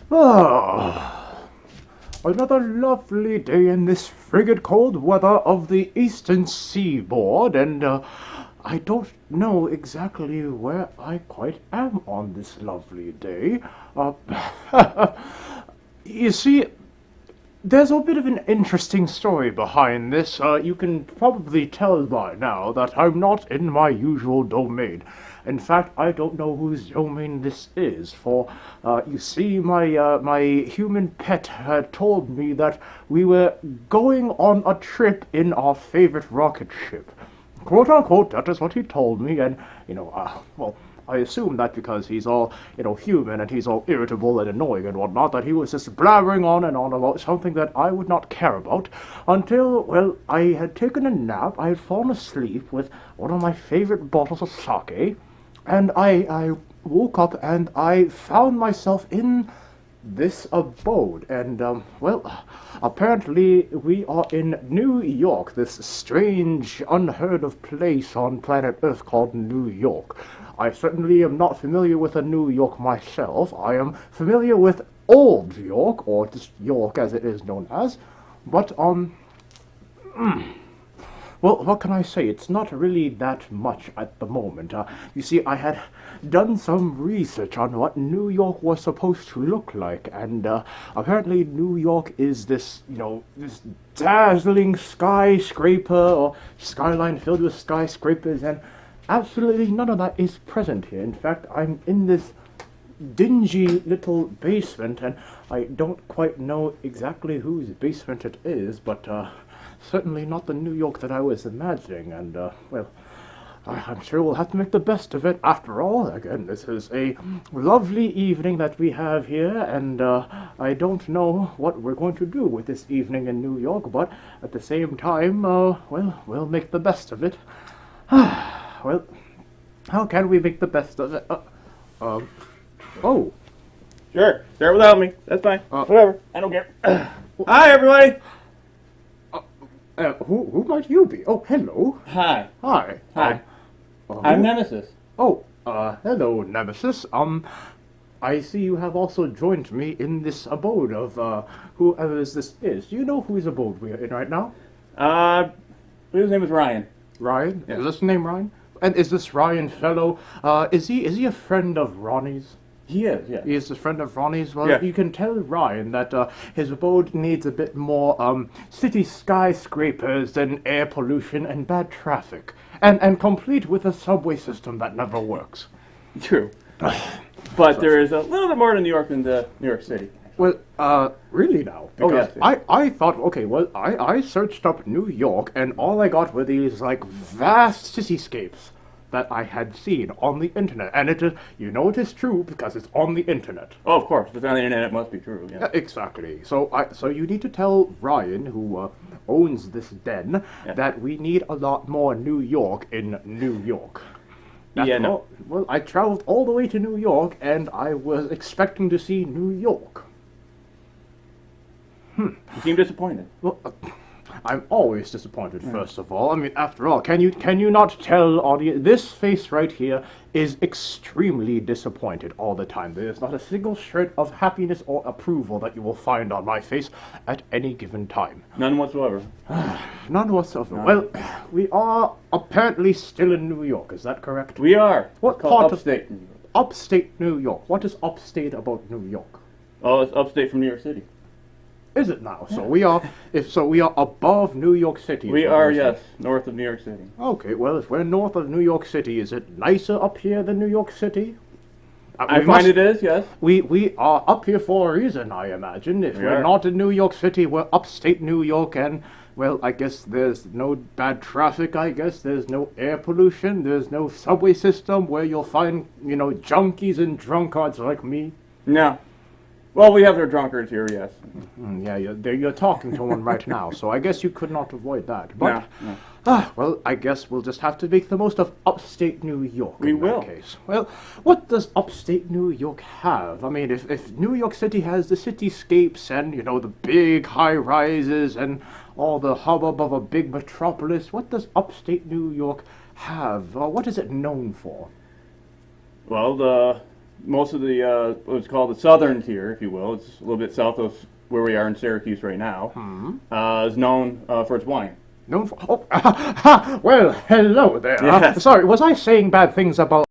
Ah, another lovely day in this frigid cold weather of the eastern seaboard, and I don't know exactly where I quite am on this lovely day. Uh, you see, there's a bit of an interesting story behind this. You can probably tell by now that I'm not in my usual domain. In fact, I don't know whose domain this is, for you see, my human pet had told me that we were going on a trip in our favorite rocket ship. Quote unquote, that is what he told me, and, well, I assume that because he's all, human and he's all irritable and annoying and whatnot, that he was just blabbering on and on about something that I would not care about until, well, I had taken a nap, I had fallen asleep with one of my favorite bottles of sake, and I woke up and I found myself in this abode, and, well, apparently we are in New York, this strange, unheard of place on planet Earth called New York. I certainly am not familiar with New York myself. I am familiar with Old York, or just York as it is known as, but, well, what can I say? It's not really that much at the moment. You see, I had done some research on what New York was supposed to look like, and apparently New York is this, this dazzling skyscraper, or skyline filled with skyscrapers, and absolutely none of that is present here. In fact, I'm in this dingy little basement, and I don't quite know exactly whose basement it is, but, certainly not the New York that I was imagining, and, well, I'm sure we'll have to make the best of it. After all, again, this is a lovely evening that we have here, and I don't know what we're going to do with this evening in New York, but at the same time, well, we'll make the best of it. Well, how can we make the best of it? Oh. Sure, start without me. That's fine. Whatever. I don't care. Hi, everybody. Who might you be? Oh, hello. Hi. Hi. Hi. I'm Nemesis. Oh, hello, Nemesis. I see you have also joined me in this abode of, whoever this is. Do you know whose abode we are in right now? His name is Ryan. Ryan? Yeah. Is this the name Ryan? And is this Ryan fellow, is he a friend of Ronnie's? He is, yeah. He is a friend of Ronnie's? Well, yeah. You can tell Ryan that his abode needs a bit more city skyscrapers and air pollution and bad traffic. And complete with a subway system that never works. True. But there is a little bit more to New York than the New York City. Well, really now? Because yes. I thought, okay, well, I searched up New York, and all I got were these, like, vast cityscapes that I had seen on the internet. And it is true because it's on the internet. Oh, of course. If it's on the internet, it must be true, yeah. Exactly. So you need to tell Ryan, who owns this den, that we need a lot more New York in New York. No. Well, I traveled all the way to New York, and I was expecting to see New York. You seem disappointed. Well, I'm always disappointed, first of all. I mean, after all, can you not tell audience, this face right here is extremely disappointed all the time. There's not a single shred of happiness or approval that you will find on my face at any given time. None whatsoever. None whatsoever. Well, we are apparently still in New York, is that correct? We are. What part part upstate of New York. Upstate New York? What is upstate about New York? Oh, it's upstate from New York City. Is it now? So we are above New York City. We are, yes, north of New York City. Okay, well, if we're north of New York City, is it nicer up here than New York City? I find it is, yes. We are up here for a reason, I imagine. If we're not in New York City, we're upstate New York, and, well, I guess there's no bad traffic, I guess. There's no air pollution. There's no subway system where you'll find, junkies and drunkards like me. No. Well, we have their drunkards here, yes. Yeah, you're talking to one right now, so I guess you could not avoid that. But, no. Well, I guess we'll just have to make the most of upstate New York we in will. that case. Well, what does upstate New York have? I mean, if New York City has the cityscapes and, the big high-rises and all the hubbub of a big metropolis, what does upstate New York have? What is it known for? Well, most of the what's called the southern tier, if you will, it's a little bit south of where we are in Syracuse right now, is known for its wine. Known for... Oh, well, hello there. Yes. Sorry, was I saying bad things about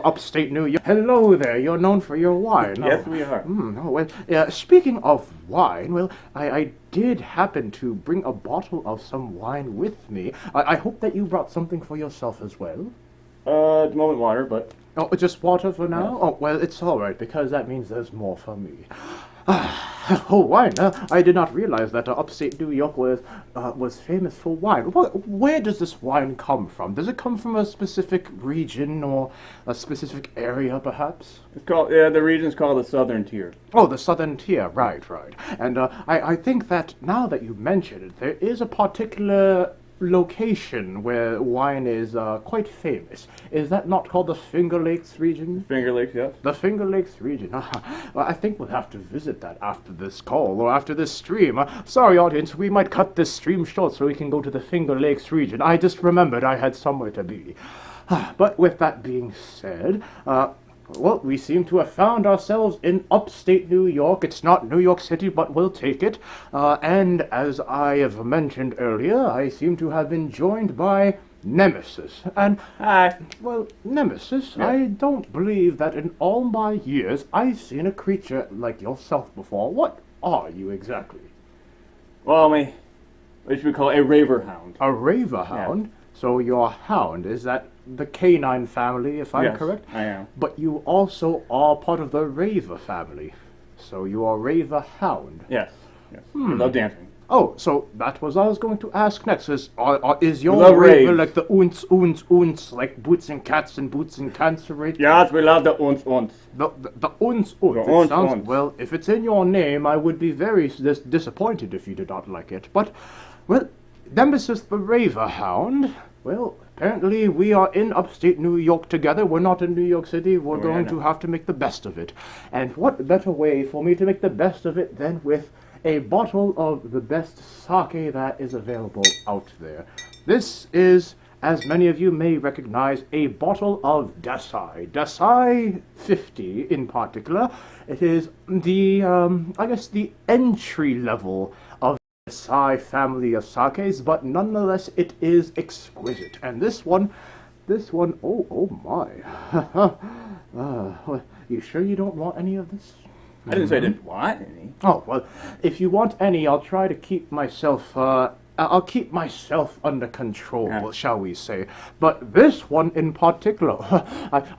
upstate New York? Hello there, you're known for your wine. Yes, we are. Oh, well, speaking of wine, well, I did happen to bring a bottle of some wine with me. I hope that you brought something for yourself as well. At the moment, water, but... Oh, just water for now? Yes. Oh, well, it's all right, because that means there's more for me. Oh, wine. I did not realize that upstate New York was famous for wine. Where does this wine come from? Does it come from a specific region or a specific area, perhaps? It's called, the region's called the southern tier. Oh, the southern tier, right. And I think that now that you mention it, there is a particular location where wine is quite famous. Is that not called the Finger Lakes region? Finger Lakes, yes. The Finger Lakes region. Well, I think we'll have to visit that after this call or after this stream. Sorry, audience, we might cut this stream short so we can go to the Finger Lakes region. I just remembered I had somewhere to be. But with that being said, well, we seem to have found ourselves in upstate New York. It's not New York City, but we'll take it. And as I have mentioned earlier, I seem to have been joined by Nemesis. And, Hi. well, Nemesis, Yeah. I don't believe that in all my years I've seen a creature like yourself before. What are you exactly? Well, what should we call a raver hound? A raver hound? So your hound, is that the canine family, if I'm Yes, correct? I am. But you also are part of the raver family. So you are raver hound. Yes. I love dancing. Oh, so that was I was going to ask next. Is your love raver rave. like the oons, like boots and cats and boots and cancer rate? Yes, we love the uns. The oons. The It oons, sounds, oons. well, if it's in your name, I would be very disappointed if you did not like it. But, well, Nemesis the Raver Hound, well, apparently we are in upstate New York together. We're not in New York City. We're going to have to make the best of it. And what better way for me to make the best of it than with a bottle of the best sake that is available out there. This is, as many of you may recognize, a bottle of Desai. Desai 50 in particular. It is the, I guess, the entry level of the Desai family of sakes, but nonetheless it is exquisite. And this one, oh my. Well, you sure you don't want any of this? I didn't say I didn't want any. Oh, well, if you want any, I'll try to keep myself, I'll keep myself under control, Yeah. shall we say. But this one in particular,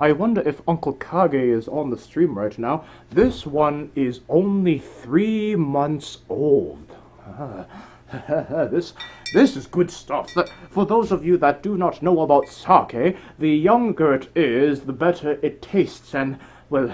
I wonder if Uncle Kage is on the stream right now. This one is only 3 months old. This is good stuff. For those of you that do not know about sake, the younger it is, the better it tastes, and well,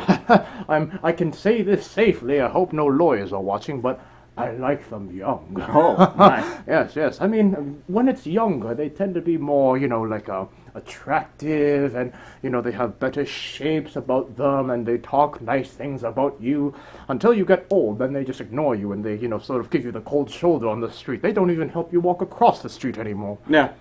I can say this safely. I hope no lawyers are watching, but I like them young. Oh, my. Yes. I mean, when it's younger, they tend to be more, like attractive, and they have better shapes about them, and they talk nice things about you. Until you get old, then they just ignore you, and they, sort of give you the cold shoulder on the street. They don't even help you walk across the street anymore. Yeah.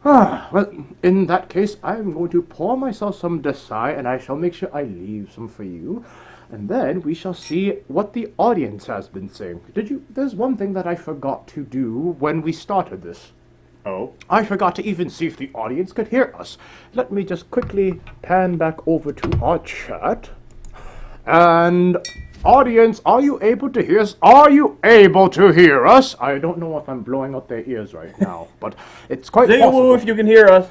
Well, in that case, I'm going to pour myself some Desai, and I shall make sure I leave some for you. And then we shall see what the audience has been saying. There's one thing that I forgot to do when we started this. Oh. I forgot to even see if the audience could hear us. Let me just quickly pan back over to our chat. And audience, are you able to hear us? Are you able to hear us? I don't know if I'm blowing out their ears right now, but it's quite Say a possible. woo if you can hear us.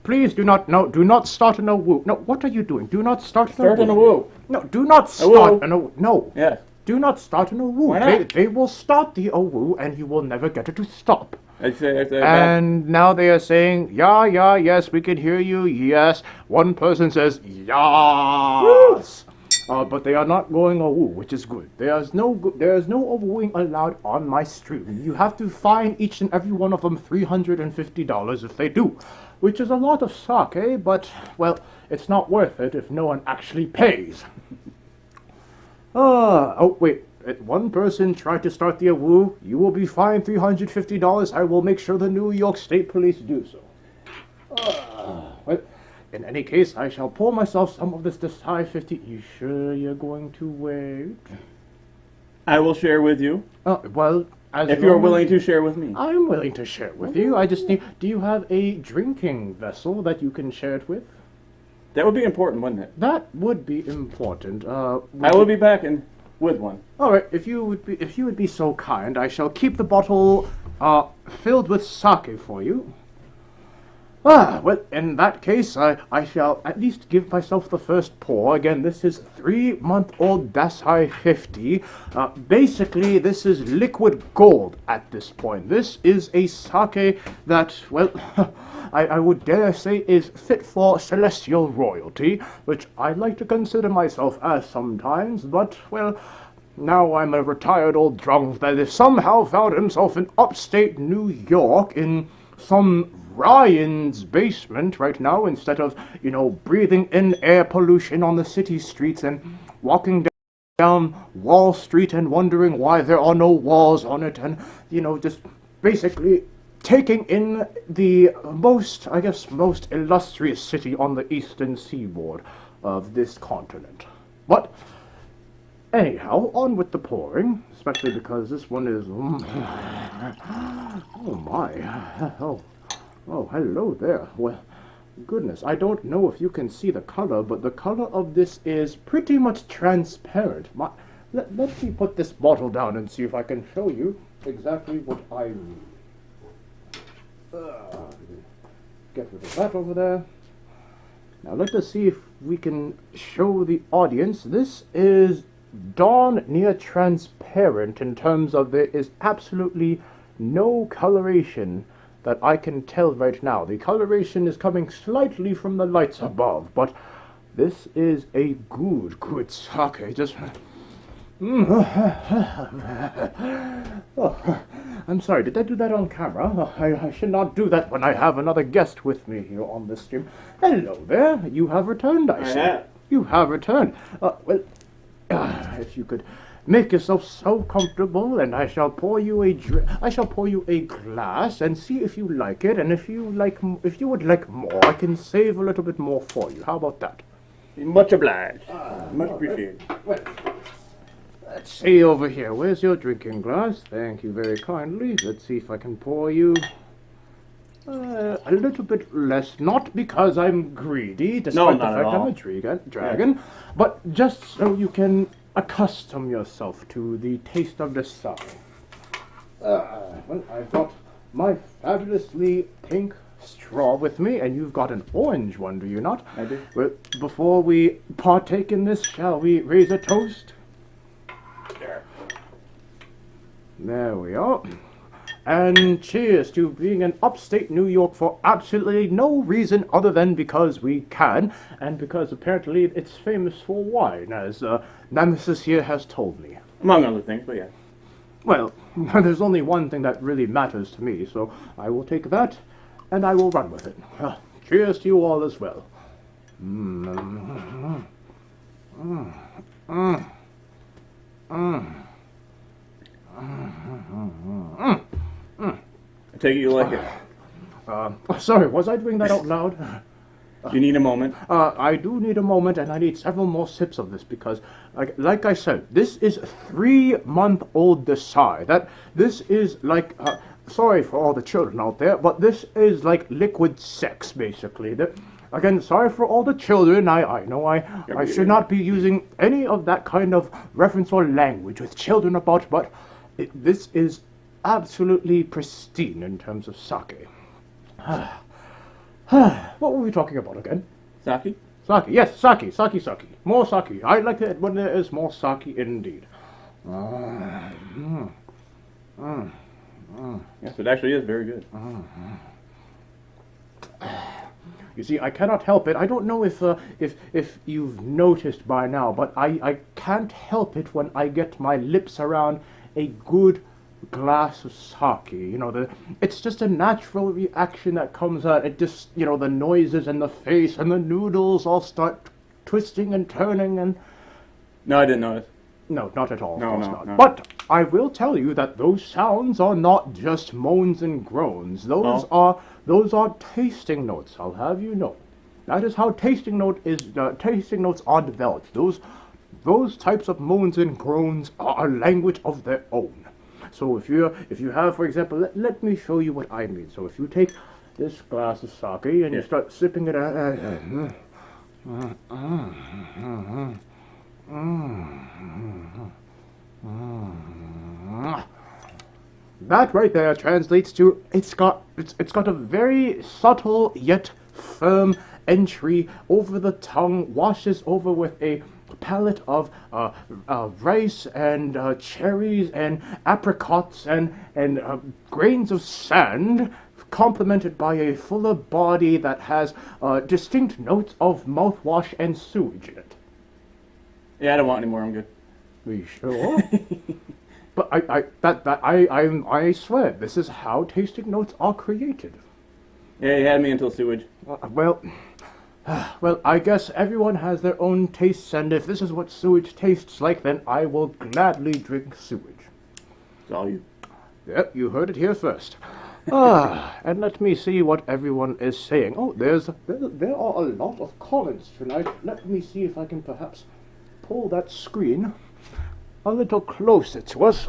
Please do not start in a woo. No, what are you doing? Do not start in a woo. Start in a woo. No, do not woo. start in a woo. No. Yes. Do not start in a woo. Why not? They will start the woo, and you will never get it to stop. I say And now they are saying, yeah, yes, we can hear you, yes. One person says, yes. But they are not going woo, which is good. There is no wooing allowed on my stream. You have to fine each and every one of them $350 if they do, which is a lot of sake, but, well, it's not worth it if no one actually pays. Oh, wait. One person tried to start the woo. You will be fined $350. I will make sure the New York State Police do so. Well, in any case, I shall pour myself some of this Desai 50. You sure you're going to wait? I will share with you. Well, if you're willing to share with me. I'm willing to share with you. I just need... Do you have a drinking vessel that you can share it with? That would be important, wouldn't it? That would be important. I will be back with one. All right, if you would be so kind, I shall keep the bottle filled with sake for you. Well, in that case, I shall at least give myself the first pour. Again, this is 3-month-old Desai 50. Basically, this is liquid gold at this point. This is a sake that, well, I would dare say is fit for celestial royalty, which I like to consider myself as sometimes, but, well, now I'm a retired old drunk that has somehow found himself in upstate New York in some Ryan's basement right now, instead of, breathing in air pollution on the city streets and walking down Wall Street and wondering why there are no walls on it, and, just basically taking in the most illustrious city on the eastern seaboard of this continent. But anyhow, on with the pouring, especially because this one is... Oh my. Oh, hello there. Well, goodness, I don't know if you can see the color, but the color of this is pretty much transparent. Let me put this bottle down and see if I can show you exactly what I mean. Get rid of that over there. Now let us see if we can show the audience. This is darn near transparent in terms of there is absolutely no coloration that I can tell right now. The coloration is coming slightly from the lights above, but this is a good sake. Just... Oh, I'm sorry, did I do that on camera? I should not do that when I have another guest with me here on this stream. Hello there, you have returned, I see. have. You have returned. Well, if you could make yourself so comfortable, and I shall pour you a glass and see if you like it, and if you would like more, I can save a little bit more for you. How about that? Much obliged. Much appreciated. Well, let's see over here. Where's your drinking glass? Thank you very kindly. Let's see if I can pour you a little bit less, not because I'm greedy, despite the fact I'm a dragon, but just so you can accustom yourself to the taste of the sun. Well, I've got my fabulously pink straw with me, and you've got an orange one, do you not? I do. Well, before we partake in this, shall we raise a toast? There we are. And cheers to being in upstate New York for absolutely no reason other than because we can, and because apparently it's famous for wine, as Nemesis here has told me. Among other things, but yeah. Well, there's only one thing that really matters to me, so I will take that, and I will run with it. Cheers to you all as well. I take it you like it. Sorry, was I doing that out loud? Do you need a moment? I do need a moment, and I need several more sips of this because, like I said, this is 3-month-old Desai. This is like, sorry for all the children out there, but this is like liquid sex, basically. Again, sorry for all the children. I know I should not be using any of that kind of reference or language with children about, but this is absolutely pristine in terms of sake. What were we talking about again? Sake? Sake, yes, sake. More sake. I like it when there is more sake indeed. Yes, it actually is very good. You see, I cannot help it. I don't know if you've noticed by now, but I can't help it when I get my lips around a good glass of sake. It's just a natural reaction that comes out. It just, the noises and the face and the noodles all start twisting and turning and... No, I didn't notice. No, not at all. No. But I will tell you that those sounds are not just moans and groans. Those are tasting notes, I'll have you know. That is how tasting notes are developed. Those types of moans and groans are a language of their own. So if you have, for example, let me show you what I mean. So if you take this glass of sake and you start sipping it out. That right there translates to it's got a very subtle yet firm entry over the tongue, washes over with a palette of rice and cherries and apricots and grains of sand, complemented by a fuller body that has distinct notes of mouthwash and sewage in it. Yeah, I don't want any more. I'm good. Are you sure? But I swear, this is how tasting notes are created. Yeah, you had me until sewage. Well, I guess everyone has their own tastes, and if this is what sewage tastes like, then I will gladly drink sewage. It's all you. Yep, you heard it here first. And let me see what everyone is saying. Oh, there are a lot of comments tonight. Let me see if I can perhaps pull that screen a little closer to us.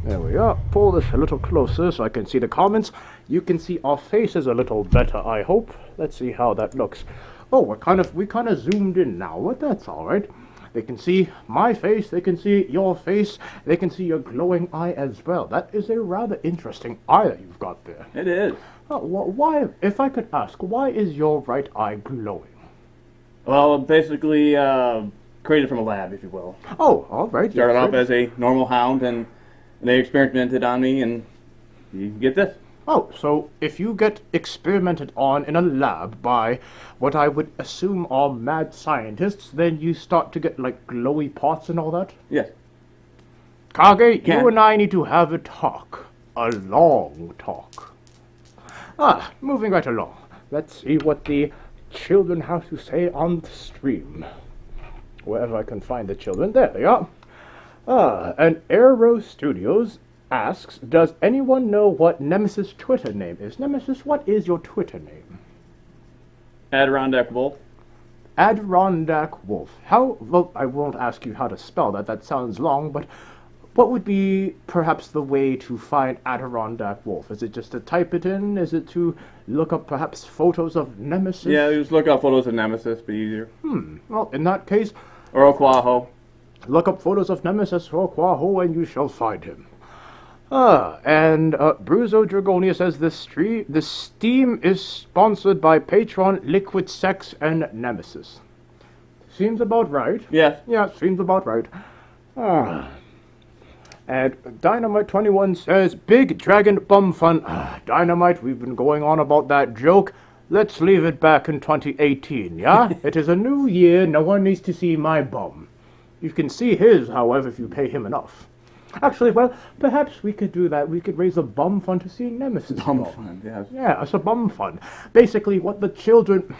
There we are. Pull this a little closer so I can see the comments. You can see our faces a little better, I hope. Let's see how that looks. Oh, we kind of zoomed in now, but that's all right. They can see my face, they can see your face, they can see your glowing eye as well. That is a rather interesting eye that you've got there. It is. Why, if I could ask, why is your right eye glowing? Well, basically created from a lab, if you will. Oh, all right. Started off as a normal hound, and they experimented on me, and you get this. Oh, so if you get experimented on in a lab by what I would assume are mad scientists, then you start to get, like, glowy parts and all that? Yes. Kage, you and I need to have a talk. A long talk. Moving right along. Let's see what the children have to say on the stream. Wherever I can find the children. There they are. And Aero Studios asks, does anyone know what Nemesis' Twitter name is? Nemesis, what is your Twitter name? Adirondack Wolf. Adirondack Wolf. Well, I won't ask you how to spell that. That sounds long, but what would be perhaps the way to find Adirondack Wolf? Is it just to type it in? Is it to look up perhaps photos of Nemesis? Yeah, just look up photos of Nemesis, be easier. Well, in that case, Or Oquaho. look up photos of Nemesis or Quaho and you shall find him. And Bruzo Dragonia says the Steam is sponsored by Patreon, Liquid Sex, and Nemesis. Seems about right. Yes. Yeah, seems about right. And Dynamite21 says, Big Dragon Bum Fun. Dynamite, we've been going on about that joke. Let's leave it back in 2018, yeah? It is a new year, no one needs to see my bum. You can see his, however, if you pay him enough. Actually, well, perhaps we could do that. We could raise a bum fund to see Nemesis. Bum fund, yes. Yeah, it's a bum fund. Basically, what the children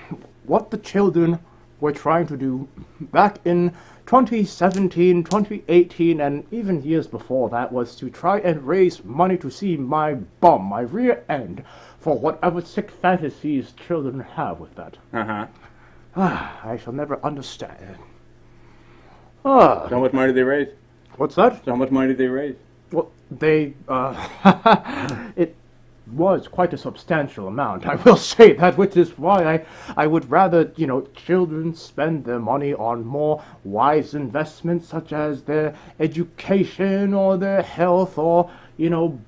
were trying to do back in 2017, 2018, and even years before that was to try and raise money to see my bum, my rear end, for whatever sick fantasies children have with that. I shall never understand. So how much money did they raise? What's that? So how much money did they raise? Well, they, it was quite a substantial amount, I will say that, which is why I would rather, children spend their money on more wise investments, such as their education or their health or,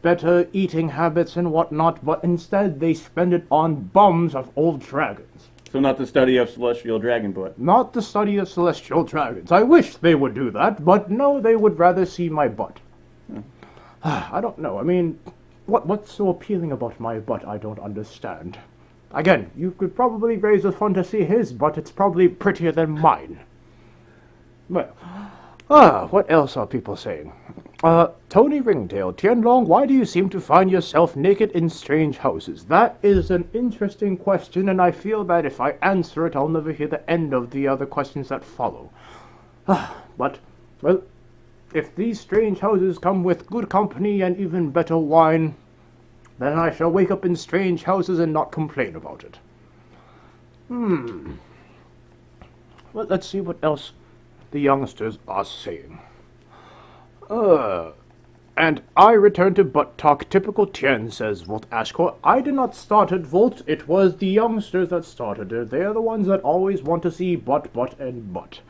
better eating habits and whatnot, but instead they spend it on bums of old dragons. So not the study of celestial dragon butt. Not the study of celestial dragons. I wish they would do that, but no, they would rather see my butt. I don't know. I mean, what's so appealing about my butt? I don't understand. Again, you could probably raise a fund to see his butt. It's probably prettier than mine. Well, what else are people saying? Tony Ringtail, Tien Long, why do you seem to find yourself naked in strange houses? That is an interesting question, and I feel that if I answer it, I'll never hear the end of the other questions that follow. But, well, if these strange houses come with good company and even better wine, then I shall wake up in strange houses and not complain about it. Well, let's see what else the youngsters are saying. And I return to Butt Talk. Typical Tien, says Volt Ashcore. I did not start it, Volt. It was the youngsters that started it. They are the ones that always want to see butt, and butt.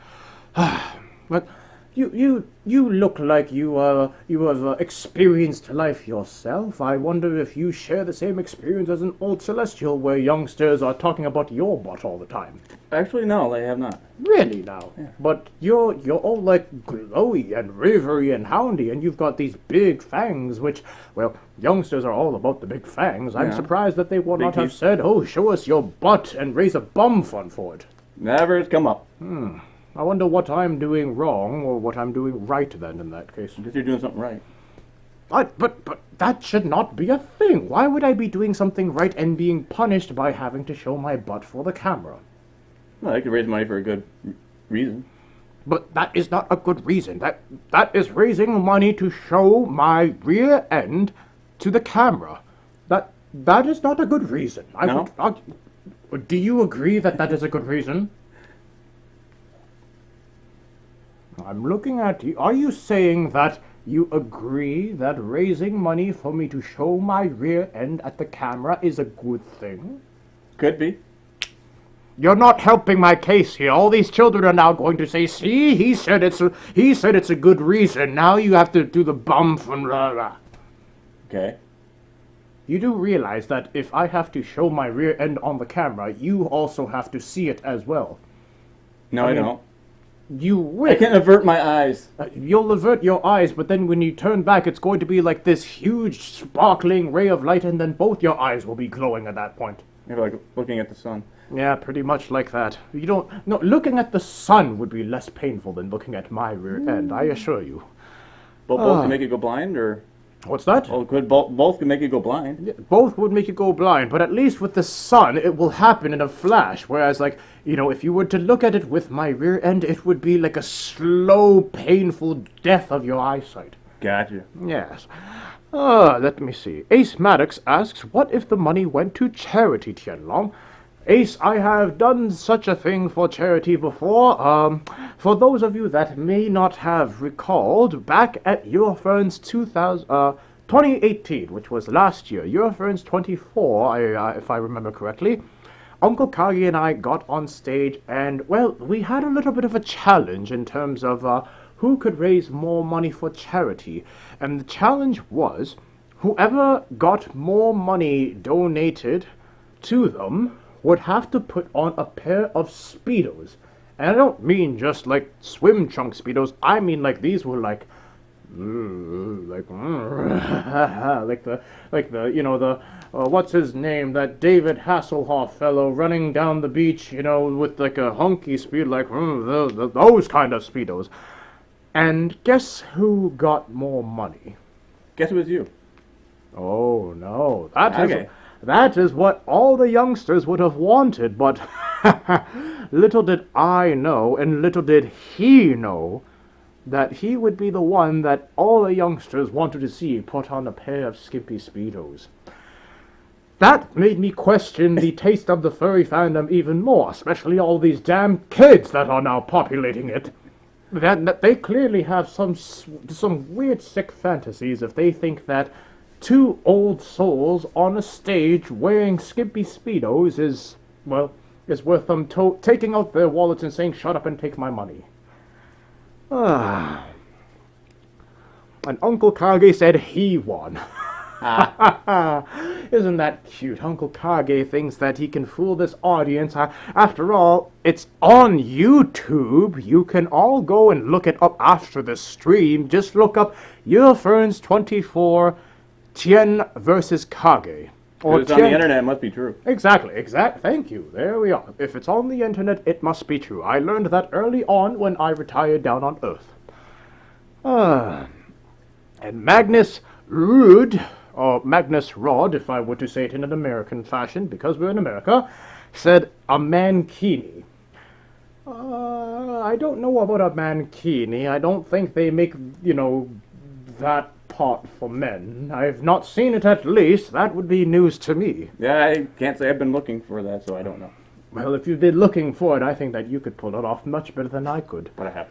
But you look like you have experienced life yourself. I wonder if you share the same experience as an old celestial, where youngsters are talking about your butt all the time. Actually, no, they have not. Really now? Yeah. But you're all like glowy and rivery and houndy, and you've got these big fangs, which, well, youngsters are all about the big fangs. I'm Yeah. surprised that they would Big not have teeth. said, "Oh, show us your butt and raise a bum fund for it." Never has come up. I wonder what I'm doing wrong or what I'm doing right then in that case. I guess you're doing something right. But that should not be a thing. Why would I be doing something right and being punished by having to show my butt for the camera? Well, I could raise money for a good reason. But that is not a good reason. That is raising money to show my rear end to the camera. That is not a good reason. No? Do you agree that that is a good reason? I'm looking at you. Are you saying that you agree that raising money for me to show my rear end at the camera is a good thing? Could be. You're not helping my case here. All these children are now going to say, "See, he said it's a good reason. Now you have to do the bump and blah blah." Okay. You do realize that if I have to show my rear end on the camera, you also have to see it as well. No, I mean, don't. You will. I can't avert my eyes. You'll avert your eyes, but then when you turn back, it's going to be like this huge sparkling ray of light, and then both your eyes will be glowing at that point. You're like looking at the sun. Yeah, pretty much like that. You don't... No, looking at the sun would be less painful than looking at my rear end, I assure you. Both Ah. can make you go blind, or What's that? both can make you go blind. Both would make you go blind, but at least with the sun, it will happen in a flash. Whereas, like, if you were to look at it with my rear end, it would be like a slow, painful death of your eyesight. Gotcha. Yes. Let me see. Ace Maddox asks, what if the money went to charity, Tien Long? Ace, I have done such a thing for charity before. For those of you that may not have recalled, back at Eurofern's 2018, which was last year, Eurofern's 24, if I remember correctly, Uncle Kagi and I got on stage and, well, we had a little bit of a challenge in terms of who could raise more money for charity. And the challenge was, whoever got more money donated to them would have to put on a pair of Speedos. And I don't mean just like swim trunk Speedos. I mean like these were like the what's his name, that David Hasselhoff fellow running down the beach, with like a hunky speed, like those kind of Speedos. And guess who got more money? Guess it was you. Oh no, Okay. That is what all the youngsters would have wanted, but little did I know, and little did he know, that he would be the one that all the youngsters wanted to see put on a pair of skimpy Speedos. That made me question the taste of the furry fandom even more, especially all these damn kids that are now populating it. That they clearly have some weird sick fantasies if they think that two old souls on a stage wearing skimpy Speedos is worth them taking out their wallets and saying, "Shut up and take my money." And Uncle Kage said he won. Isn't that cute? Uncle Kage thinks that he can fool this audience. After all, it's on YouTube. You can all go and look it up after the stream. Just look up Eurofern's 24 Tien versus Kage. If it's on the internet, it must be true. Exactly. Thank you. There we are. If it's on the internet, it must be true. I learned that early on when I retired down on Earth. And Magnus Rude, or Magnus Rod, if I were to say it in an American fashion, because we're in America, said a mankini. I don't know about a mankini. I don't think they make, that part for men. I've not seen it, at least. That would be news to me. Yeah, I can't say I've been looking for that, so I don't know. Well, if you've been looking for it, I think that you could pull it off much better than I could. But I have.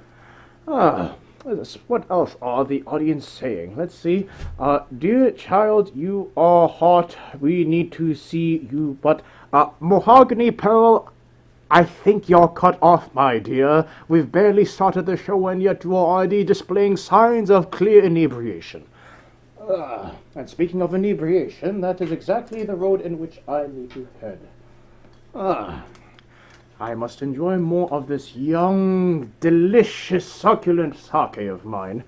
What else are the audience saying? Let's see. Dear child, you are hot. We need to see you. But, Mahogany Pearl, I think you're cut off, my dear. We've barely started the show and yet you are already displaying signs of clear inebriation. And speaking of inebriation, that is exactly the road in which I need to head. I must enjoy more of this young, delicious, succulent sake of mine.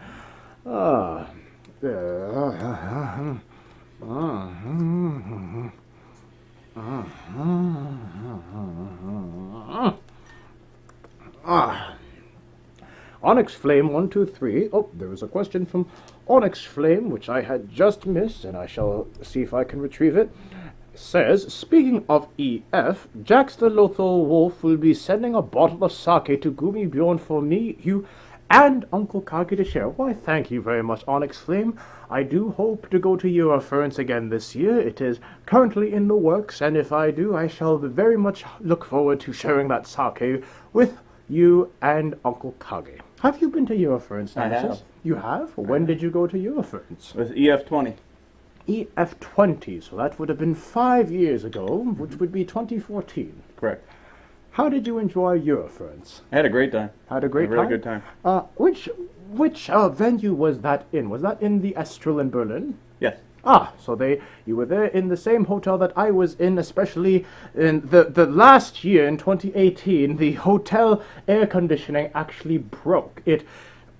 Onyx Flame 123. Oh, there was a question from Onyx Flame, which I had just missed, and I shall see if I can retrieve it. Says, speaking of EF, Jax the Lothal Wolf will be sending a bottle of sake to Gumi Bjorn for me, you, and Uncle Kage to share. Why, thank you very much, Onyx Flame. I do hope to go to Eurofurence again this year. It is currently in the works, and if I do, I shall very much look forward to sharing that sake with you and Uncle Kage. Have you been to Eurofurence, Nemesis? I have. You have? When did you go to Eurofurence? With EF20. EF20, so that would have been 5 years ago, which would be 2014. Correct. How did you enjoy Eurofurence? I had a great time. Had a great really time? good time. Which venue was that in? Was that in the Estral in Berlin? Yes. So you were there in the same hotel that I was in, especially in the last year, in 2018, the hotel air conditioning actually broke. It,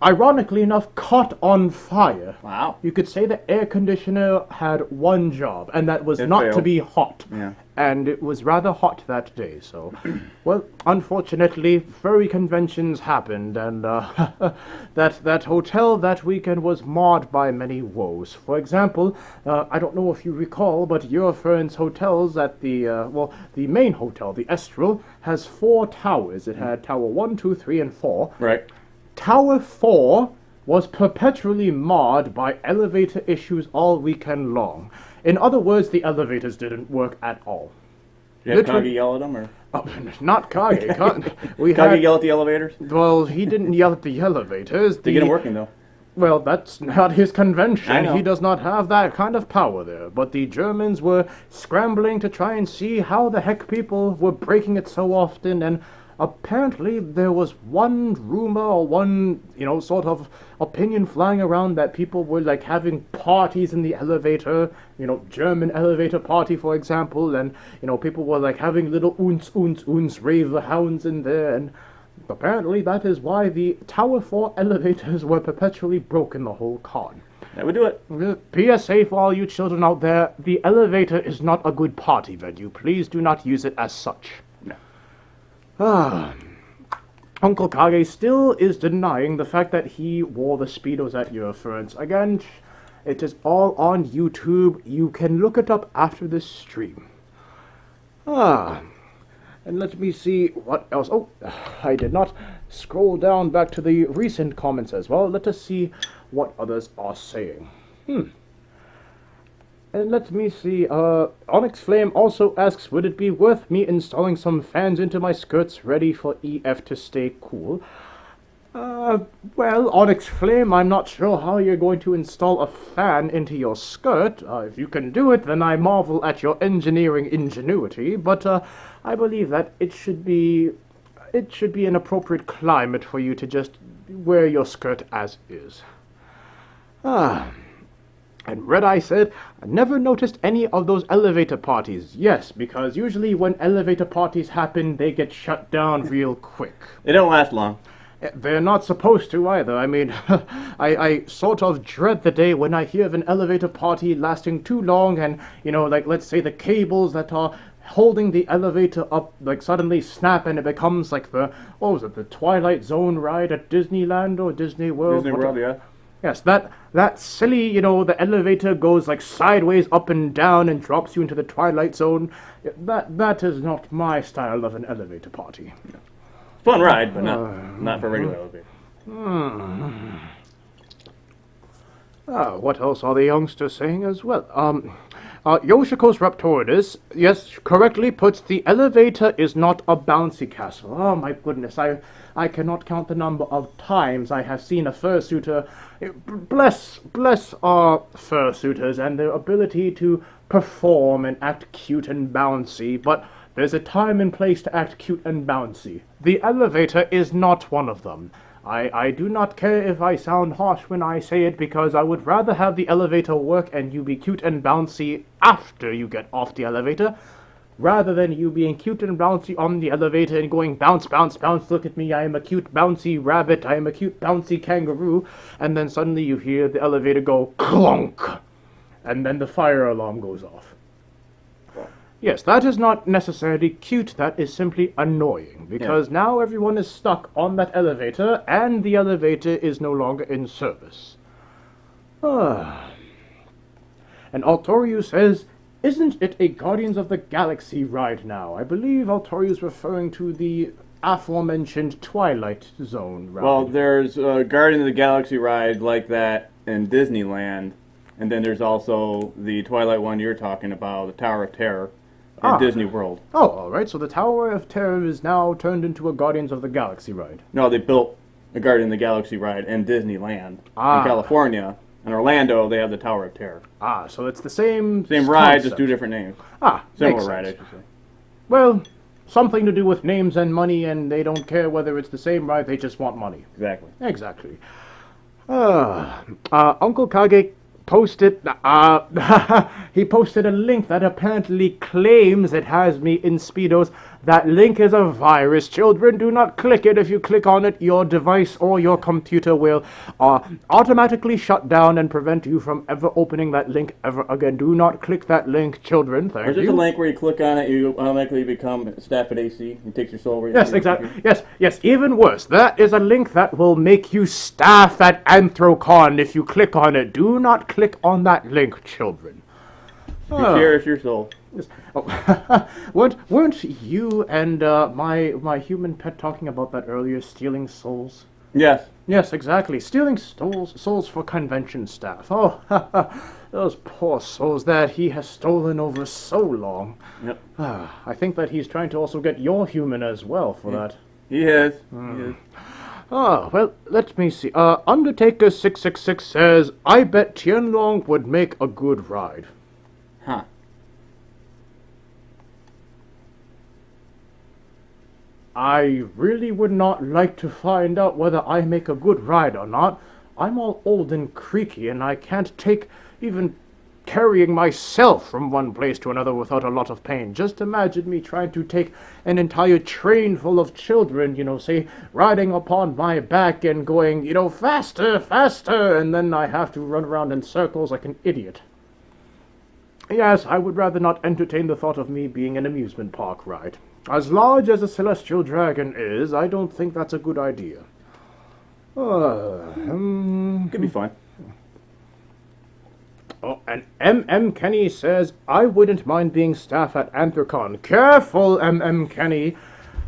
ironically enough, caught on fire. Wow. You could say the air conditioner had one job, and that was It not to failed. be hot. Yeah. And it was rather hot that day, so, well, unfortunately, furry conventions happened, and that hotel that weekend was marred by many woes. For example, I don't know if you recall, but Eurofurence hotels at the main hotel, the Estral, has 4 towers. It had Tower 1, 2, 3, and 4. Right. Tower 4 was perpetually marred by elevator issues all weekend long. In other words, the elevators didn't work at all. Did Kage yell at them, or? Oh, not Kage. Kage yell at the elevators? Well, he didn't yell at the elevators. They get them working, though. Well, that's not his convention. I know. He does not have that kind of power there. But the Germans were scrambling to try and see how the heck people were breaking it so often, and apparently there was one rumor or one, sort of opinion flying around that people were like having parties in the elevator, German elevator party, for example, and, people were like having little uns rave hounds in there, and apparently that is why the Tower 4 elevators were perpetually broken the whole con. That would do it. PSA for all you children out there, the elevator is not a good party venue. Please do not use it as such. Uncle Kage still is denying the fact that he wore the Speedos at Eurofurence. Again, it is all on YouTube. You can look it up after this stream. And let me see what else. Oh, I did not scroll down back to the recent comments as well. Let us see what others are saying. And let me see, Onyx Flame also asks, would it be worth me installing some fans into my skirts ready for EF to stay cool? Well, Onyx Flame, I'm not sure how you're going to install a fan into your skirt. If you can do it, then I marvel at your engineering ingenuity, but I believe that it should be an appropriate climate for you to just wear your skirt as is. And Red Eye said, I never noticed any of those elevator parties. Yes, because usually when elevator parties happen, they get shut down real quick. They don't last long. They're not supposed to either. I mean, I sort of dread the day when I hear of an elevator party lasting too long and, like, let's say the cables that are holding the elevator up, like, suddenly snap and it becomes like the Twilight Zone ride at Disneyland or Disney World? Disney World, yeah. Yes, that silly, the elevator goes like sideways up and down and drops you into the Twilight Zone. That is not my style of an elevator party. Fun ride, but not for regular elevator. What else are the youngsters saying as well? Yoshiko's Raptoridus, yes, correctly puts the elevator is not a bouncy castle. Oh my goodness, I cannot count the number of times I have seen a fursuiter. Bless our fursuiters and their ability to perform and act cute and bouncy, but there's a time and place to act cute and bouncy. The elevator is not one of them. I do not care if I sound harsh when I say it, because I would rather have the elevator work and you be cute and bouncy after you get off the elevator, rather than you being cute and bouncy on the elevator and going bounce, bounce, bounce, look at me, I am a cute bouncy rabbit, I am a cute bouncy kangaroo, and then suddenly you hear the elevator go clunk, and then the fire alarm goes off. Yes, that is not necessarily cute, that is simply annoying, because now everyone is stuck on that elevator, and the elevator is no longer in service. And Altoriu says, isn't it a Guardians of the Galaxy ride now? I believe Altoriu is referring to the aforementioned Twilight Zone ride. Well, there's a Guardians of the Galaxy ride like that in Disneyland, and then there's also the Twilight one you're talking about, the Tower of Terror. In Disney World. Oh, alright, so the Tower of Terror is now turned into a Guardians of the Galaxy ride. No, they built a Guardian of the Galaxy ride in Disneyland. In California. In Orlando, they have the Tower of Terror. So it's the same Same ride, just two different names. Similar ride, I should say. Well, something to do with names and money, and they don't care whether it's the same ride, they just want money. Exactly. Uncle Kage posted, he posted a link that apparently claims it has me in Speedos. That link is a virus. Children, do not click it. If you click on it, your device or your computer will automatically shut down and prevent you from ever opening that link ever again. Do not click that link, children. Thank you. Is it a link where you click on it, you automatically become staff at AC? It takes your soul away? Yes, exactly. Yes, even worse. That is a link that will make you staff at Anthrocon if you click on it. Do not click on that link, children. Cherish your soul. Yes. Weren't you and my human pet talking about that earlier, stealing souls? Yes. Yes, exactly. Stealing souls for convention staff. Oh, those poor souls that he has stolen over so long. Yep. I think that he's trying to also get your human as well for that. He is. He is. Well, let me see. Undertaker666 says, I bet Tien Long would make a good ride. Huh. I really would not like to find out whether I make a good ride or not. I'm all old and creaky, and I can't take even carrying myself from one place to another without a lot of pain. Just imagine me trying to take an entire train full of children, say, riding upon my back and going, faster, faster, and then I have to run around in circles like an idiot. Yes, I would rather not entertain the thought of me being an amusement park ride. As large as a celestial dragon is, I don't think that's a good idea. Could be fun. Oh, and M.M. Kenny says, I wouldn't mind being staff at Anthrocon. Careful, M.M. Kenny.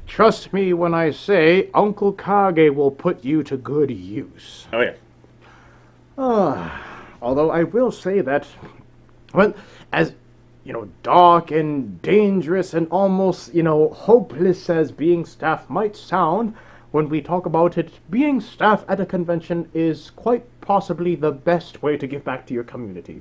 Trust me when I say Uncle Kage will put you to good use. Oh, yeah. Although I will say that, well, as, dark and dangerous and almost, hopeless as being staff might sound, when we talk about it, being staff at a convention is quite possibly the best way to give back to your community.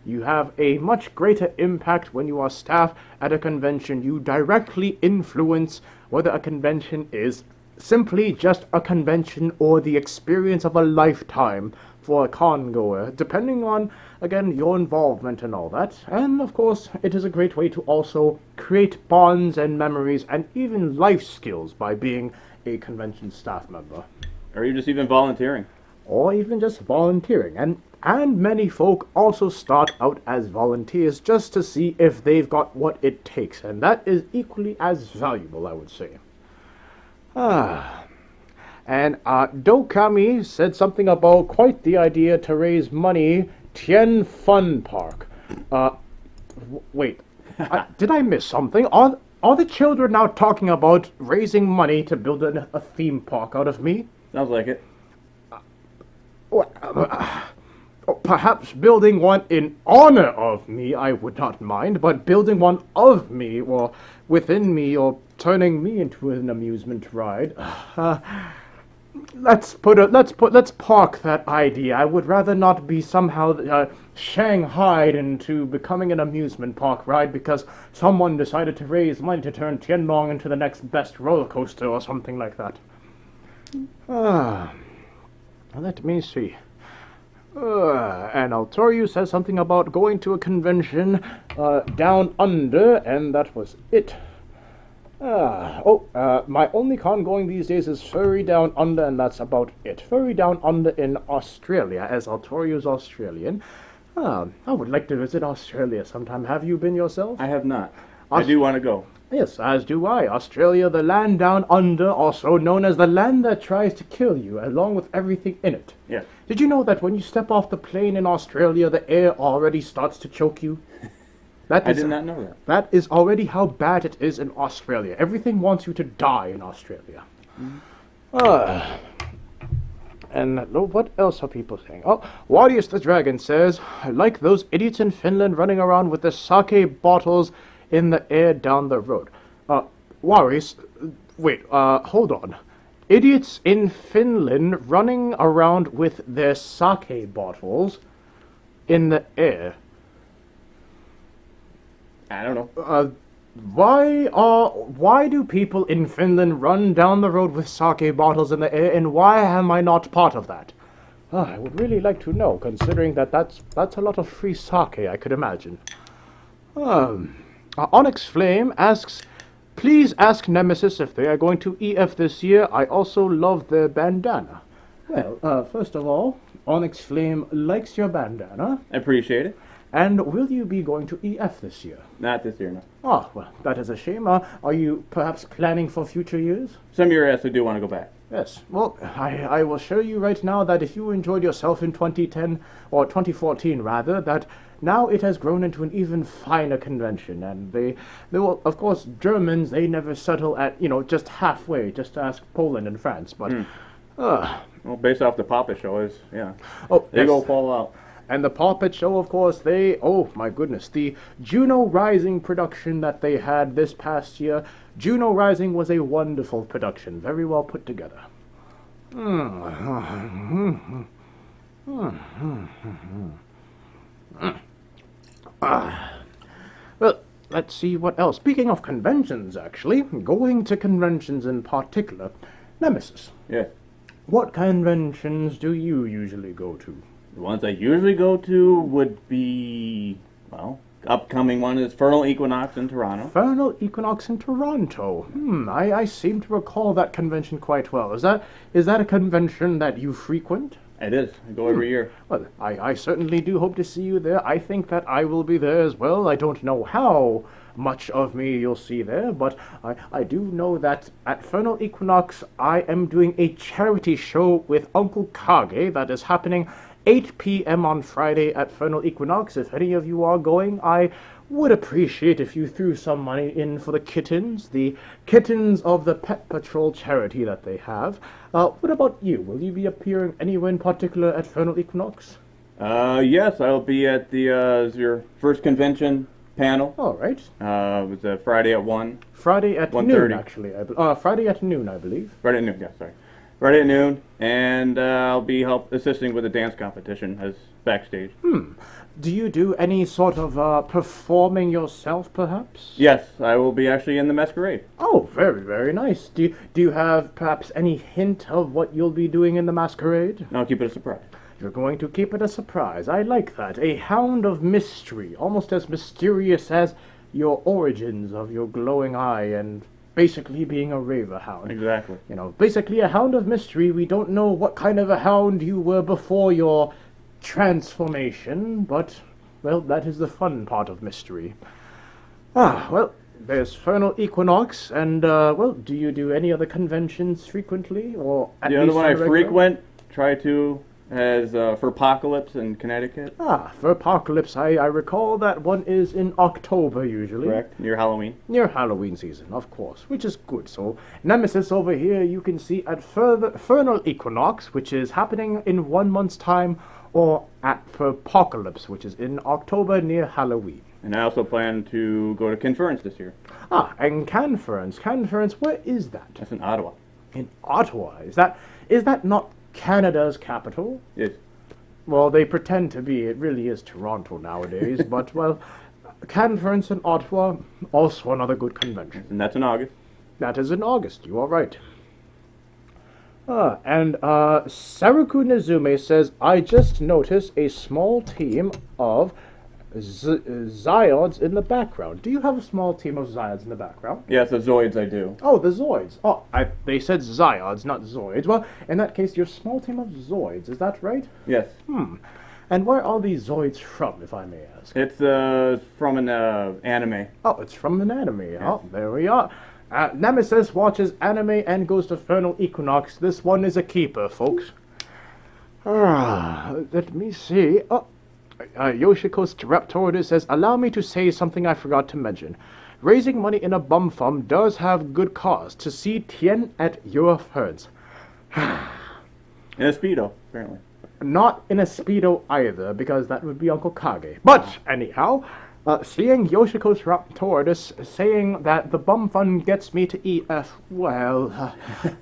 You have a much greater impact when you are staff at a convention. You directly influence whether a convention is simply just a convention or the experience of a lifetime for a con-goer, depending on, again, your involvement and all that. And, of course, it is a great way to also create bonds and memories and even life skills by being a convention staff member. Or you're just even volunteering. Or even just volunteering. And many folk also start out as volunteers just to see if they've got what it takes, and that is equally as valuable, I would say. And Dokami said something about quite the idea to raise money. Tien Fun Park. Wait, did I miss something? Are the children now talking about raising money to build a theme park out of me? Sounds like it. Perhaps building one in honor of me, I would not mind, but building one of me, or within me, or turning me into an amusement ride. Let's park that idea. I would rather not be somehow shanghaied into becoming an amusement park ride because someone decided to raise money to turn Tien Long into the next best roller coaster or something like that. Let me see. And Altoriu says something about going to a convention down under, and that was it. My only con going these days is Furry Down Under, and that's about it. Furry Down Under in Australia, as Altoriu's Australian. I would like to visit Australia sometime. Have you been yourself? I have not. I do want to go. Yes, as do I. Australia, the land down under, also known as the land that tries to kill you, along with everything in it. Yes. Did you know that when you step off the plane in Australia, the air already starts to choke you? I did not know that. That is already how bad it is in Australia. Everything wants you to die in Australia. And what else are people saying? Oh, Wadius the Dragon says, I like those idiots in Finland running around with the sake bottles in the air down the road. Warius, wait, hold on. Idiots in Finland running around with their sake bottles in the air. I don't know. Why do people in Finland run down the road with sake bottles in the air, and why am I not part of that? I would really like to know, considering that's a lot of free sake, I could imagine. Onyx Flame asks, please ask Nemesis if they are going to EF this year. I also love their bandana. Well, first of all, Onyx Flame likes your bandana. I appreciate it. And will you be going to EF this year? Not this year, no. Oh, well, that is a shame. Are you perhaps planning for future years? Some years I do want to go back. Yes. Well, I will show you right now that if you enjoyed yourself in 2010, or 2014 rather, that now it has grown into an even finer convention. And they will, of course, Germans, they never settle at, just halfway, just ask Poland and France. But, well, based off the Papa show is, yeah. Oh, they yes. go fall out. And the Puppet Show, of course, oh my goodness, the Juno Rising production that they had this past year. Juno Rising was a wonderful production, very well put together. Well, let's see what else. Speaking of conventions, actually, going to conventions in particular, Nemesis. Yes. What conventions do you usually go to? The ones I usually go to would be, well, upcoming one is Vernal Equinox in Toronto. Vernal Equinox in Toronto. I seem to recall that convention quite well. Is that a convention that you frequent? It is. I go every year. Well, I certainly do hope to see you there. I think that I will be there as well. I don't know how much of me you'll see there, but I do know that at Vernal Equinox I am doing a charity show with Uncle Kage that is happening 8 p.m. on Friday at Vernal Equinox. If any of you are going, I would appreciate if you threw some money in for the kittens of the Pet Patrol charity that they have. What about you? Will you be appearing anywhere in particular at Vernal Equinox? Yes, I'll be at the your first convention panel. All right. It was Friday at 1. Friday at 1:30. noon, actually. Friday at noon, I believe. Friday at noon, yeah, sorry. Friday at noon, and I'll be assisting with a dance competition as backstage. Do you do any sort of performing yourself, perhaps? Yes, I will be actually in the masquerade. Oh, very, very nice. Do you have perhaps any hint of what you'll be doing in the masquerade? I'll keep it a surprise. You're going to keep it a surprise. I like that. A hound of mystery, almost as mysterious as your origins of your glowing eye and basically being a raver hound. Exactly. Basically a hound of mystery. We don't know what kind of a hound you were before your transformation, but, well, that is the fun part of mystery. Well, there's Vernal Equinox, and, well, do you do any other conventions frequently, or at The least other one on I a regular? frequent, try to, as for Apocalypse in Connecticut. For Apocalypse, I recall that one is in October, usually. Correct, near Halloween. Near Halloween season, of course, which is good. So, Nemesis over here, you can see at Vernal Equinox, which is happening in 1 month's time, or at for Apocalypse, which is in October near Halloween. And I also plan to go to Conference this year. Ah, and Conference. Conference, where is that? That's in Ottawa. In Ottawa. Is that not Canada's capital? Yes. Well, they pretend to be. It really is Toronto nowadays. But, well, Conference in Ottawa, also another good convention. And that's in August. That is in August. You are right. And Saruku Nezume says, I just noticed a small team of Zyods in the background. Do you have a small team of Zyods in the background? Yes, the Zoids I do. Oh, the Zoids. Oh, they said Zyods, not Zoids. Well, in that case, your small team of Zoids, is that right? Yes. And where are these Zoids from, if I may ask? It's from an anime. Oh, it's from an anime. Yes. Oh, there we are. Nemesis watches anime and goes to Vernal Equinox. This one is a keeper, folks. Let me see. Oh, Yoshiko's Raptor says, allow me to say something I forgot to mention. Raising money in a bum fum does have good cause. To see Tien at your herds. In a Speedo, apparently. Not in a Speedo either, because that would be Uncle Kage. But, anyhow, seeing Yoshiko's Raptor saying that the bum fun gets me to EF, well,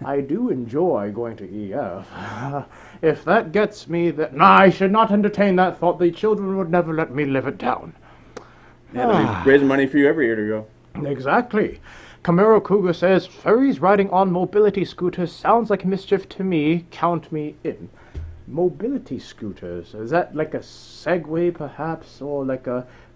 I do enjoy going to EF. If that gets me that... Nah, I should not entertain that thought. The children would never let me live it down. Yeah, they'll be raising money for you every year to go. Exactly. Camaro Cougar says, furries riding on mobility scooters sounds like mischief to me. Count me in. Mobility scooters. Is that like a Segway, perhaps? Or like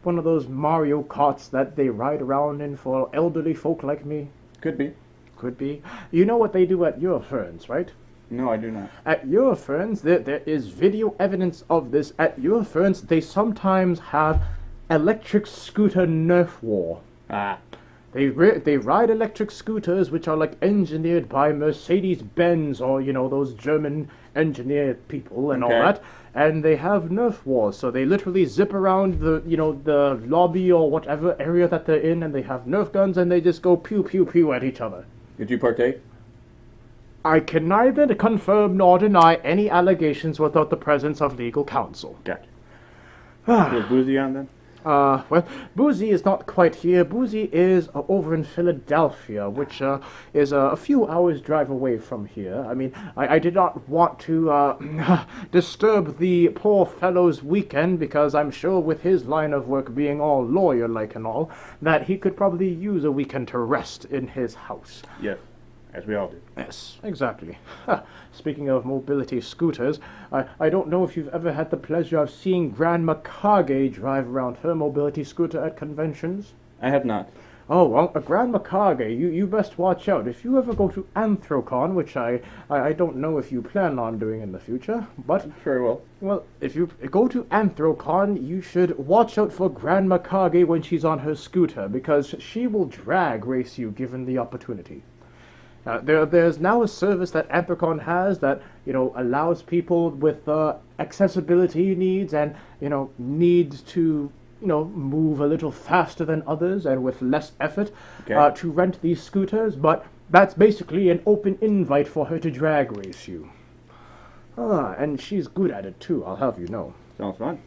one of those Mario Karts that they ride around in for elderly folk like me? Could be. Could be. You know what they do at your ferns, right? No, I do not. At your ferns, there is video evidence of this. At your ferns, they sometimes have electric scooter Nerf war. Ah. They ride electric scooters which are like engineered by Mercedes-Benz or, you know, those German engineered people and all that. And they have Nerf wars, so they literally zip around the, you know, the lobby or whatever area that they're in, and they have Nerf guns and they just go pew pew pew at each other. Did you partake? I can neither confirm nor deny any allegations without the presence of legal counsel. Gotcha. Was Boozy on then? Well, Boozy is not quite here. Boozy is over in Philadelphia, which is a few hours' drive away from here. I mean, I did not want to disturb the poor fellow's weekend, because I'm sure with his line of work being all lawyer-like and all, that he could probably use a weekend to rest in his house. Yes, as we all do. Yes, exactly. Speaking of mobility scooters, I don't know if you've ever had the pleasure of seeing Grandma Kage drive around her mobility scooter at conventions. I have not. Oh, well, Grandma Kage, you best watch out. If you ever go to Anthrocon, which I don't know if you plan on doing in the future, but... Sure will. Well, if you go to Anthrocon, you should watch out for Grandma Kage when she's on her scooter, because she will drag race you given the opportunity. There's now a service that Anthrocon has that, you know, allows people with accessibility needs and, you know, needs to, you know, move a little faster than others and with less effort to rent these scooters, but that's basically an open invite for her to drag race you. And she's good at it too, I'll have you know. Sounds fun.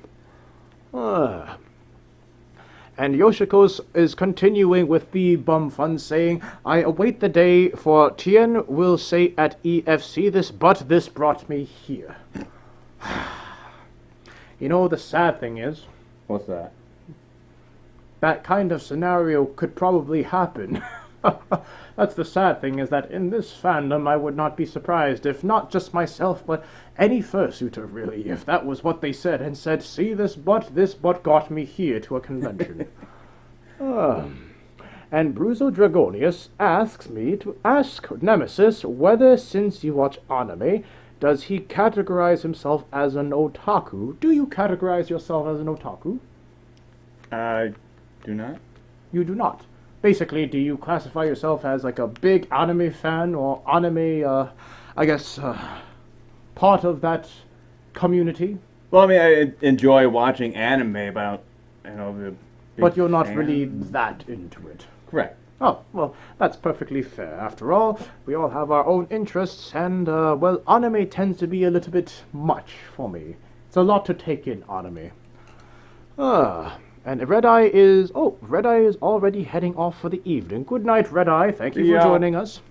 And Yoshiko's is continuing with the bum fun, saying, I await the day for Tien will say at EFC this, but this brought me here. You know, the sad thing is... What's that? That kind of scenario could probably happen. That's the sad thing, is that in this fandom I would not be surprised if not just myself, but any fursuiter really, if that was what they said and said, see this butt got me here to a convention. And Bruzo Dragonius asks me to ask Nemesis whether, since you watch anime, does he categorize himself as an otaku? Do you categorize yourself as an otaku? I do not. You do not. Basically, do you classify yourself as like a big anime fan or anime, part of that community? Well, I mean, I enjoy watching anime, but, you know, but you're not really that into it. Correct. Oh, well, that's perfectly fair. After all, we all have our own interests, and, well, anime tends to be a little bit much for me. It's a lot to take in, Anime. And Red-Eye is already heading off for the evening. Good night, Red-Eye. Thank you for joining us.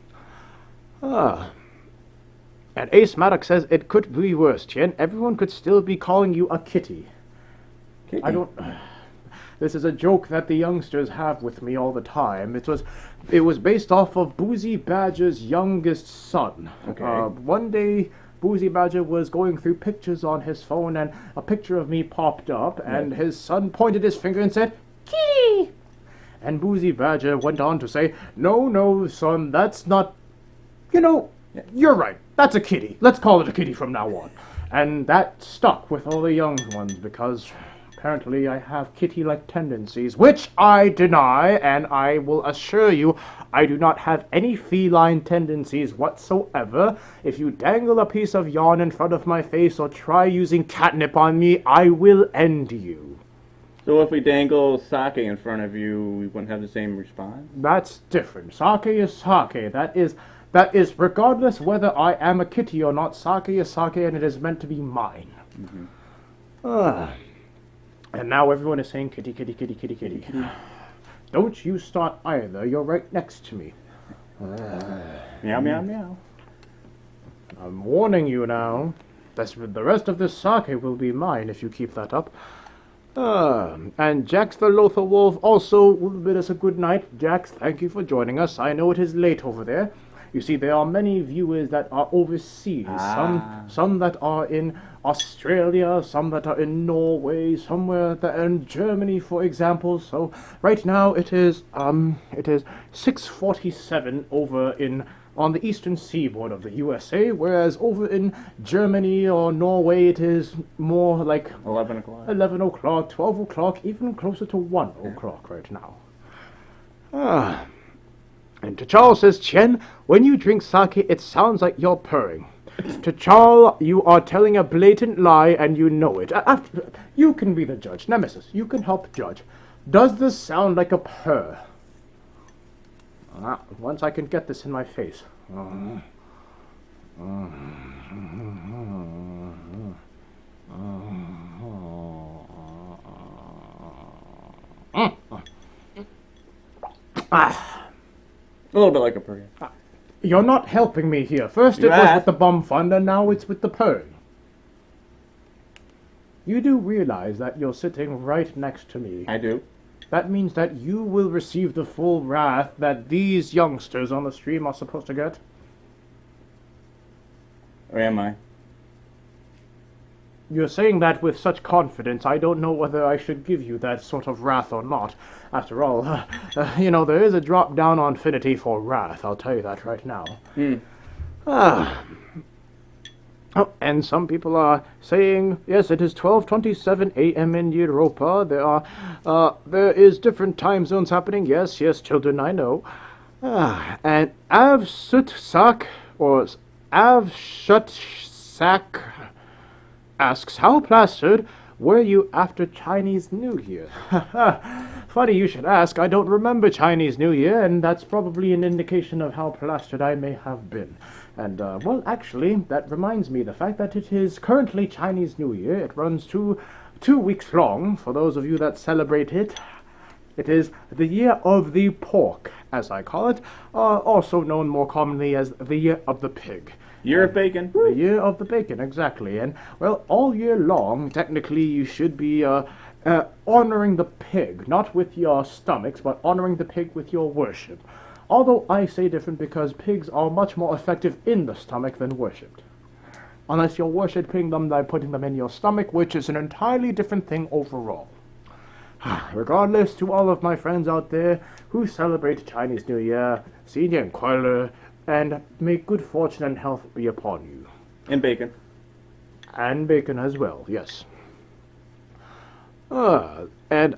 And Ace Maddox says it could be worse, Tien. Everyone could still be calling you a kitty. Kitty? I don't... This is a joke that the youngsters have with me all the time. It was based off of Boozy Badger's youngest son. Okay. One day, Boozy Badger was going through pictures on his phone, and a picture of me popped up, and his son pointed his finger and said, "Kitty!" And Boozy Badger went on to say, No, son, that's not... You're right. That's a kitty. Let's call it a kitty from now on." And that stuck with all the young ones, because apparently I have kitty-like tendencies, which I deny, and I will assure you I do not have any feline tendencies whatsoever. If you dangle a piece of yarn in front of my face or try using catnip on me, I will end you. So if we dangle sake in front of you, we wouldn't have the same response? That's different. Sake is sake. That is regardless whether I am a kitty or not, sake is sake, and it is meant to be mine. And now everyone is saying kitty, kitty, kitty, kitty, kitty. Don't you start either. You're right next to me. Meow, meow, meow. I'm warning you now. The rest of this sake will be mine if you keep that up. And Jax the Lothar Wolf also will bid us a good night. Jax, thank you for joining us. I know it is late over there. You see, there are many viewers that are overseas. Some that are in Australia, some that are in Norway, somewhere that are in Germany, for example. So right now it is 6:47 over on the eastern seaboard of the USA, whereas over in Germany or Norway it is more like 11 o'clock. 11 o'clock, 12 o'clock, even closer to 1 o'clock right now. And T'Chall says, "Tien, when you drink sake, it sounds like you're purring." T'Chall, you are telling a blatant lie, and you know it. You can be the judge. Nemesis, you can help judge. Does this sound like a purr? Once I can get this in my face. A little bit like a purr. You're not helping me here. First it was with the bomb fund, and now it's with the purring. You do realize that you're sitting right next to me. I do. That means that you will receive the full wrath that these youngsters on the stream are supposed to get. Or am I? You're saying that with such confidence, I don't know whether I should give you that sort of wrath or not. After all, there is a drop down on Finity for wrath, I'll tell you that right now. And some people are saying, yes, it is 12:27 a.m. in Europa. There is different time zones happening. Yes, children, I know. And Avsutsak, or Avshutsak, asks, how plastered were you after Chinese New Year? Funny you should ask. I don't remember Chinese New Year, and that's probably an indication of how plastered I may have been. And, well, actually, that reminds me, the fact that it is currently Chinese New Year, it runs 2 weeks long, for those of you that celebrate it. It is the Year of the Pork, as I call it, also known more commonly as the Year of the Pig. Year of Bacon. The Year of the Bacon, exactly. And, well, all year long, technically, you should be honoring the pig, not with your stomachs, but honoring the pig with your worship. Although I say different because pigs are much more effective in the stomach than worshipped. Unless you're worshipping them by putting them in your stomach, which is an entirely different thing overall. Regardless, to all of my friends out there who celebrate Chinese New Year, Xinyan and Kuala, and may good fortune and health be upon you. And bacon. And bacon as well, yes. And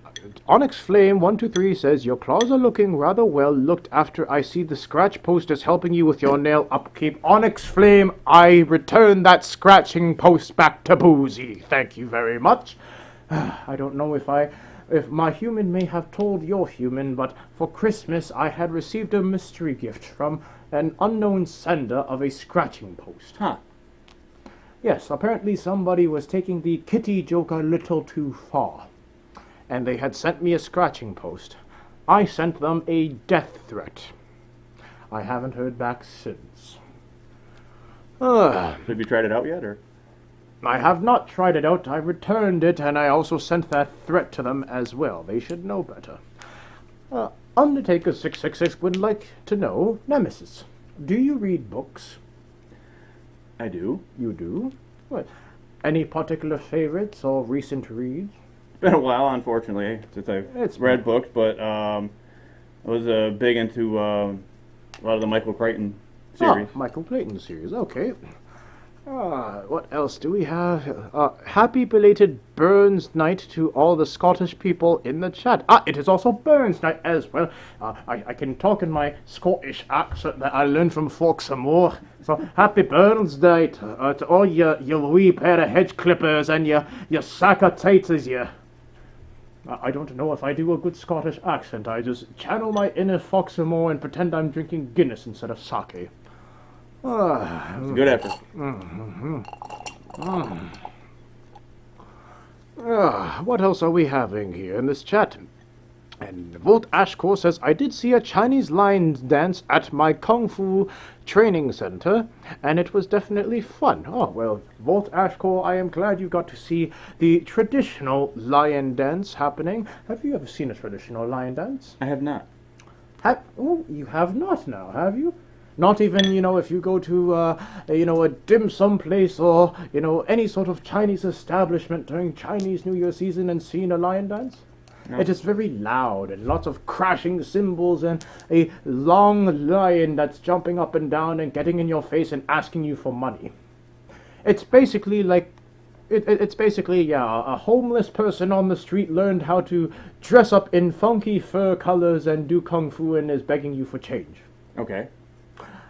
Onyx Flame 123 says, your claws are looking rather well looked after. I see the scratch post is helping you with your nail upkeep. Onyx Flame, I return that scratching post back to Boozy. Thank you very much. I don't know if my human may have told your human, but for Christmas I had received a mystery gift from an unknown sender of a scratching post. Huh. Yes, apparently somebody was taking the kitty joke a little too far, and they had sent me a scratching post. I sent them a death threat. I haven't heard back since. Have you tried it out yet, or? I have not tried it out. I returned it, and I also sent that threat to them as well. They should know better. Undertaker 666 would like to know, Nemesis, do you read books? I do. You do? What? Any particular favorites or recent reads? It's been a while, unfortunately, since I've read books, but I was big into a lot of the Michael Crichton series. Oh, Michael Clayton series, okay. What else do we have? Happy belated Burns Night to all the Scottish people in the chat. It is also Burns Night as well. I can talk in my Scottish accent that I learned from Folksamore. So, happy Burns Night to all your wee pair of hedge clippers and your sack of taters, you. I don't know if I do a good Scottish accent. I just channel my inner Folksamore and pretend I'm drinking Guinness instead of sake. It's a good effort. What else are we having here in this chat? And Volt Ashcore says, I did see a Chinese lion dance at my Kung Fu training center, and it was definitely fun. Oh, well, Volt Ashcore, I am glad you got to see the traditional lion dance happening. Have you ever seen a traditional lion dance? I have not. Oh, you have not now, have you? Not even, if you go to, a dim sum place or, any sort of Chinese establishment during Chinese New Year season and seen a lion dance? No. It is very loud and lots of crashing cymbals and a long lion that's jumping up and down and getting in your face and asking you for money. It's basically like, a homeless person on the street learned how to dress up in funky fur colors and do kung fu and is begging you for change. Okay.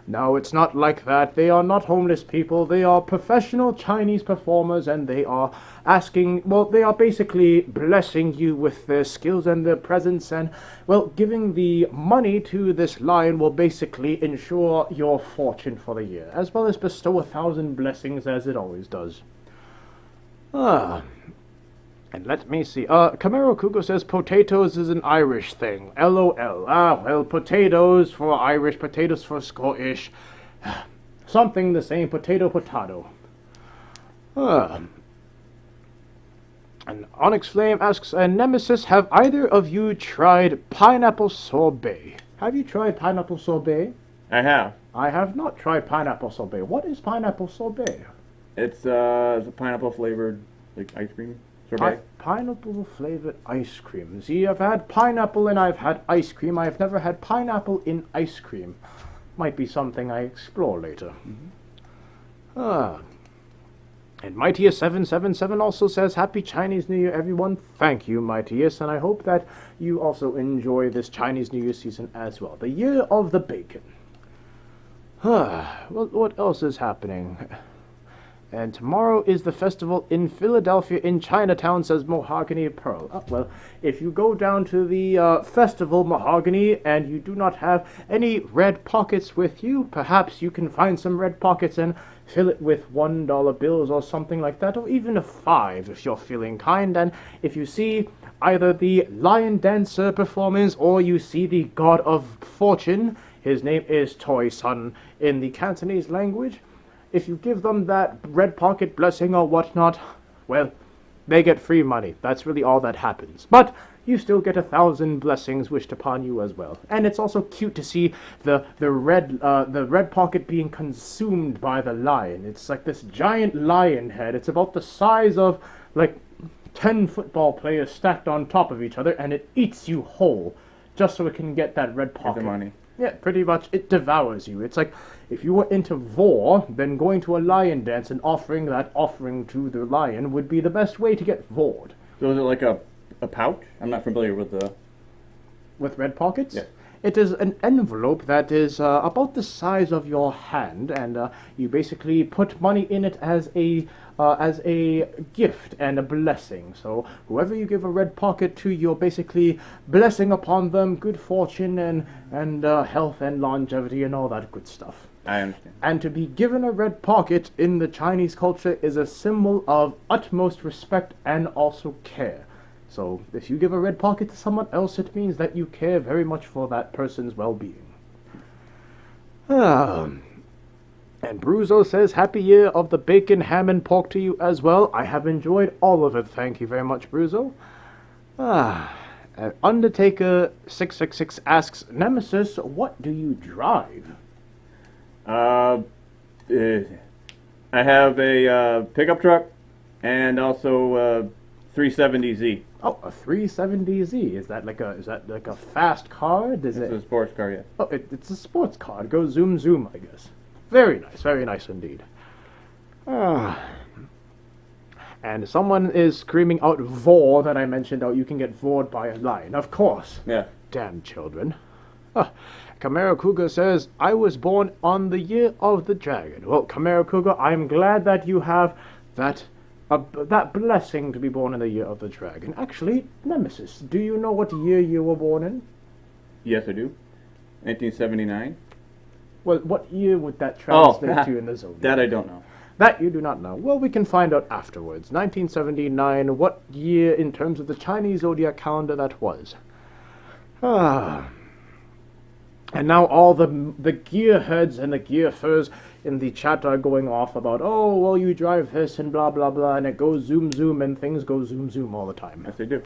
No, it's not like that. They are not homeless people. They are professional Chinese performers, and they are they are basically blessing you with their skills and their presence, and, giving the money to this lion will basically ensure your fortune for the year, as well as bestow 1,000 blessings, as it always does. And let me see. Camaro Kugo says potatoes is an Irish thing. LOL. Potatoes for Irish, potatoes for Scottish. Something the same. Potato. And Onyx Flame asks, Nemesis, have either of you tried pineapple sorbet? Have you tried pineapple sorbet? I have. I have not tried pineapple sorbet. What is pineapple sorbet? It's a pineapple flavored ice cream. Pineapple flavored ice cream. See, I've had pineapple and I've had ice cream. I've never had pineapple in ice cream. Might be something I explore later. Mm-hmm. And Mightiest777 also says, Happy Chinese New Year, everyone. Thank you, Mightiest, and I hope that you also enjoy this Chinese New Year season as well. The year of the bacon. What else is happening? And tomorrow is the festival in Philadelphia in Chinatown, says Mahogany Pearl. If you go down to the festival, Mahogany, and you do not have any red pockets with you, perhaps you can find some red pockets and fill it with $1 bills or something like that, or even a 5 if you're feeling kind. And if you see either the lion dancer performance or you see the god of fortune, his name is Toy Sun in the Cantonese language, if you give them that red pocket blessing or whatnot, they get free money. That's really all that happens. But you still get 1,000 blessings wished upon you as well. And it's also cute to see the red pocket being consumed by the lion. It's like this giant lion head. It's about the size of 10 football players stacked on top of each other, and it eats you whole just so it can get that red pocket. Get the money. Yeah, pretty much. It devours you. It's like if you were into vor, then going to a lion dance and offering that offering to the lion would be the best way to get vored. So is it like a pouch? I'm not familiar with the... With red pockets? Yeah. It is an envelope that is about the size of your hand, and you basically put money in it as a gift and a blessing. So whoever you give a red pocket to, you're basically blessing upon them good fortune and health and longevity and all that good stuff. I understand. And to be given a red pocket in the Chinese culture is a symbol of utmost respect and also care. So if you give a red pocket to someone else, it means that you care very much for that person's well-being. And Bruzo says, Happy Year of the Bacon, Ham, and Pork to you as well. I have enjoyed all of it. Thank you very much, Bruzo. Undertaker 666 asks, Nemesis, what do you drive? I have a pickup truck and also 370Z. Oh, a 370Z. Is that like a fast car? It's a sports car, yeah. Oh, it's a sports car. It goes zoom zoom, I guess. Very nice indeed. And someone is screaming out "vor" that I mentioned. Oh, you can get vored by a lion, of course. Yeah. Damn children. Camaro Cougar says, I was born on the year of the dragon. Well, Camaro Cougar, I'm glad that you have that blessing to be born in the year of the dragon. Actually, Nemesis, do you know what year you were born in? Yes, I do. 1979. Well, what year would that translate to in the Zodiac? That I don't know. That you do not know. Well, we can find out afterwards. 1979, what year in terms of the Chinese Zodiac calendar that was. And now all the gearheads and the gearfers in the chat are going off about, oh, well, you drive this and blah, blah, blah, and it goes zoom, zoom, and things go zoom, zoom all the time. Yes, they do.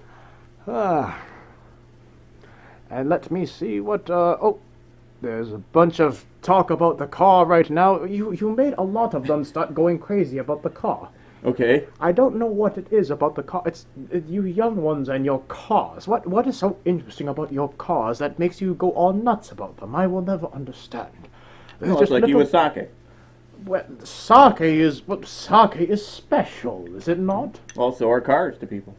And let me see what, there's a bunch of talk about the car right now. You made a lot of them start going crazy about the car. Okay. I don't know what it is about the car. It's you young ones and your cars. What is so interesting about your cars that makes you go all nuts about them? I will never understand. No, it's like you with sake. Well, sake is special, is it not? Well, so are cars to people.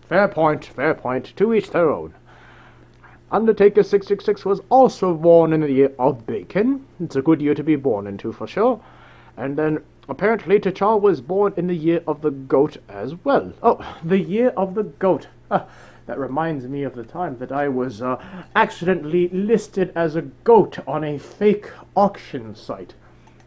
Fair point. To each their own. Undertaker 666 was also born in the year of bacon. It's a good year to be born into for sure. And then apparently T'Challa was born in the year of the goat as well. Oh, the year of the goat. That reminds me of the time that I was accidentally listed as a goat on a fake auction site.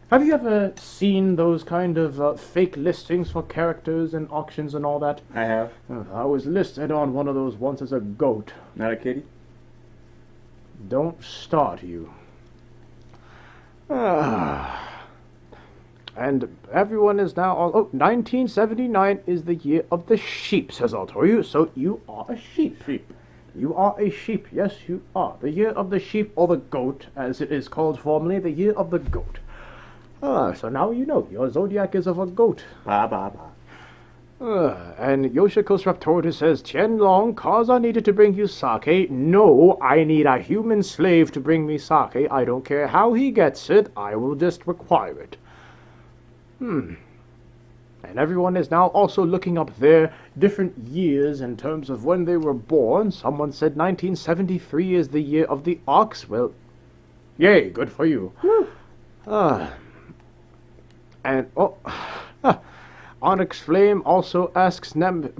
Have you ever seen those kind of fake listings for characters and auctions and all that? I have. I was listed on one of those once as a goat. Not a kitty? Don't start, you. And everyone is now all... Oh, 1979 is the year of the sheep, says Altoriu. So you are a sheep. You are a sheep. Yes, you are. The year of the sheep, or the goat, as it is called formally, the year of the goat. So now you know. Your zodiac is of a goat. Ba, ba, ba. And Yoshikos Raptortus says, Tien Long, cause I needed to bring you sake. No, I need a human slave to bring me sake. I don't care how he gets it. I will just require it. And everyone is now also looking up their different years in terms of when they were born. Someone said 1973 is the year of the ox. Well, yay, good for you. Onyx Flame also asks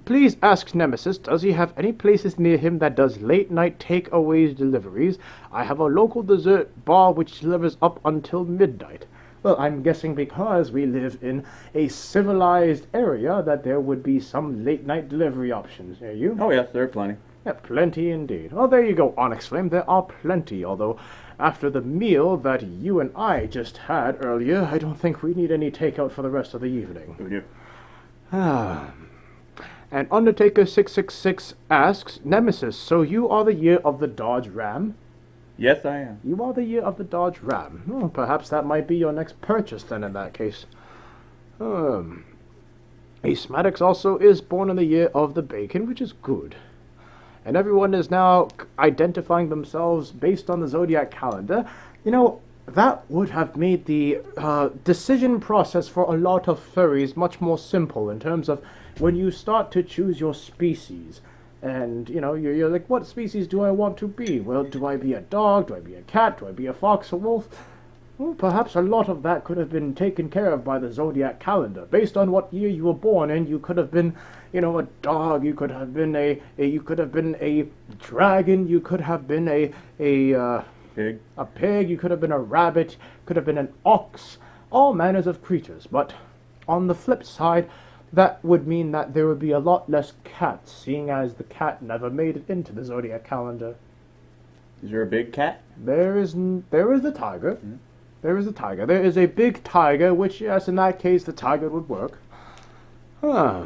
please ask Nemesis, does he have any places near him that does late night takeaways deliveries? I have a local dessert bar which delivers up until midnight. Well, I'm guessing because we live in a civilized area that there would be some late night delivery options near you. Oh yes, there are plenty. Yeah, plenty indeed. Well, there you go, Onyx Flame. There are plenty, although after the meal that you and I just had earlier, I don't think we need any takeout for the rest of the evening. We do. And Undertaker 666 asks, Nemesis, so you are the year of the Dodge Ram? Yes, I am. You are the year of the Dodge Ram. Well, perhaps that might be your next purchase then in that case. Ace Maddox also is born in the year of the bacon, which is good. And everyone is now identifying themselves based on the Zodiac calendar. You know, that would have made the decision process for a lot of furries much more simple in terms of when you start to choose your species. And, you know, you're like, what species do I want to be? Well, do I be a dog? Do I be a cat? Do I be a fox or wolf? Well, perhaps a lot of that could have been taken care of by the Zodiac calendar. Based on what year you were born in, you could have been, you know, a dog. You could have been you could have been a dragon. You could have been Pig. A pig, you could have been a rabbit, could have been an ox, all manners of creatures. But on the flip side, that would mean that there would be a lot less cats, seeing as the cat never made it into the Zodiac calendar. Is there a big cat? There is the tiger. There is the tiger. There is a big tiger, which, yes, in that case, the tiger would work. Huh.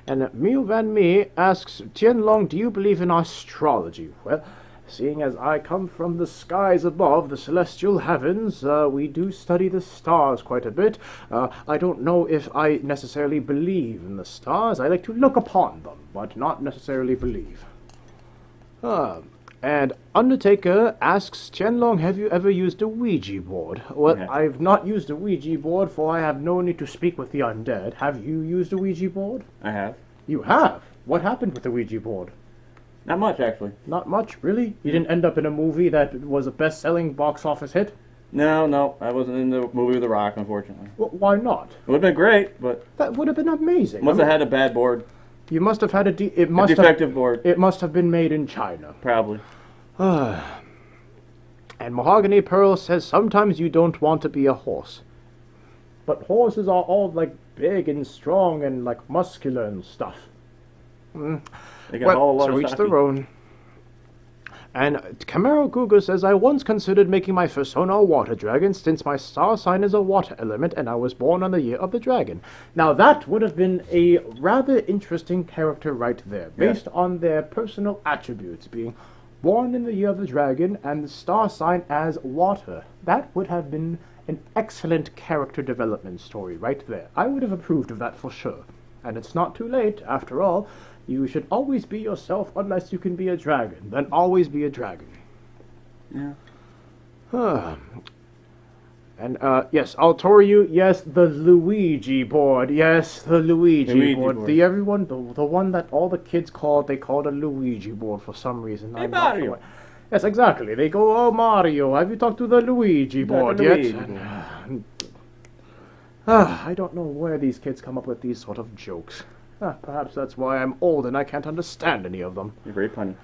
And Mew Van Me asks, Tien Long, do you believe in astrology? Well, seeing as I come from the skies above, the celestial heavens, we do study the stars quite a bit. I don't know if I necessarily believe in the stars. I like to look upon them, but not necessarily believe. And Undertaker asks, Tien Long, have you ever used a Ouija board? Well, Yeah. I've not used a Ouija board, for I have no need to speak with the undead. Have you used a Ouija board? I have. You have? What happened with the Ouija board? Not much, actually. Not much, really? You didn't end up in a movie that was a best-selling box office hit? No, I wasn't in the movie with The Rock, unfortunately. Why not? It would have been great, but That would have been amazing. must have had a bad board. You must have had a Defective board. It must have been made in China. Probably. And Mahogany Pearl says sometimes you don't want to be a horse. But horses are all like big and strong and like muscular and stuff. They got a whole lot to of each sake. their own. And Camaro Guga says, I once considered making my persona a water dragon since my star sign is a water element and I was born on the year of the dragon. Now that would have been a rather interesting character right there, based on their personal attributes, being born in the year of the dragon and the star sign as water. That would have been an excellent character development story right there. I would have approved of that for sure. And it's not too late, after all. You should always be yourself unless you can be a dragon. Then always be a dragon. Yeah. And, yes, Altoriu, yes, the Luigi board. Yes, the Luigi board. The one that all the kids called, they called a Luigi board for some reason. Hey, I'm not Mario. sure. Yes, exactly. They go, oh, Mario, have you talked to the Luigi board yet? Luigi And, I don't know where these kids come up with these sort of jokes. Perhaps that's why I'm old and I can't understand any of them. You're very punny.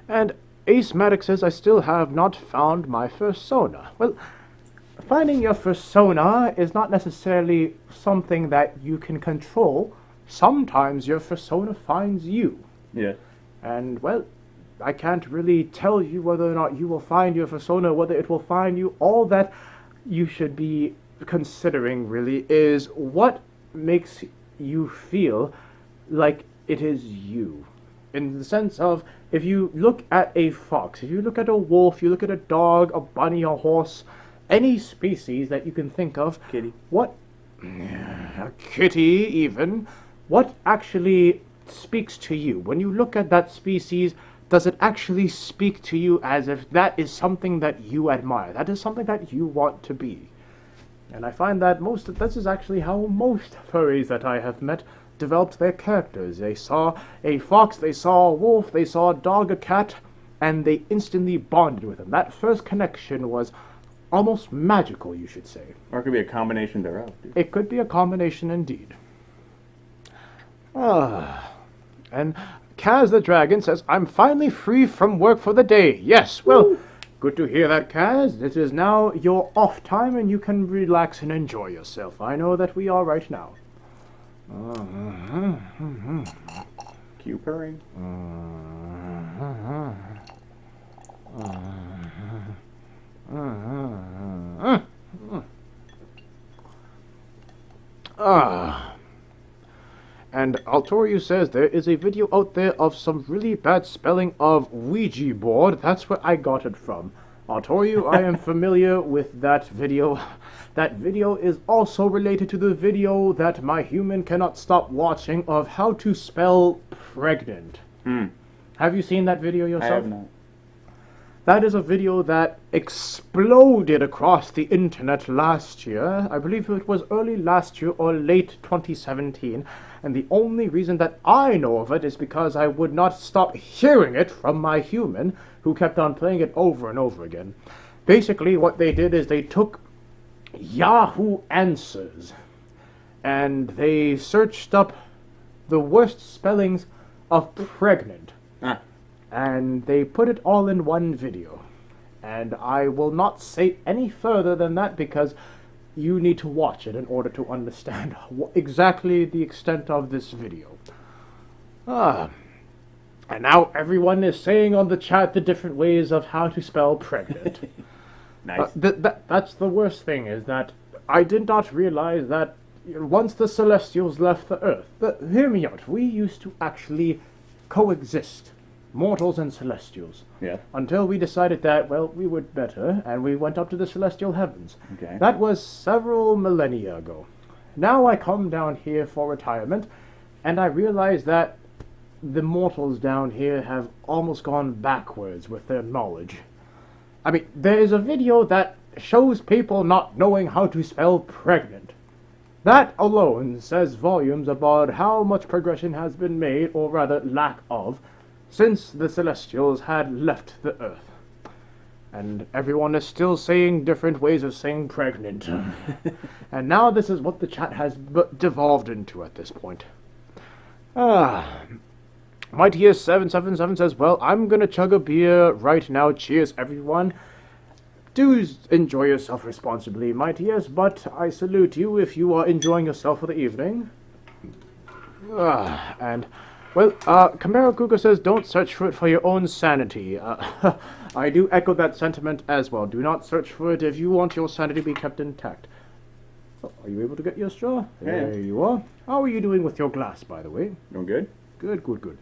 And Ace Maddox says, I still have not found my persona. Well, finding your persona is not necessarily something that you can control. Sometimes your persona finds you. Yeah. And, well, I can't really tell you whether or not you will find your persona, whether it will find you. All that you should be considering, really, is what makes you feel like it is you. In the sense of, if you look at a fox, if you look at a wolf, you look at a dog, a bunny, a horse, any species that you can think of, Kitty. what, a kitty even, what actually speaks to you? When you look at that species, does it actually speak to you as if that is something that you admire, that is something that you want to be? And I find that this is actually how most furries that I have met developed their characters. They saw a fox, they saw a wolf, they saw a dog, a cat, and they instantly bonded with them. That first connection was almost magical, you should say. Or it could be a combination thereof. Dude. It could be a combination indeed. And Kaz the Dragon says, I'm finally free from work for the day. Yes, well, good to hear that, Kaz. It is now your off time and you can relax and enjoy yourself. I know that we are right now. Cue purring. And Altoriu says there is a video out there of some really bad spelling of Ouija board. That's where I got it from. Altoriu, I am familiar with that video. That video is also related to the video that my human cannot stop watching of how to spell pregnant. Have you seen that video yourself? I have not. That is a video that exploded across the internet last year. I believe it was early last year or late 2017. And the only reason that I know of it is because I would not stop hearing it from my human, who kept on playing it over and over again. Basically, what they did is they took Yahoo Answers and they searched up the worst spellings of pregnant. and they put it all in one video. And I will not say any further than that because you need to watch it in order to understand exactly the extent of this video. And now everyone is saying on the chat the different ways of how to spell pregnant. Nice. That's the worst thing, is that I did not realize that once the Celestials left the Earth, hear me out, we used to actually coexist, mortals and Celestials. Yeah. Until we decided that, well, we were better, and we went up to the Celestial Heavens. Okay. That was several millennia ago. Now I come down here for retirement, and I realize that the mortals down here have almost gone backwards with their knowledge. I mean, there is a video that shows people not knowing how to spell pregnant. That alone says volumes about how much progression has been made, or rather lack of, since the Celestials had left the Earth. And everyone is still saying different ways of saying pregnant. And now this is what the chat has devolved into at this point. Mightiest777 says, well, I'm gonna chug a beer right now. Cheers, everyone. Do enjoy yourself responsibly, Mightiest, but I salute you if you are enjoying yourself for the evening. Camaro Cougar says, don't search for it for your own sanity. I do echo that sentiment as well. Do not search for it if you want your sanity to be kept intact. Oh, are you able to get your straw? Yeah. There you are. How are you doing with your glass, by the way? Doing good? Good.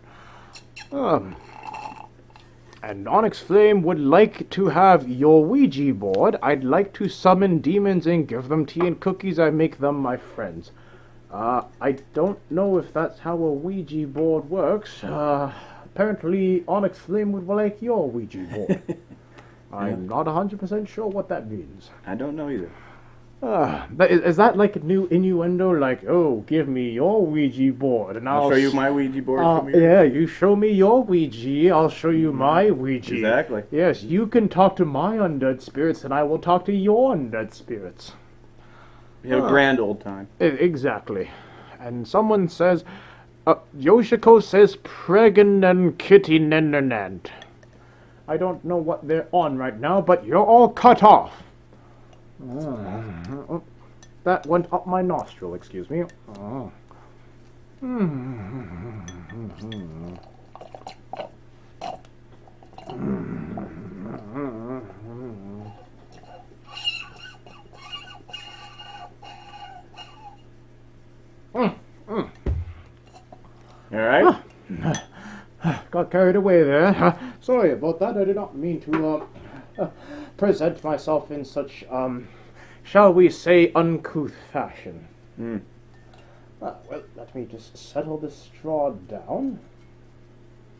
And Onyx Flame would like to have your Ouija board. I'd like to summon demons and give them tea and cookies. I make them my friends. I don't know if that's how a Ouija board works. Apparently Onyx Flame would like your Ouija board. I'm not 100% sure what that means. I don't know either. Is that like a new innuendo? Like, oh, give me your Ouija board, and I'll show you my Ouija board. Come here. Yeah, you show me your Ouija, I'll show you my Ouija. Exactly. Yes, you can talk to my undead spirits, and I will talk to your undead spirits. We have a grand old time. Exactly. And someone says, Yoshiko says pregnant kitty nenernant. I don't know what they're on right now, but you're all cut off. That went up my nostril, excuse me. Alright? Got carried away there. Sorry about that. I did not mean to present myself in such, shall we say, uncouth fashion. Well, let me just settle this straw down.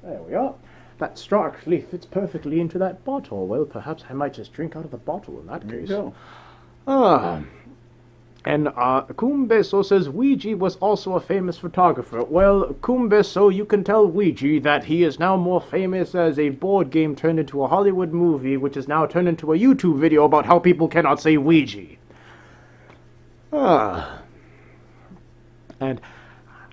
There we are. That straw actually fits perfectly into that bottle. Well, perhaps I might just drink out of the bottle in that case. There you go. And Kumbeso says Ouija was also a famous photographer. Well, Kumbeso, you can tell Ouija that he is now more famous as a board game turned into a Hollywood movie, which is now turned into a YouTube video about how people cannot say Ouija. And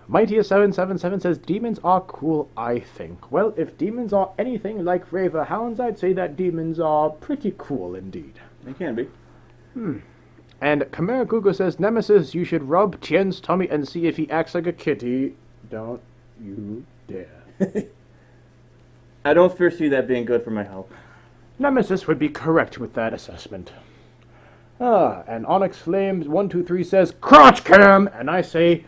Mightiest777 says demons are cool, I think. Well, if demons are anything like Raver Hounds, I'd say that demons are pretty cool indeed. They can be. And Chimera Google says, Nemesis, you should rub Tien's tummy and see if he acts like a kitty. Don't you dare. I don't foresee that being good for my health. Nemesis would be correct with that assessment. And Onyx Flames 123 says, crotch cam! And I say,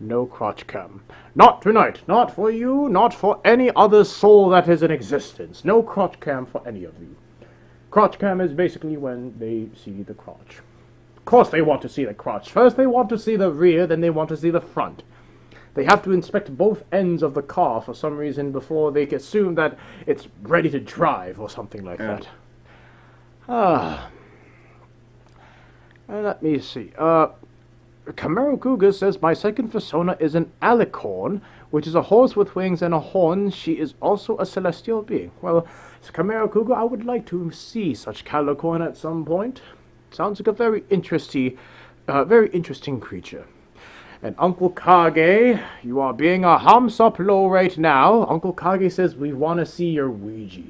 no crotch cam. Not tonight. Not for you, not for any other soul that is in existence. No crotch cam for any of you. Crotch cam is basically when they see the crotch. Of course they want to see the crotch. First they want to see the rear, then they want to see the front. They have to inspect both ends of the car for some reason before they assume that it's ready to drive or something like that. Let me see. Camaro Cougar says, my second persona is an alicorn, which is a horse with wings and a horn. She is also a celestial being. Well, Camaro Cougar, I would like to see such calicorn at some point. Sounds like a very interesting creature. And Uncle Kage, you are being a hamsaplo right now. Uncle Kage says we want to see your Ouija.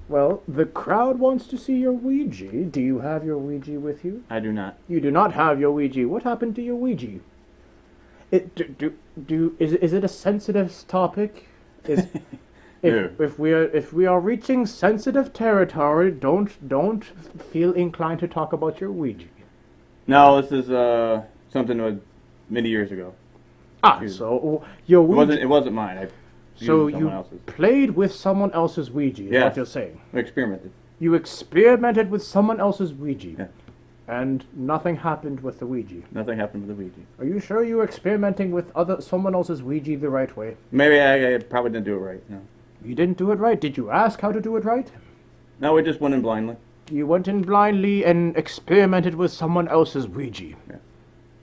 Well, the crowd wants to see your Ouija. Do you have your Ouija with you? I do not. You do not have your Ouija. What happened to your Ouija? Is it a sensitive topic? If we are reaching sensitive territory, don't feel inclined to talk about your Ouija. No, this is something that was many years ago. So your Ouija. It wasn't mine. So you played with someone else's Ouija. Is what you're saying? I experimented. You experimented with someone else's Ouija. Yeah. And nothing happened with the Ouija. Nothing happened with the Ouija. Are you sure you were experimenting with someone else's Ouija the right way? Maybe I probably didn't do it right. No. You didn't do it right. Did you ask how to do it right? No, we just went in blindly. You went in blindly and experimented with someone else's Ouija. Yeah.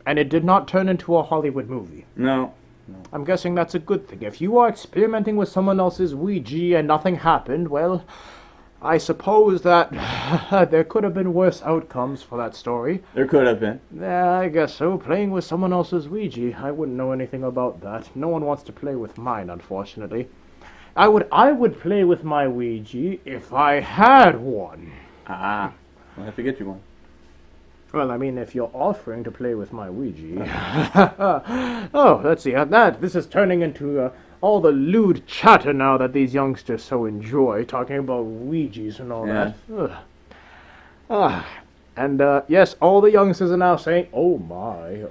And it did not turn into a Hollywood movie. No. I'm guessing that's a good thing. If you are experimenting with someone else's Ouija and nothing happened, well, I suppose that there could have been worse outcomes for that story. There could have been. Yeah, I guess so. Playing with someone else's Ouija, I wouldn't know anything about that. No one wants to play with mine, unfortunately. I would play with my Ouija if I had one. I'll have to get you one. Well, I mean, if you're offering to play with my Ouija. Oh, let's see. This is turning into all the lewd chatter now that these youngsters so enjoy, talking about Ouijas and all that. And yes, all the youngsters are now saying, oh my.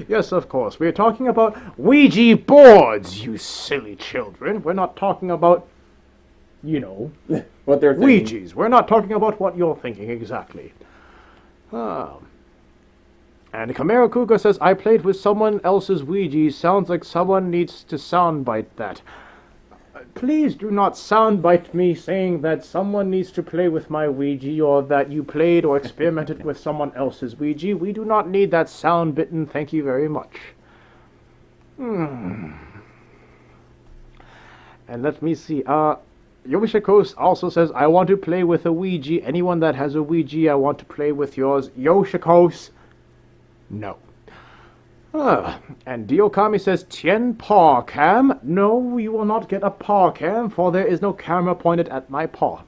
Yes, of course, we're talking about Ouija boards, you silly children. We're not talking about, what they're thinking. Ouijas. We're not talking about what you're thinking exactly. And Chimera Cougar says, I played with someone else's Ouija. Sounds like someone needs to soundbite that. Please do not soundbite me saying that someone needs to play with my Ouija or that you played or experimented with someone else's Ouija. We do not need that sound bitten. Thank you very much. And let me see. Yoshikos also says, I want to play with a Ouija. Anyone that has a Ouija, I want to play with yours. Yoshikos, no. And Diokami says, Tien paw cam. No, you will not get a paw cam, for there is no camera pointed at my paw.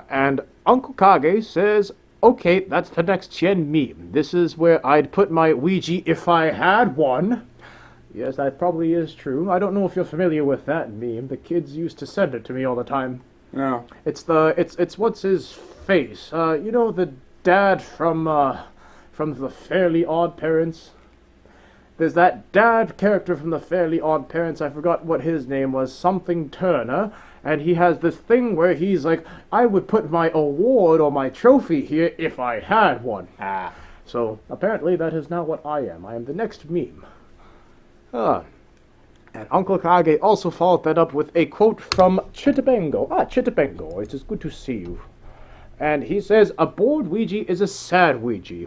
And Uncle Kage says, okay, that's the next Tien meme. This is where I'd put my Ouija if I had one. Yes, that probably is true. I don't know if you're familiar with that meme. The kids used to send it to me all the time. No. It's what's his face? The dad from the Fairly Odd Parents. There's that dad character from the Fairly Odd Parents. I forgot what his name was. Something Turner. And he has this thing where he's like, I would put my award or my trophy here if I had one. So apparently that is now what I am. I am the next meme. And Uncle Kage also followed that up with a quote from Chitabengo. Chitabengo, it is good to see you. And he says, a bored Ouija is a sad Ouija.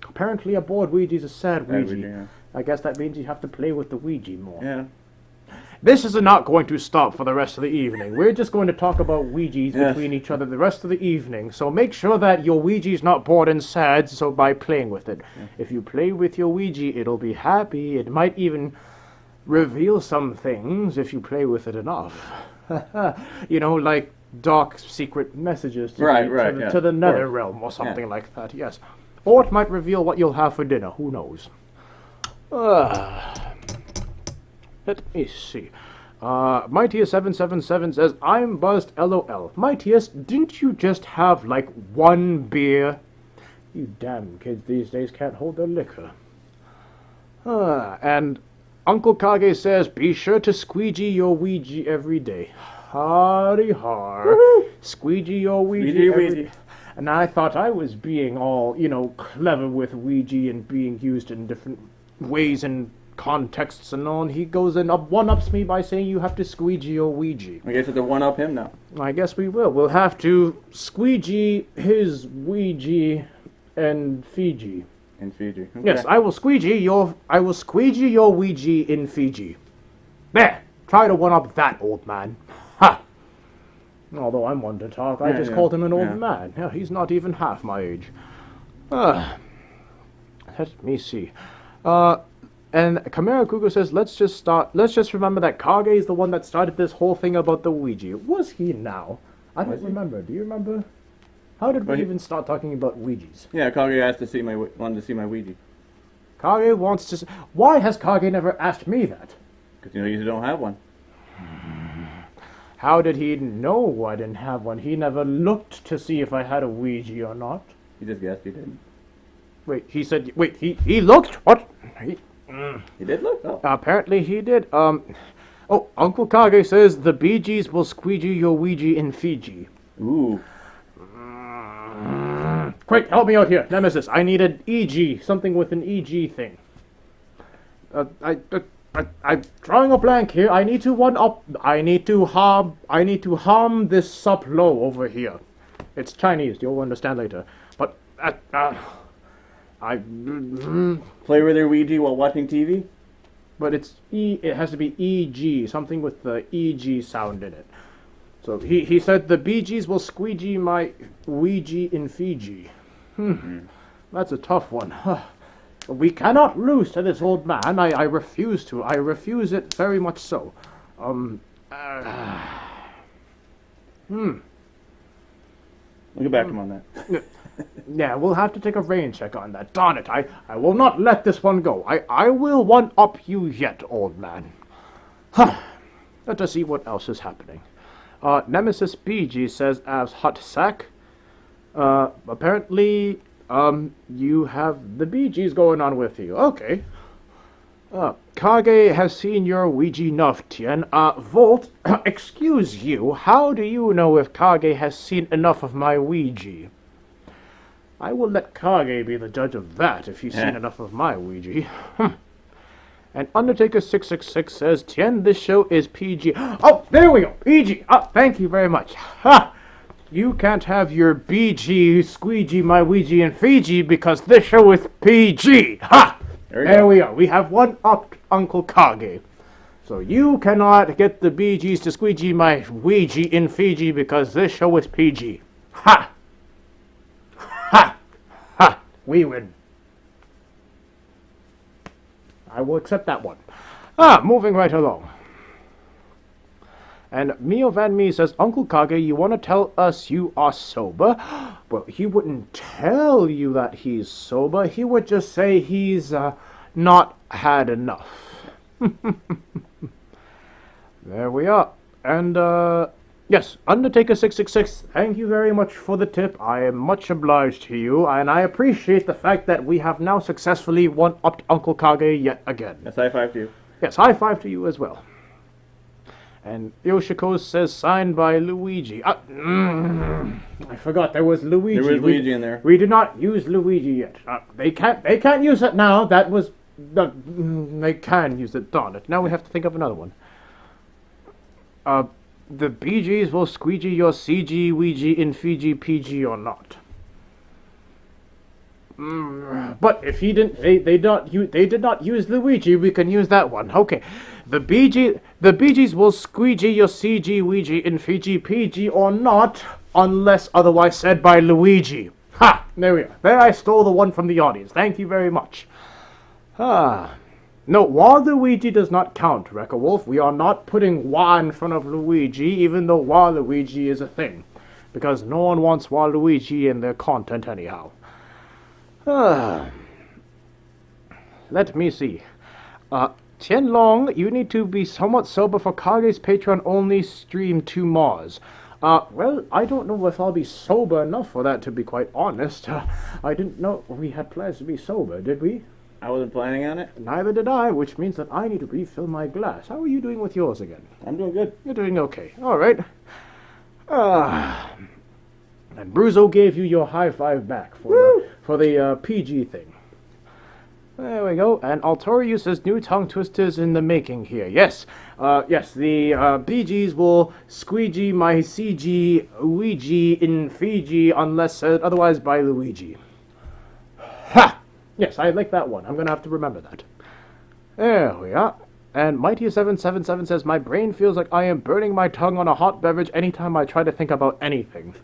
Apparently a bored Ouija is a sad Ouija. Yeah. I guess that means you have to play with the Ouija more. Yeah. This is not going to stop for the rest of the evening. We're just going to talk about Ouijas between each other the rest of the evening. So make sure that your Ouija's not bored and sad by playing with it. Yeah. If you play with your Ouija, it'll be happy. It might even reveal some things if you play with it enough. Like dark secret messages to the nether realm or something like that, yes. Or it might reveal what you'll have for dinner, who knows. Let me see. Mightiest777 says, I'm buzzed, LOL. Mightiest, didn't you just have, one beer? You damn kids these days can't hold their liquor. And Uncle Kage says, be sure to squeegee your Ouija every day. Hardy har. Squeegee your Ouija every day. And I thought I was being all, clever with Ouija and being used in different ways and contexts and all, and he goes and one-ups me by saying you have to squeegee your Ouija. I guess we have to one-up him now. I guess we will. We'll have to squeegee his Ouija and Fiji. In Fiji. Okay. Yes, I will squeegee your Ouija in Fiji. There! Try to one-up that, old man. Ha! Although I'm one to talk, I just called him an old man. Yeah, he's not even half my age. Let me see. And Chimera Google says, let's just remember that Kage is the one that started this whole thing about the Ouija. Was he now? I don't remember. Do you remember? How did we even start talking about Ouijas? Yeah, Kage asked to see wanted to see my Ouija. Kage wants to... Why has Kage never asked me that? Because you don't have one. How did he know I didn't have one? He never looked to see if I had a Ouija or not. He just guessed you didn't. Wait, he said... Wait, he looked? What? He did look? Oh. Apparently he did. Oh, Uncle Kage says the Bee Gees will squeegee your Ouija in Fiji. Ooh. Quick, help me out here, Nemesis. I need an EG, something with an EG thing. I'm drawing a blank here. I need to harm this sup low over here. It's Chinese. You'll understand later. But Play with their Ouija while watching TV? But it has to be EG, something with the EG sound in it. So he said the Bee Gees will squeegee my Ouija in Fiji. That's a tough one. We cannot lose to this old man. I refuse to. I refuse it very much so. We'll get back to him on that. Yeah, we'll have to take a rain check on that. Darn it, I will not let this one go. I will one-up you yet, old man. Let us see what else is happening. Nemesis BG says as hot sack. Apparently, you have the Bee Gees going on with you. Okay. Kage has seen your Ouija enough, Tien. Volt, excuse you, how do you know if Kage has seen enough of my Ouija? I will let Kage be the judge of that if he's seen enough of my Ouija. And Undertaker666 says, Tien, this show is PG. Oh, there we go, PG. Thank you very much. Ha! You can't have your BG squeegee my Ouija in Fiji because this show is PG. Ha! There we are. We have one up Uncle Kage. So you cannot get the Bee Gees to squeegee my Ouija in Fiji because this show is PG. Ha! Ha! Ha! We win. I will accept that one. Moving right along. And Mio Van Me says, Uncle Kage, you want to tell us you are sober? Well, he wouldn't tell you that he's sober. He would just say he's not had enough. There we are. And, yes, Undertaker666, thank you very much for the tip. I am much obliged to you, and I appreciate the fact that we have now successfully one-upped Uncle Kage yet again. Yes, high five to you. Yes, high five to you as well. And Yoshiko says, signed by Luigi. I forgot there was Luigi. There was Luigi in there. We did not use Luigi yet. They can't use it now. That was... they can use it. Darn it. Now we have to think of another one. The Bee Gees will squeegee your CG Ouija in Fiji PG or not. But if he didn't, they did not use Luigi. We can use that one. Okay, the Bee Gees will squeegee your CG Ouija in Fiji PG or not, unless otherwise said by Luigi. Ha! There we are. There I stole the one from the audience. Thank you very much. No, Waluigi does not count, Wrecker Wolf. We are not putting Wa in front of Luigi, even though Waluigi is a thing, because no one wants Waluigi in their content anyhow. Let me see. Tien Long, you need to be somewhat sober for Kage's Patreon-only stream to Mars. Well, I don't know if I'll be sober enough for that, to be quite honest. I didn't know we had plans to be sober, did we? I wasn't planning on it. Neither did I, which means that I need to refill my glass. How are you doing with yours again? I'm doing good. You're doing okay. All right. And Bruzo gave you your high five back for the PG thing. There we go. And Altorius says new tongue twisters in the making here. Yes. Yes, the BGs will squeegee my CG Ouija in Fiji unless said otherwise by Luigi. Ha! Yes, I like that one. I'm going to have to remember that. There we are. And Mighty777 says, my brain feels like I am burning my tongue on a hot beverage anytime I try to think about anything.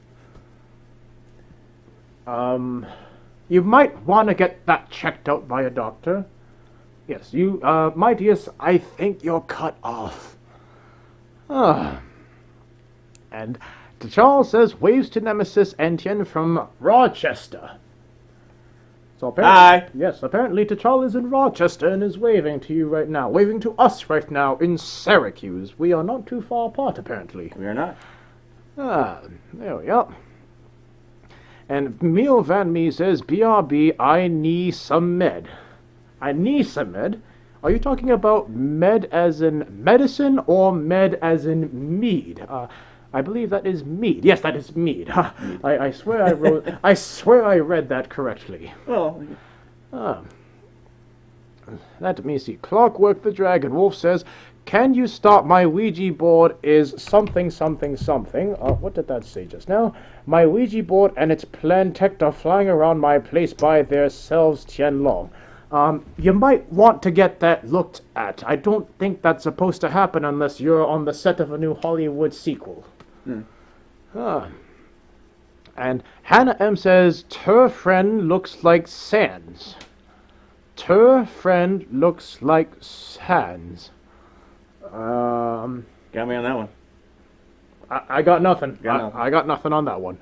You might want to get that checked out by a doctor. Yes, you, Mightius, I think you're cut off. Ah. And T'Chall says waves to Nemesis and Tien from Rochester. So Hi. Yes, apparently T'Chall is in Rochester and is waving to you right now. Waving to us right now in Syracuse. We are not too far apart, apparently. We are not. Ah, there we are. And Mio Van Me says, BRB, I need some med. I need some med? Are you talking about med as in medicine or med as in mead? I believe that is mead. Yes, that is mead. I swear I wrote. I swear I read that correctly. Well, Let me see. Clockwork the Dragon Wolf says, "Can you stop my Ouija board? Is something something something." What did that say just now? My Ouija board and its plantect are flying around my place by themselves, Tien Long. You might want to get that looked at. I don't think that's supposed to happen unless you're on the set of a new Hollywood sequel. And Hannah M says, "Ter friend looks like Sans." Ter friend looks like Sans. got me on that one. I got nothing. I got nothing on that one.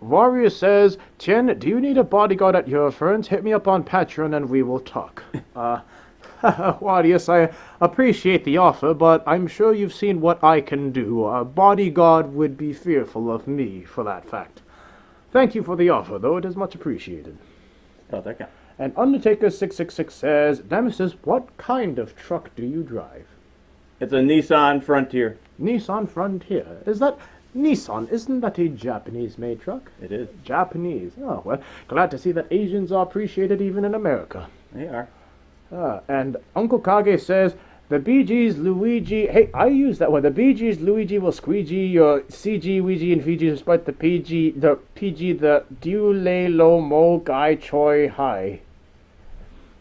Warrior says, "Tien, do you need a bodyguard at your friends? Hit me up on Patreon and we will talk." Warriors, I appreciate the offer, but I'm sure you've seen what I can do. A bodyguard would be fearful of me, for that fact. Thank you for the offer, though. It is much appreciated. Oh, that guy. And Undertaker666 says, "Nemesis, what kind of truck do you drive?" It's a Nissan Frontier. Nissan Frontier. Is that Nissan? Isn't that a Japanese-made truck? It is. Japanese. Oh, well, glad to see that Asians are appreciated even in America. They are. And Uncle Kage says, "The Bee Gees Luigi..." Hey, I use that one. "The Bee Gees Luigi will squeegee your CG, Ouija, and Fiji despite the PG, the Dule Lo Mo Gai Choi Hai."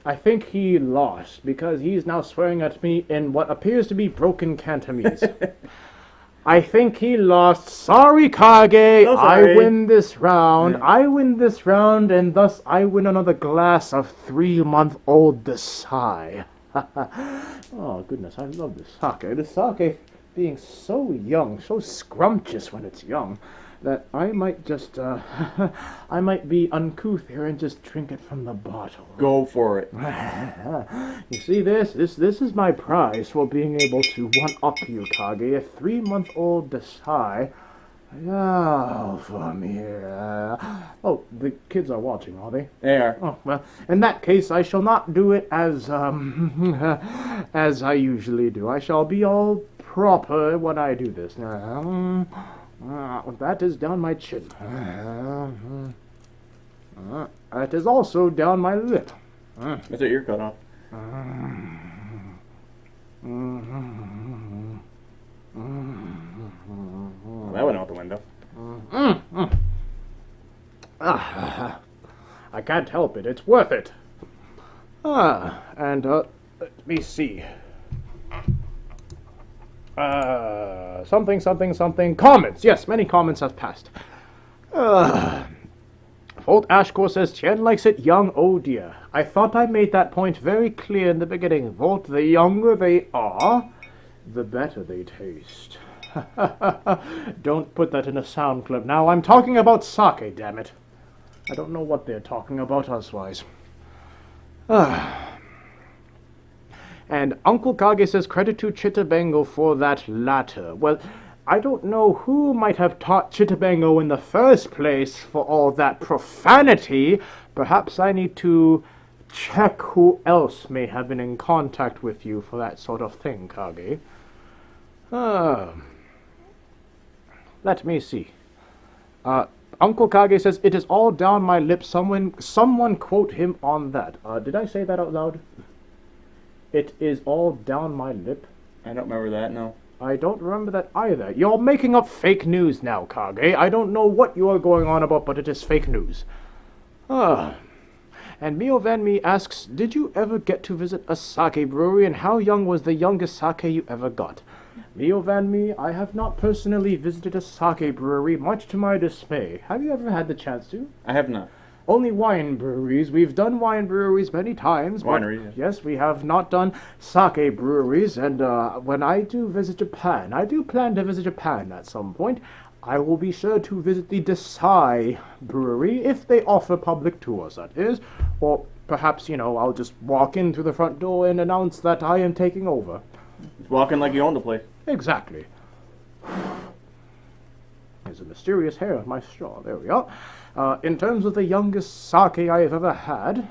I think he lost, because he's now swearing at me in what appears to be broken Cantonese. I think he lost. Sorry, Kage. So sorry. I win this round. I win this round, and thus I win another glass of 3-month-old Desai. Oh, goodness, I love this sake. The sake being so young, so scrumptious when it's young, that I might just, I might be uncouth here and just drink it from the bottle. Go for it. You see this? This is my prize for being able to one-up you, Kage. A 3-month-old Desai. Oh, from here. Oh, the kids are watching, are they? They are. Oh, well, in that case, I shall not do it as, as I usually do. I shall be all proper when I do this. That is down my chin. That is also down my lip. That's what you're cut off. Well, that went out the window. I can't help it. It's worth it. And let me see. Something, something, something. Comments. Yes, many comments have passed. Volt Ashcore says, "Tien likes it young, oh dear. I thought I made that point very clear in the beginning. Volt, the younger they are, the better they taste." Don't put that in a sound clip. Now, I'm talking about sake, damn it. I don't know what they're talking about otherwise. And Uncle Kage says, "Credit to Chitabango for that latter." Well, I don't know who might have taught Chitabango in the first place for all that profanity. Perhaps I need to check who else may have been in contact with you for that sort of thing, Kage. Let me see. Uncle Kage says, "It is all down my lip." Someone quote him on that. Did I say that out loud? It is all down my lip. I don't remember that, no. I don't remember that either. You're making up fake news now, Kage. I don't know what you are going on about, but it is fake news. And Mio Van Me asks, "Did you ever get to visit a sake brewery, and how young was the youngest sake you ever got?" Me, Van me, I have not personally visited a sake brewery, much to my dismay. Have you ever had the chance to? I have not. Only wine breweries. We've done wine breweries many times. But Wineries, yes, we have not done sake breweries. And when I do visit Japan, I do plan to visit Japan at some point. I will be sure to visit the Desai brewery, if they offer public tours, that is. Or perhaps, I'll just walk in through the front door and announce that I am taking over. Walking like you own the place. Exactly. There's a mysterious hair on my straw. There we are. In terms of the youngest sake I have ever had,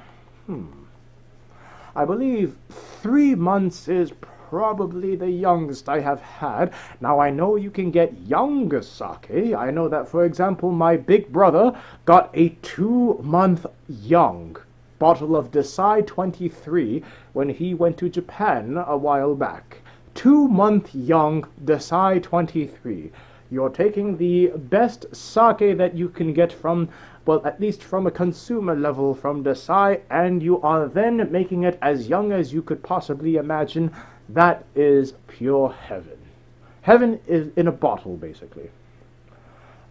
I believe 3 months is probably the youngest I have had. Now, I know you can get younger sake. I know that, for example, my big brother got a 2-month young bottle of Desai 23 when he went to Japan a while back. 2-month young Desai 23. You're taking the best sake that you can get from, well, at least from a consumer level from Desai, and you are then making it as young as you could possibly imagine. That is pure heaven. Heaven is in a bottle, basically.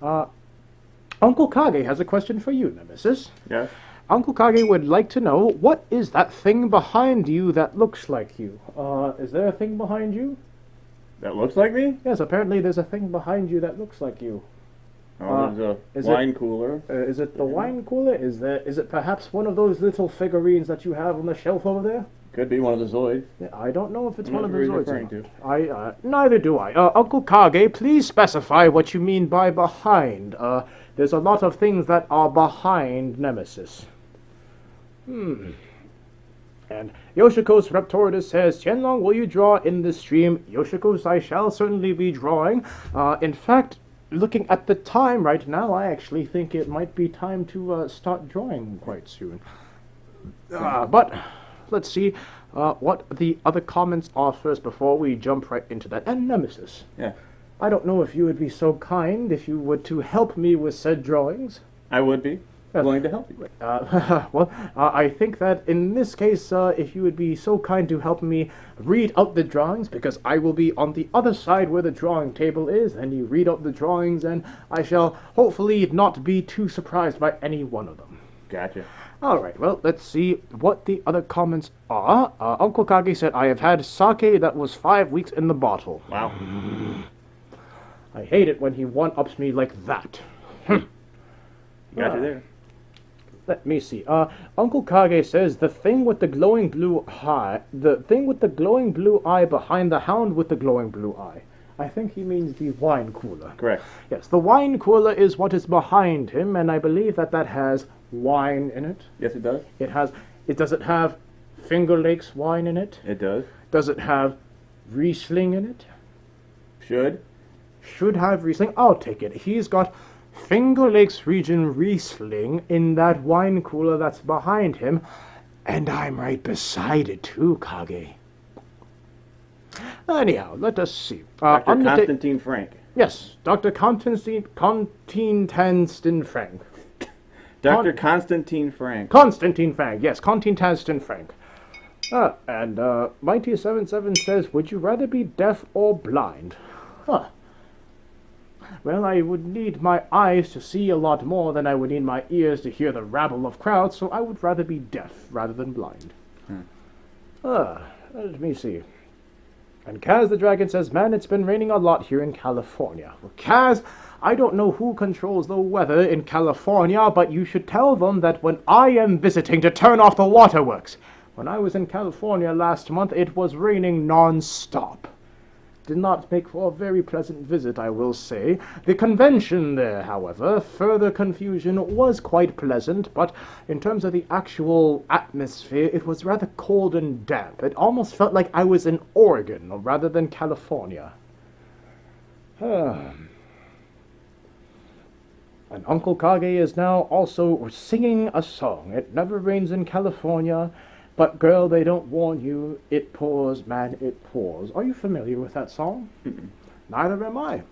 Uncle Kage has a question for you, Nemesis. Yes? Uncle Kage would like to know, what is that thing behind you that looks like you? Is there a thing behind you? That looks like me? Yes, apparently there's a thing behind you that looks like you. Oh, there's is a wine cooler. Is it the wine cooler? Is it perhaps one of those little figurines that you have on the shelf over there? Could be one of the Zoids. I don't know if it's I'm one not of the really Zoids. referring to. Neither do I. Uncle Kage, please specify what you mean by behind. There's a lot of things that are behind Nemesis. And Yoshiko's Raptoridus says, Tien Long, will you draw in this stream? Yoshiko's, I shall certainly be drawing. In fact, looking at the time right now, I actually think it might be time to start drawing quite soon. But let's see what the other comments are first before we jump right into that. And Nemesis. Yeah. I don't know if you would be so kind if you were to help me with said drawings. I would be willing to help you. I think that in this case, if you would be so kind to help me read out the drawings, because I will be on the other side where the drawing table is, and you read out the drawings, and I shall hopefully not be too surprised by any one of them. Gotcha. Alright, well, let's see what the other comments are. Uncle Kage said, I have had sake that was 5 weeks in the bottle. Wow. I hate it when he one-ups me like that. Got you there. Let me see. Uncle Kage says the thing with the glowing blue eye, behind the hound with the glowing blue eye. I think he means the wine cooler. Correct. Yes, the wine cooler is what is behind him, and I believe that has wine in it. Yes, it does. Does it have Finger Lakes wine in it? It does. Does it have Riesling in it? Should have Riesling. I'll take it. He's got Finger Lakes region Riesling in that wine cooler that's behind him, and I'm right beside it too, Kage. Anyhow, let us see. Dr. Constantine Frank. Yes, Dr. Constantine Frank. Dr. Constantine Frank. Constantine Frank, yes, Constantine Frank. And Mighty77 says, would you rather be deaf or blind? Huh. Well, I would need my eyes to see a lot more than I would need my ears to hear the rabble of crowds, so I would rather be deaf rather than blind. Let me see. And Kaz the Dragon says, man, it's been raining a lot here in California. Well, Kaz, I don't know who controls the weather in California, but you should tell them that when I am visiting to turn off the waterworks. When I was in California last month, it was raining non-stop. Did not make for a very pleasant visit, I will say. The convention there, however, further confusion, was quite pleasant, but in terms of the actual atmosphere, it was rather cold and damp. It almost felt like I was in Oregon rather than California. And Uncle Kage is now also singing a song. It never rains in California. But girl, they don't warn you, it pours, man, it pours. Are you familiar with that song? Neither am I.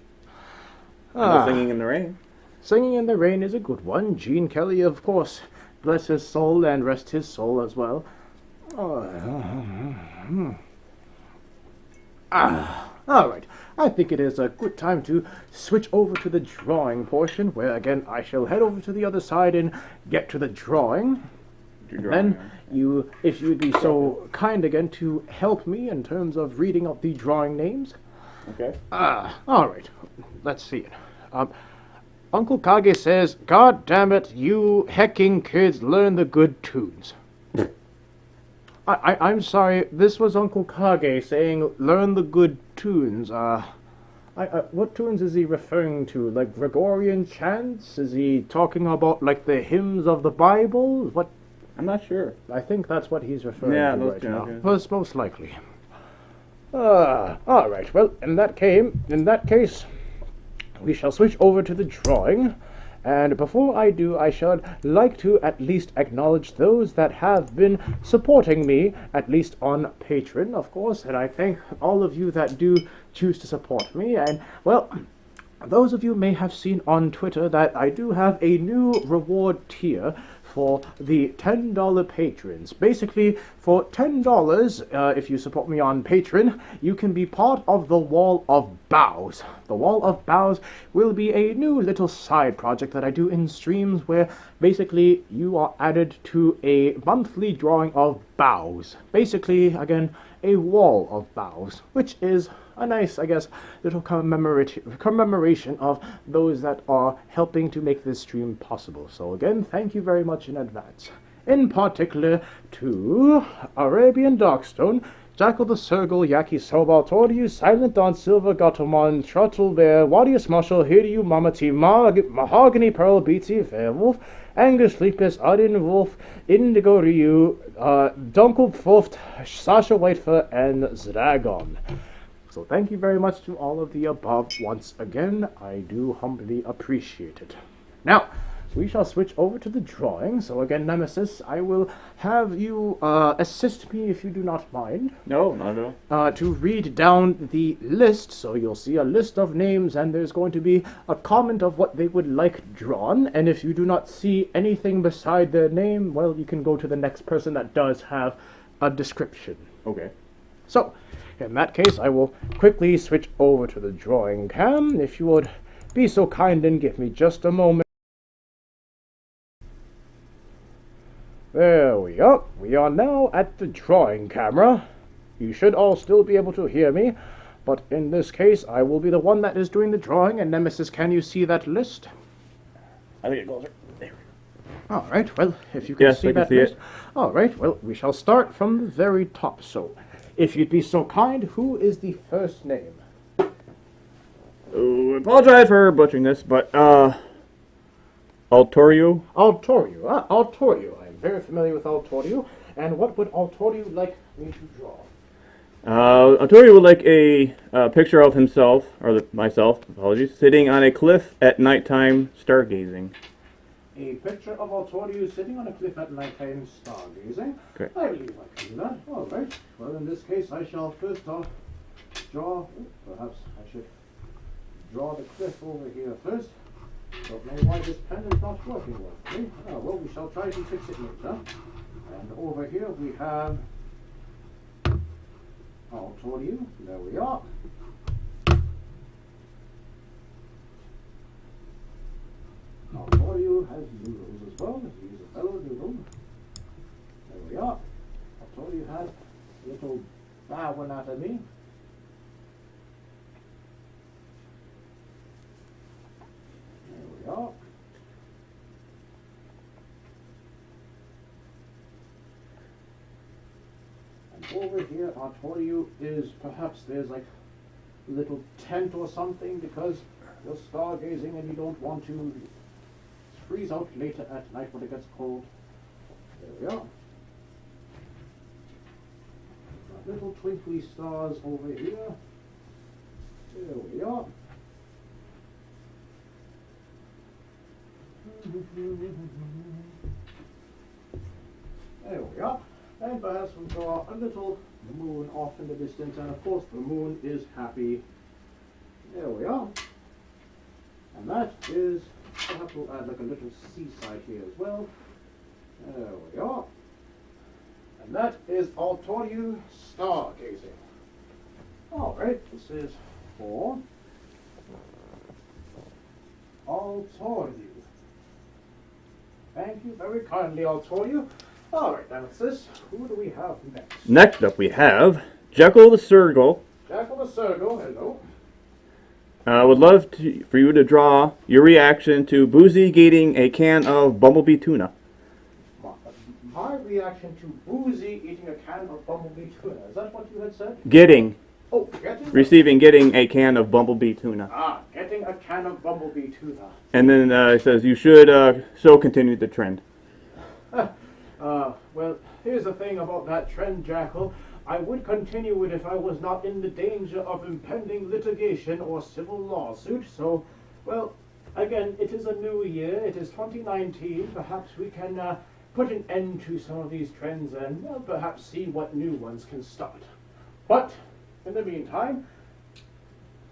Singing in the Rain. Singing in the Rain is a good one. Gene Kelly, of course, bless his soul and rest his soul as well. All right. I think it is a good time to switch over to the drawing portion, where again I shall head over to the other side and get to the drawing. Then you, if you'd be so kind again to help me in terms of reading out the drawing names. Okay. All right. Let's see it. Uncle Kage says, "God damn it, you hecking kids, learn the good tunes." I'm sorry, this was Uncle Kage saying, "Learn the good tunes." What tunes is he referring to? Like Gregorian chants? Is he talking about like the hymns of the Bible? What? I'm not sure. I think that's what he's referring to those right two, now. okay. Most likely. All right. Well, in that case, we shall switch over to the drawing. And before I do, I should like to at least acknowledge those that have been supporting me, at least on Patreon, of course. And I thank all of you that do choose to support me. And, well, those of you may have seen on Twitter that I do have a new reward tier for the $10 patrons. Basically, for $10, if you support me on Patreon, you can be part of the Wall of Boughs. The Wall of Boughs will be a new little side project that I do in streams where basically you are added to a monthly drawing of boughs. Basically, again, a wall of boughs, which is a nice, I guess, little commemoration of those that are helping to make this stream possible. So again, thank you very much in advance. In particular to Arabian Darkstone, Jackal the Sergal, Yaki Sobal, Tordiu, Silent Dawn, Silver Gatomon, Trottle Bear, Wadius Marshall, Hiryu, Mamati, Mahogany Pearl, Beatsy, Fairwolf, Angus Sleepus, Adin Wolf, Indigo Ryu, Dunkel Pfoft, Sasha Whitefur, and Zdragon. So thank you very much to all of the above once again. I do humbly appreciate it. Now, we shall switch over to the drawing. So again, Nemesis, I will have you assist me if you do not mind. No, not at all. To read down the list. So you'll see a list of names and there's going to be a comment of what they would like drawn. And if you do not see anything beside their name, well, you can go to the next person that does have a description. Okay. So, in that case, I will quickly switch over to the drawing cam. If you would be so kind and give me just a moment. There we are. We are now at the drawing camera. You should all still be able to hear me, but in this case, I will be the one that is doing the drawing. And Nemesis, can you see that list? I think it goes there. All right. Well, if you can Yes, see I can that see list. it. All right. Well, we shall start from the very top. So, if you'd be so kind, who is the first name? Oh, I apologize for butchering this, but Altorio. Altorio. Altorio. I am very familiar with Altorio. And what would Altorio like me to draw? Altorio would like a picture of himself, or myself, apologies, sitting on a cliff at nighttime stargazing. A picture of Altorio sitting on a cliff at nighttime stargazing. Correct. I believe I can do that. All right. Well, in this case, I shall first off draw. Perhaps I should draw the cliff over here first. Don't know why this pen is not working well for me. Well, we shall try to fix it later. And over here we have Altorio. There we are. Altorio has noodles as well. He's a fellow noodle. There we are. Altorio had a little bow anatomy. There we are. And over here, Altorio is perhaps there's like a little tent or something because you're stargazing and you don't want to freeze out later at night when it gets cold. There we are. Got little twinkly stars over here. There we are. There we are. And perhaps we'll draw a little moon off in the distance, and of course the moon is happy. There we are. And that is, perhaps we'll add like a little seaside here as well. There we are. And that is Altorio stargazing. Alright, this is for Altoriu. Thank you very kindly, Altoriu. All right, Nemesis, who do we have next? Next up, we have Jekyll the Sergal. Jackal the Sergal, hello. Would love for you to draw your reaction to Boozy eating a can of Bumblebee tuna. My reaction to Boozy eating a can of Bumblebee tuna. Is that what you had said? Getting Getting a can of Bumblebee tuna. Getting a can of Bumblebee tuna. And then it says you should so continue the trend. Well, here's the thing about that trend, Jackal. I would continue it if I was not in the danger of impending litigation or civil lawsuit. So, well, again, it is a new year. It is 2019. Perhaps we can put an end to some of these trends and perhaps see what new ones can start. But, in the meantime,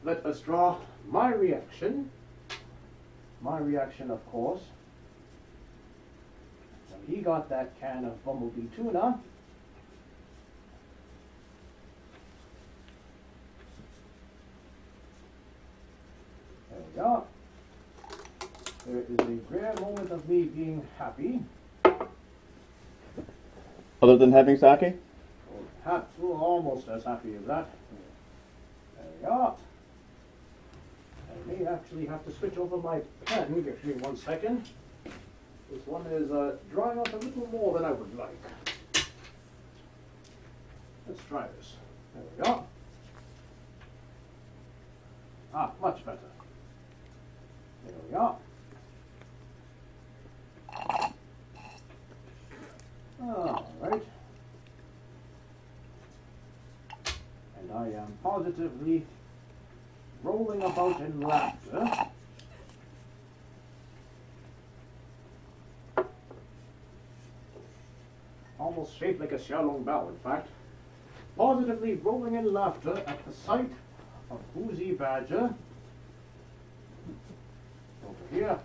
let us draw my reaction. My reaction, of course, when he got that can of Bumblebee tuna. There we go. There is a rare moment of me being happy. Other than having sake? Almost as happy as that. There we go. I may actually have to switch over my pen. Give me 1 second. This one is drying out a little more than I would like. Let's try this. There we go. Much better. There we go. All right. And I am positively rolling about in laughter. Almost shaped like a Xiaolong Bao, in fact. Positively rolling in laughter at the sight of Boozy Badger. Over here.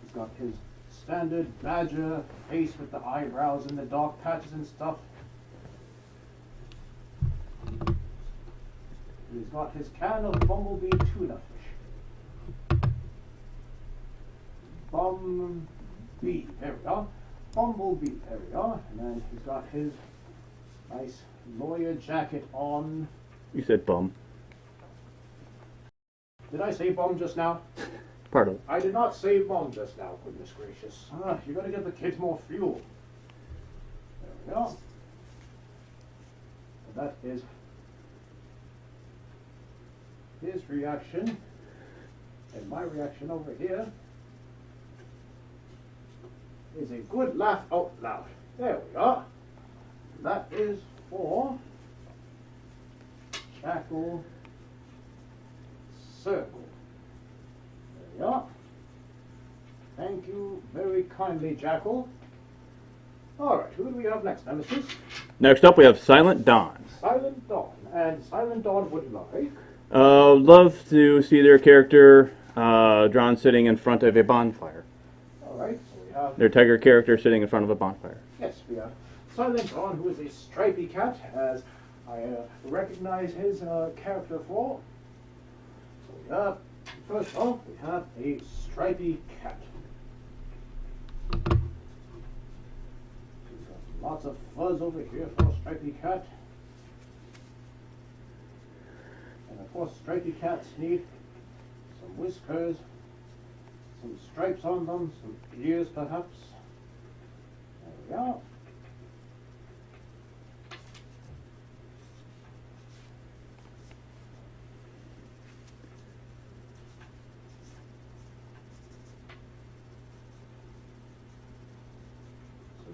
He's got his standard badger face with the eyebrows and the dark patches and stuff. He's got his can of Bumblebee tuna fish. Bumblebee, there we go. Bumblebee, there we go. And then he's got his nice lawyer jacket on. You said bum. Did I say bum just now? Part of it. I did not say bum just now, goodness gracious. You gotta give the kids more fuel. There we go. And that is his reaction. And my reaction over here is a good laugh out loud. There we go. That is for Jackal Circle. There we are. Thank you very kindly, Jackal. Alright, who do we have next, Nemesis? Next up, we have Silent Dawn. Silent Dawn. And Silent Dawn would like... Love to see their character drawn sitting in front of a bonfire. Alright, so we have... Their tiger character sitting in front of a bonfire. Yes, we have Silent Dawn, who is a stripy cat, as I recognize his character for. So we have... First off, we have a stripy cat. We've got lots of fuzz over here for a stripy cat. And of course, stripy cats need some whiskers, some stripes on them, some ears perhaps. There we go.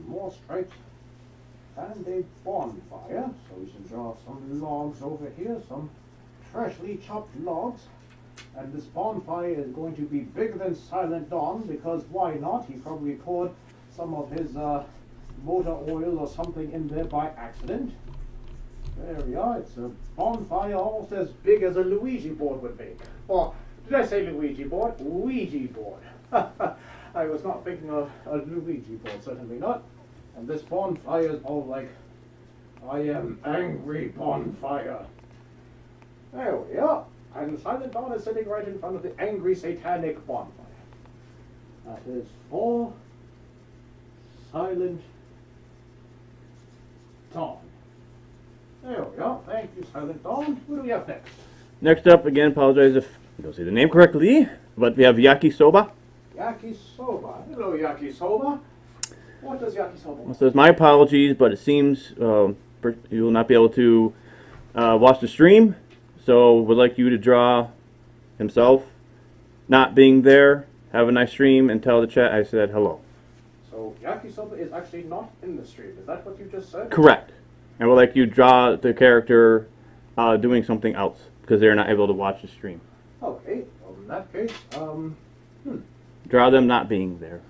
More stripes and a bonfire, so we should draw some logs over here, some freshly chopped logs. And this bonfire is going to be bigger than Silent Dawn, because why not? He probably poured some of his motor oil or something in there by accident. There we are. It's a bonfire almost as big as a Luigi board would make. Or did I say Luigi board? Ouija board. I was not thinking of a Luigi board, certainly not. And this bonfire is all like I am angry bonfire. There we are. And Silent Dawn is sitting right in front of the angry satanic bonfire. That is for Silent Dawn. There we are. Thank you, Silent Dawn. What do we have next? Next up, again, apologize if I don't say the name correctly, but we have Yakisoba. Yakisoba. Hello, Yakisoba. What does Yakisoba want? It says, my apologies, but it seems you will not be able to watch the stream, so would like you to draw himself not being there, have a nice stream, and tell the chat I said hello. So Yakisoba is actually not in the stream. Is that what you just said? Correct. And would like you to draw the character doing something else, because they're not able to watch the stream. Okay, well in that case, Draw them not being there.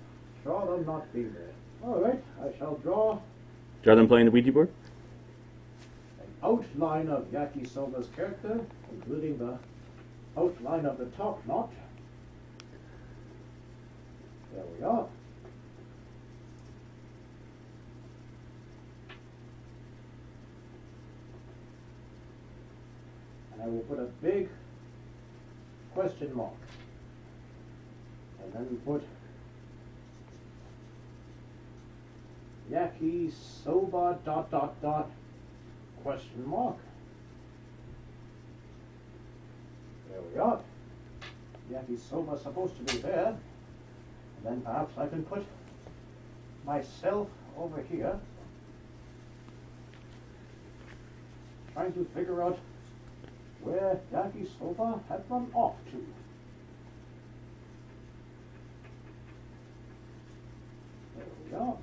draw them not being there. Alright, I shall draw Draw them playing the Ouija board. an outline of Yakisoba's character, including the outline of the top knot. There we are. And I will put a big question mark. And then put Yakisoba ... question mark. There we are. Yakisoba's supposed to be there. And then perhaps I can put myself over here, trying to figure out where Yakisoba had run off to. There we are.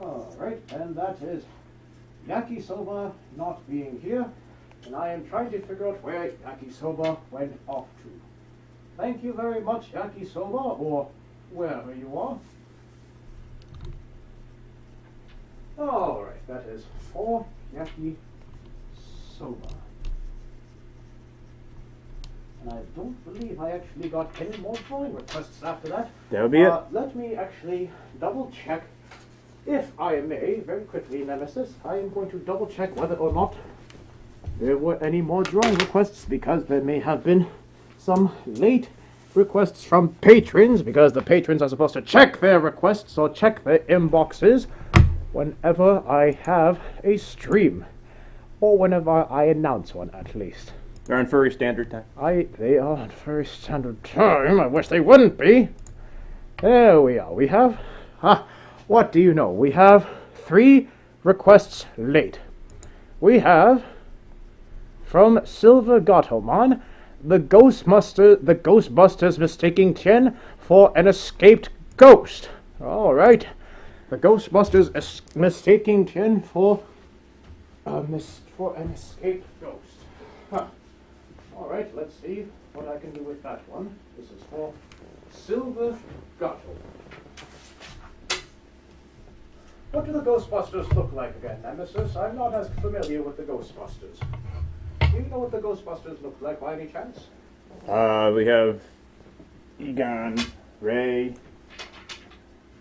Alright, and that is Yakisoba not being here, and I am trying to figure out where Yakisoba went off to. Thank you very much, Yakisoba, or wherever you are. Alright, that is for Yakisoba. And I don't believe I actually got any more drawing requests after that. That would be it. Let me actually double check. If I may, very quickly, Nemesis, I am going to double check whether or not there were any more drawing requests, because there may have been some late requests from patrons, because the patrons are supposed to check their requests or check their inboxes whenever I have a stream, or whenever I announce one, at least. They're on furry standard time. They are on very standard time. I wish they wouldn't be. There we are. We have... what do you know? We have 3 requests late. We have, from Silver Gotomon, the Ghostbusters mistaking Tien for an escaped ghost. Alright. The Ghostbusters mistaking Tien for an escaped ghost. Alright, let's see what I can do with that one. This is for Silver Gotomon. What do the Ghostbusters look like again, Nemesis? I'm not as familiar with the Ghostbusters. Do you know what the Ghostbusters look like by any chance? We have Egon, Ray.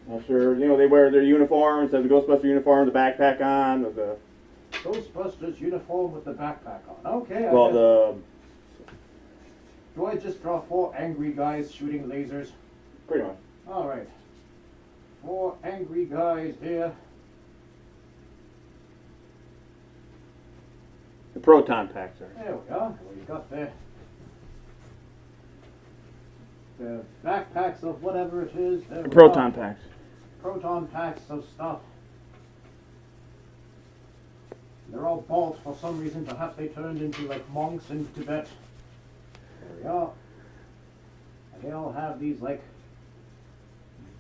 Not sure. You know, they wear their uniforms, have the Ghostbuster uniform, the backpack on, with the Ghostbusters uniform with the backpack on. Okay. Do I just draw 4 angry guys shooting lasers? Pretty much. Alright. 4 angry guys here. The proton packs are. There we are. We got the backpacks of whatever it is. There The we proton are. packs. Proton packs of stuff. They're all bald for some reason. Perhaps they turned into like monks in Tibet. There we are. And they all have these like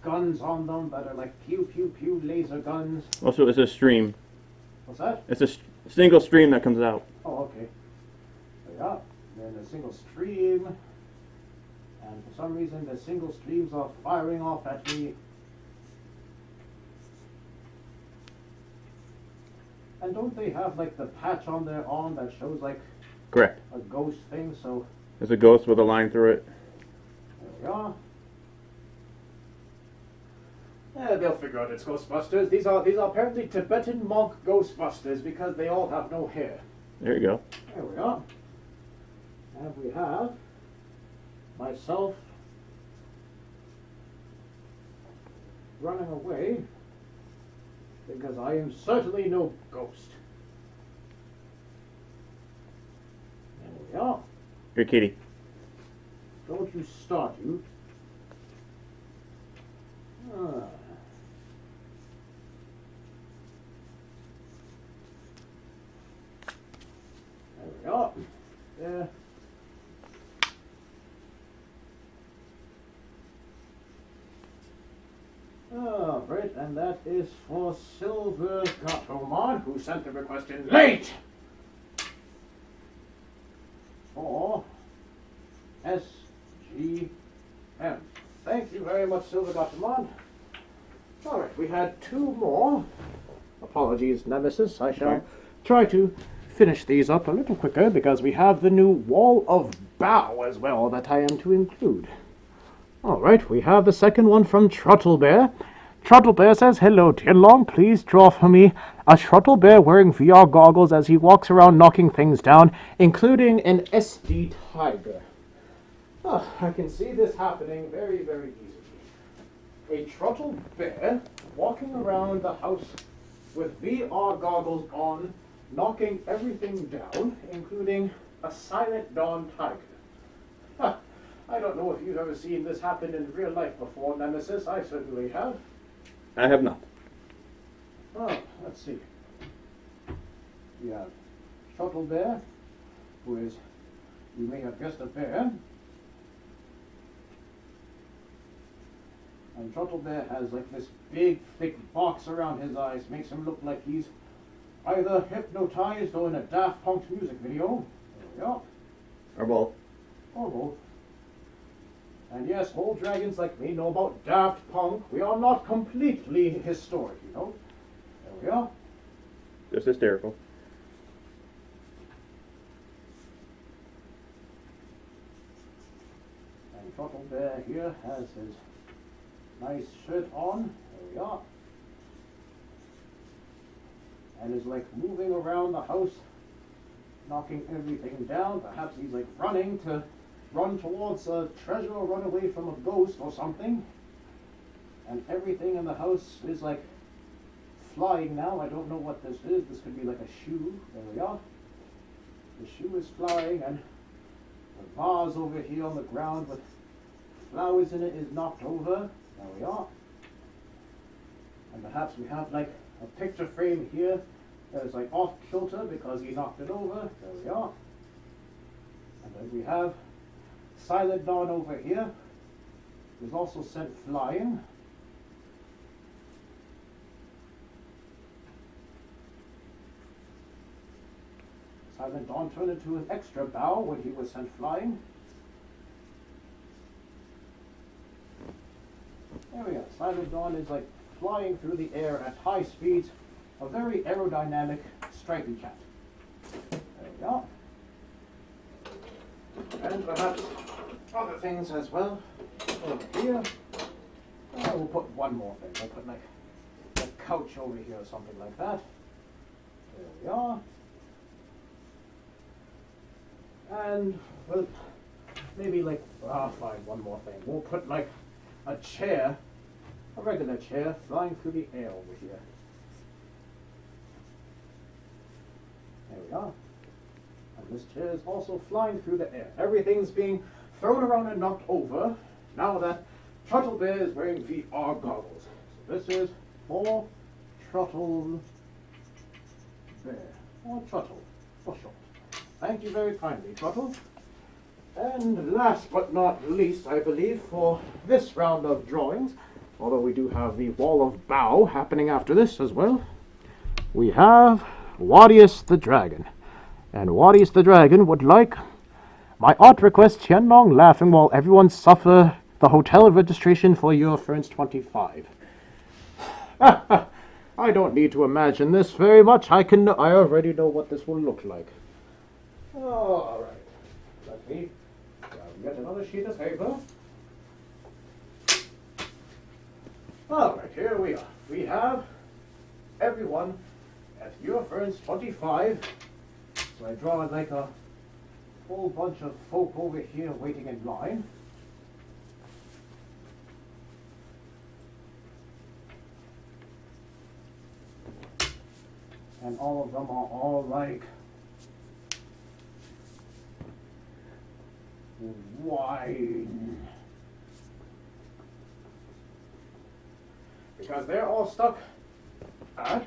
guns on them that are like pew pew pew laser guns. Also, it's a stream. What's that? It's a single stream that comes out. Oh, okay. There we are. Then a single stream. And for some reason the single streams are firing off at me. And don't they have like the patch on their arm that shows like Correct. a ghost thing? So There's a ghost with a line through it. there we are. Yeah, they'll figure out it's Ghostbusters. These are apparently Tibetan monk Ghostbusters because they all have no hair. There you go. There we are. And we have myself running away because I am certainly no ghost. There we are. Here, kitty. Don't you start, you. Ah. There we are. There. Oh, right, and that is for Silver Gatomon, who sent the request in late for SGM. Thank you very much, Silver Gatomon. All right, we had two more. Apologies, Nemesis. I shall try to finish these up a little quicker because we have the new Wall of Bow as well that I am to include. Alright, we have the second one from Truttlebear. Truttlebear says, "Hello, Tien Long. Please draw for me a Truttlebear wearing VR goggles as he walks around knocking things down, including an SD tiger." Oh, I can see this happening very, very easily. A Truttlebear walking around the house with VR goggles on, knocking everything down, including a Silent Dawn tiger. Huh. I don't know if you've ever seen this happen in real life before, Nemesis. I certainly have. I have not. Oh, let's see. We have Shuttle Bear, who is, you may have guessed, a bear. And Shuttle Bear has like this big, thick box around his eyes, makes him look like he's either hypnotized or in a Daft Punk music video. There we are. Or both. Or both. And yes, old dragons like me know about Daft Punk. We are not completely historic, you know. There we are. Just hysterical. And Truffle Bear here has his nice shirt on. There we are. And is like moving around the house, knocking everything down. Perhaps he's like run towards a treasure or run away from a ghost or something. And everything in the house is like flying now. I don't know what this is. This could be like a shoe. There we are. The shoe is flying, and the vase over here on the ground with flowers in it is knocked over. There we are. And perhaps we have like a picture frame here that is like off kilter because he knocked it over. There we are. And then we have Silent Dawn over here is also sent flying. Silent Dawn turned into an extra bow when he was sent flying. There we go. Silent Dawn is like flying through the air at high speeds. A very aerodynamic stripy cat. There we go. And perhaps other things as well. Over here. We'll put one more thing. We'll put like a couch over here or something like that. There we are. And, well, maybe like, fine, one more thing. We'll put like a chair, a regular chair, flying through the air over here. There we are. And this chair is also flying through the air. Everything's being thrown around and knocked over now that Trottle Bear is wearing VR goggles. So this is for Trottle Bear, or Trottle, for short. Thank you very kindly, Trottle. And last but not least, I believe, for this round of drawings, although we do have the Wall of Bow happening after this as well, we have Wadius the Dragon. And Wadius the Dragon would like my art request, Tien Long laughing while everyone suffer the hotel registration for your Ferns 25. I don't need to imagine this very much. I already know what this will look like. All right. Let me get another sheet of paper. All right, here we are. We have everyone at your Ferns 25. So I draw like a whole bunch of folk over here waiting in line. And all of them are all like wine. Because they're all stuck at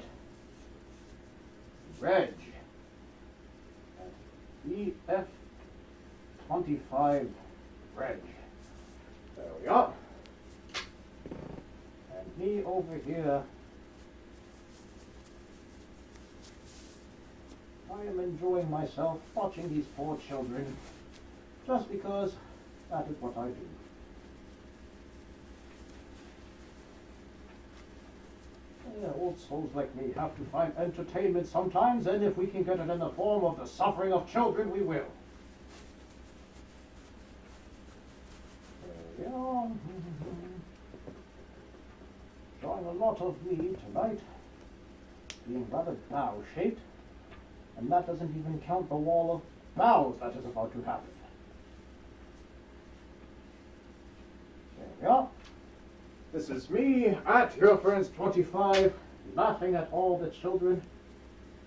Reg. At BF25 Reg. There we are. And me over here. I am enjoying myself watching these poor children just because that is what I do. Yeah, old souls like me have to find entertainment sometimes, and if we can get it in the form of the suffering of children, we will. There we are. Showing a lot of me tonight, being rather bow-shaped. And that doesn't even count the wall of Boughs that is about to happen. There we are. This is me at your Ferns 25, laughing at all the children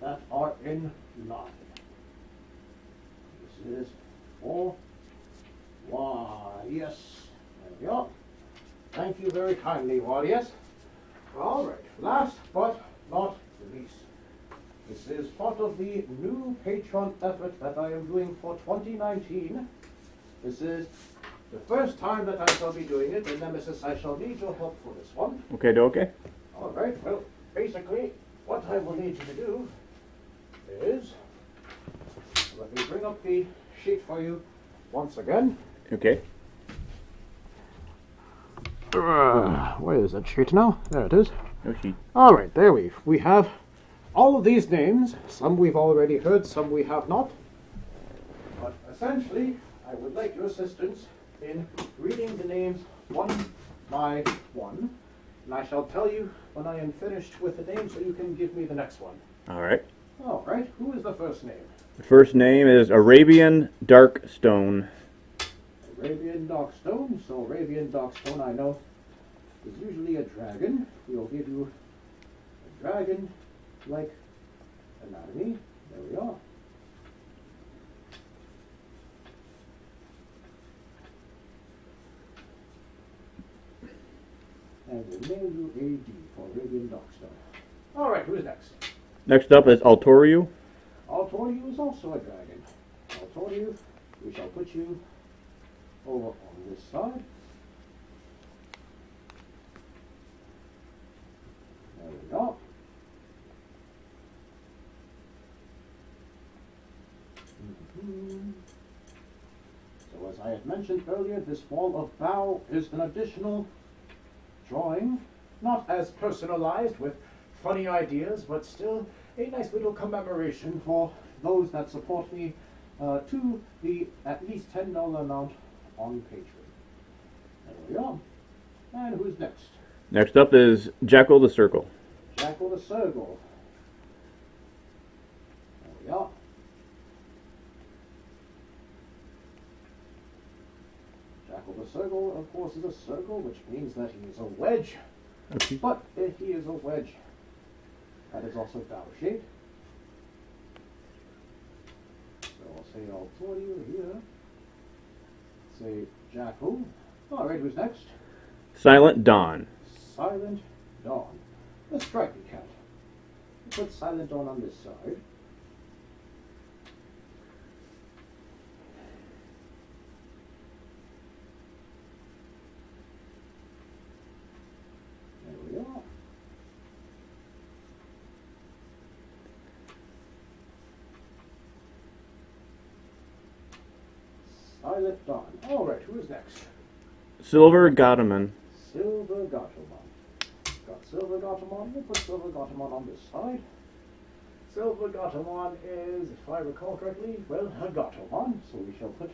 that are in line. This is for Wadius. There we are. Thank you very kindly, Wadius. All right, last but not least. This is part of the new Patreon effort that I am doing for 2019. This is the first time that I shall be doing it, and Nemesis, I shall need your help for this one. Okay, okay. All right, well, basically, what I will need you to do is, let me bring up the sheet for you once again. Okay. Where is that sheet now? There it is. No sheet. All right, there we have all of these names. Some we've already heard, some we have not. But essentially, I would like your assistance in reading the names one by one. And I shall tell you when I am finished with the name so you can give me the next one. All right. All right, who is the first name? The first name is Arabian Darkstone. Arabian Darkstone. So Arabian Darkstone, I know, is usually a dragon. We'll give you a dragon-like anatomy. There we are. And we'll name you AD for Arabian Darkstone. All right, who's next? Next up is Altoriu. Altoriu is also a dragon. Altoriu, we shall put you over on this side. There we go. So as I had mentioned earlier, this wall of bow is an additional drawing, not as personalized with funny ideas, but still a nice little commemoration for those that support me to the at least $10 amount on Patreon. There we are. And who's next? Next up is Jackal the Circle. Jackal the Circle. There we are. Jackal the Circle, of course, is a circle, which means that he is a wedge. Okay. But if he is a wedge, that is also bow-shaped. So I'll say Altoriu here. Say Jackal. All right, who's next? Silent Dawn. Silent Dawn. A stripy cat. Put Silent Dawn on this side. There we are. Silent Dawn. All right, who is next? Silver Gottaman. Silver Gottoman. Got Silver Gatomon. We'll put Silver Gatomon on this side. Silver Gatomon is, if I recall correctly, well, a Gatomon, so we shall put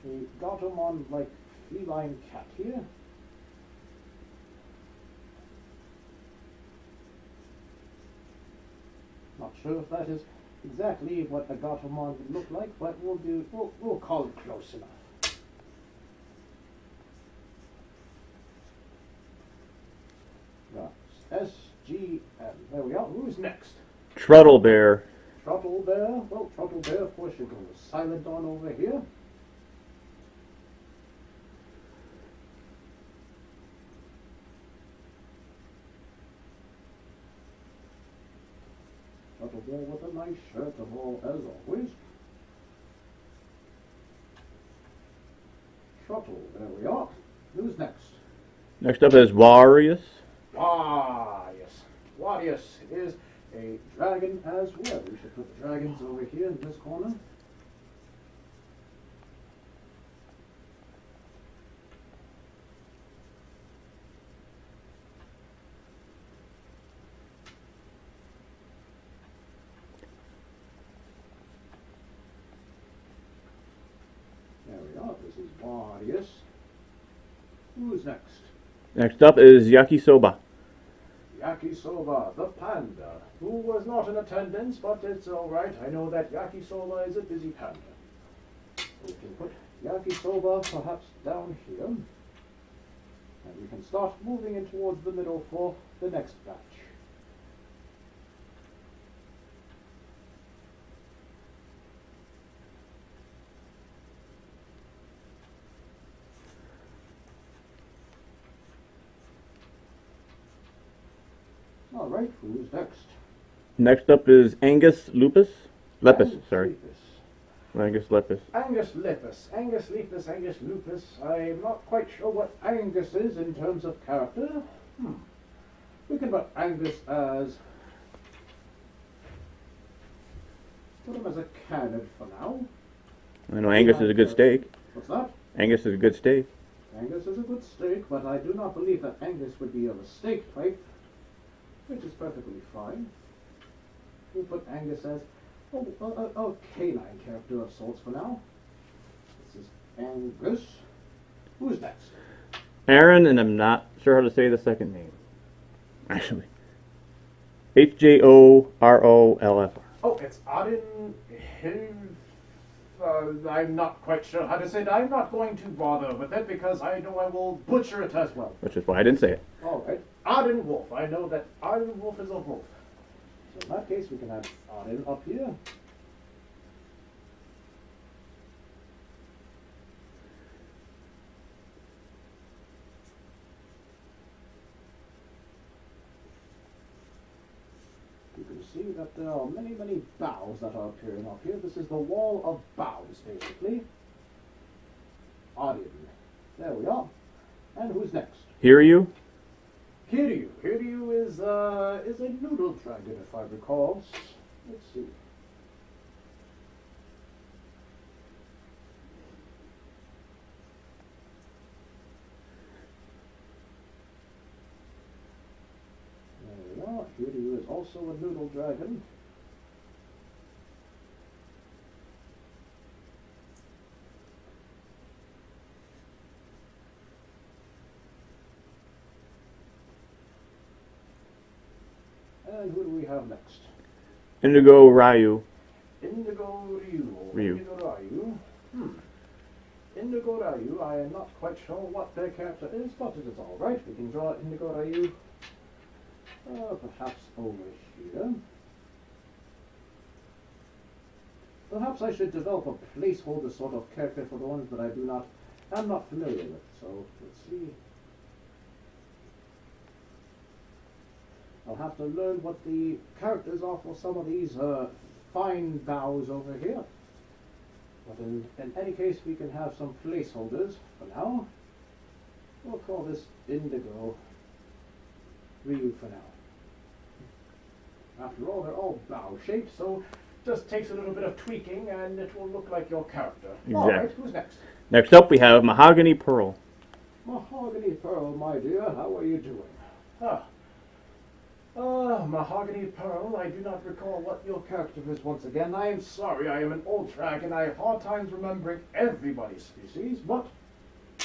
a Gatomon-like feline cat here. Not sure if that is exactly what a Gatomon would look like, but we'll call it close enough. SGM. There we are. Who's next? Truttle Bear. Truttle Bear. Well, Truttle Bear, of course, you're going to silent on over here. Truttle Bear with a nice shirt of all, as always. Truttle, there we are. Who's next? Next up is Warriors. Ah, yes. Wadius is a dragon as well. We should put the dragons over here in this corner. There we are. This is Wadius. Who's next? Next up is Yakisoba. Yakisoba, the panda, who was not in attendance, but it's alright. I know that Yakisoba is a busy panda. We can put Yakisoba perhaps down here. And we can start moving in towards the middle for the next batch. Alright, who's next? Next up is Angus Lupus. Lepus, sorry. Angus Lepus. Angus Lepus. Angus Lepus, Angus Lupus. I'm not quite sure what Angus is in terms of character. We can put Angus as... put him as a candidate for now. I know Angus is a good steak. What's that? Angus is a good steak. Angus is a good steak, but I do not believe that Angus would be of a steak type, which is perfectly fine. We'll put Angus as a canine character of sorts for now. This is Angus. Who's next? Aaron, and I'm not sure how to say the second name. Actually. HJOROLF. Oh, it's Auden. I'm not quite sure how to say it. I'm not going to bother with it because I know I will butcher it as well. Which is why I didn't say it. Alright. Auden Wolf. I know that Auden Wolf is a wolf. So in that case, we can have Auden up here. You can see that there are many, many boughs that are appearing up here. This is the wall of boughs, basically. Auden. There we are. And who's next? Hiryu. Hiryu. Hiryu is a noodle dragon, if I recall. Let's see. There we are. Hiryu is also a noodle dragon. And who do we have next? Indigo Ryu. Indigo Ryu. Ryu. Indigo Ryu. Indigo Ryu, I am not quite sure what their character is, but it is alright. We can draw Indigo Ryu. Perhaps over here. Perhaps I should develop a placeholder sort of character for the ones that I'm not familiar with. So, let's see. I'll have to learn what the characters are for some of these fine boughs over here. But in any case, we can have some placeholders for now. We'll call this Indigo Ryu for now. After all, they're all bow-shaped, so just takes a little bit of tweaking and it will look like your character. Exactly. Alright, who's next? Next up we have Mahogany Pearl. Mahogany Pearl, my dear, how are you doing? Mahogany Pearl, I do not recall what your character is once again. I am sorry, I am an old trag and I have hard times remembering everybody's species, but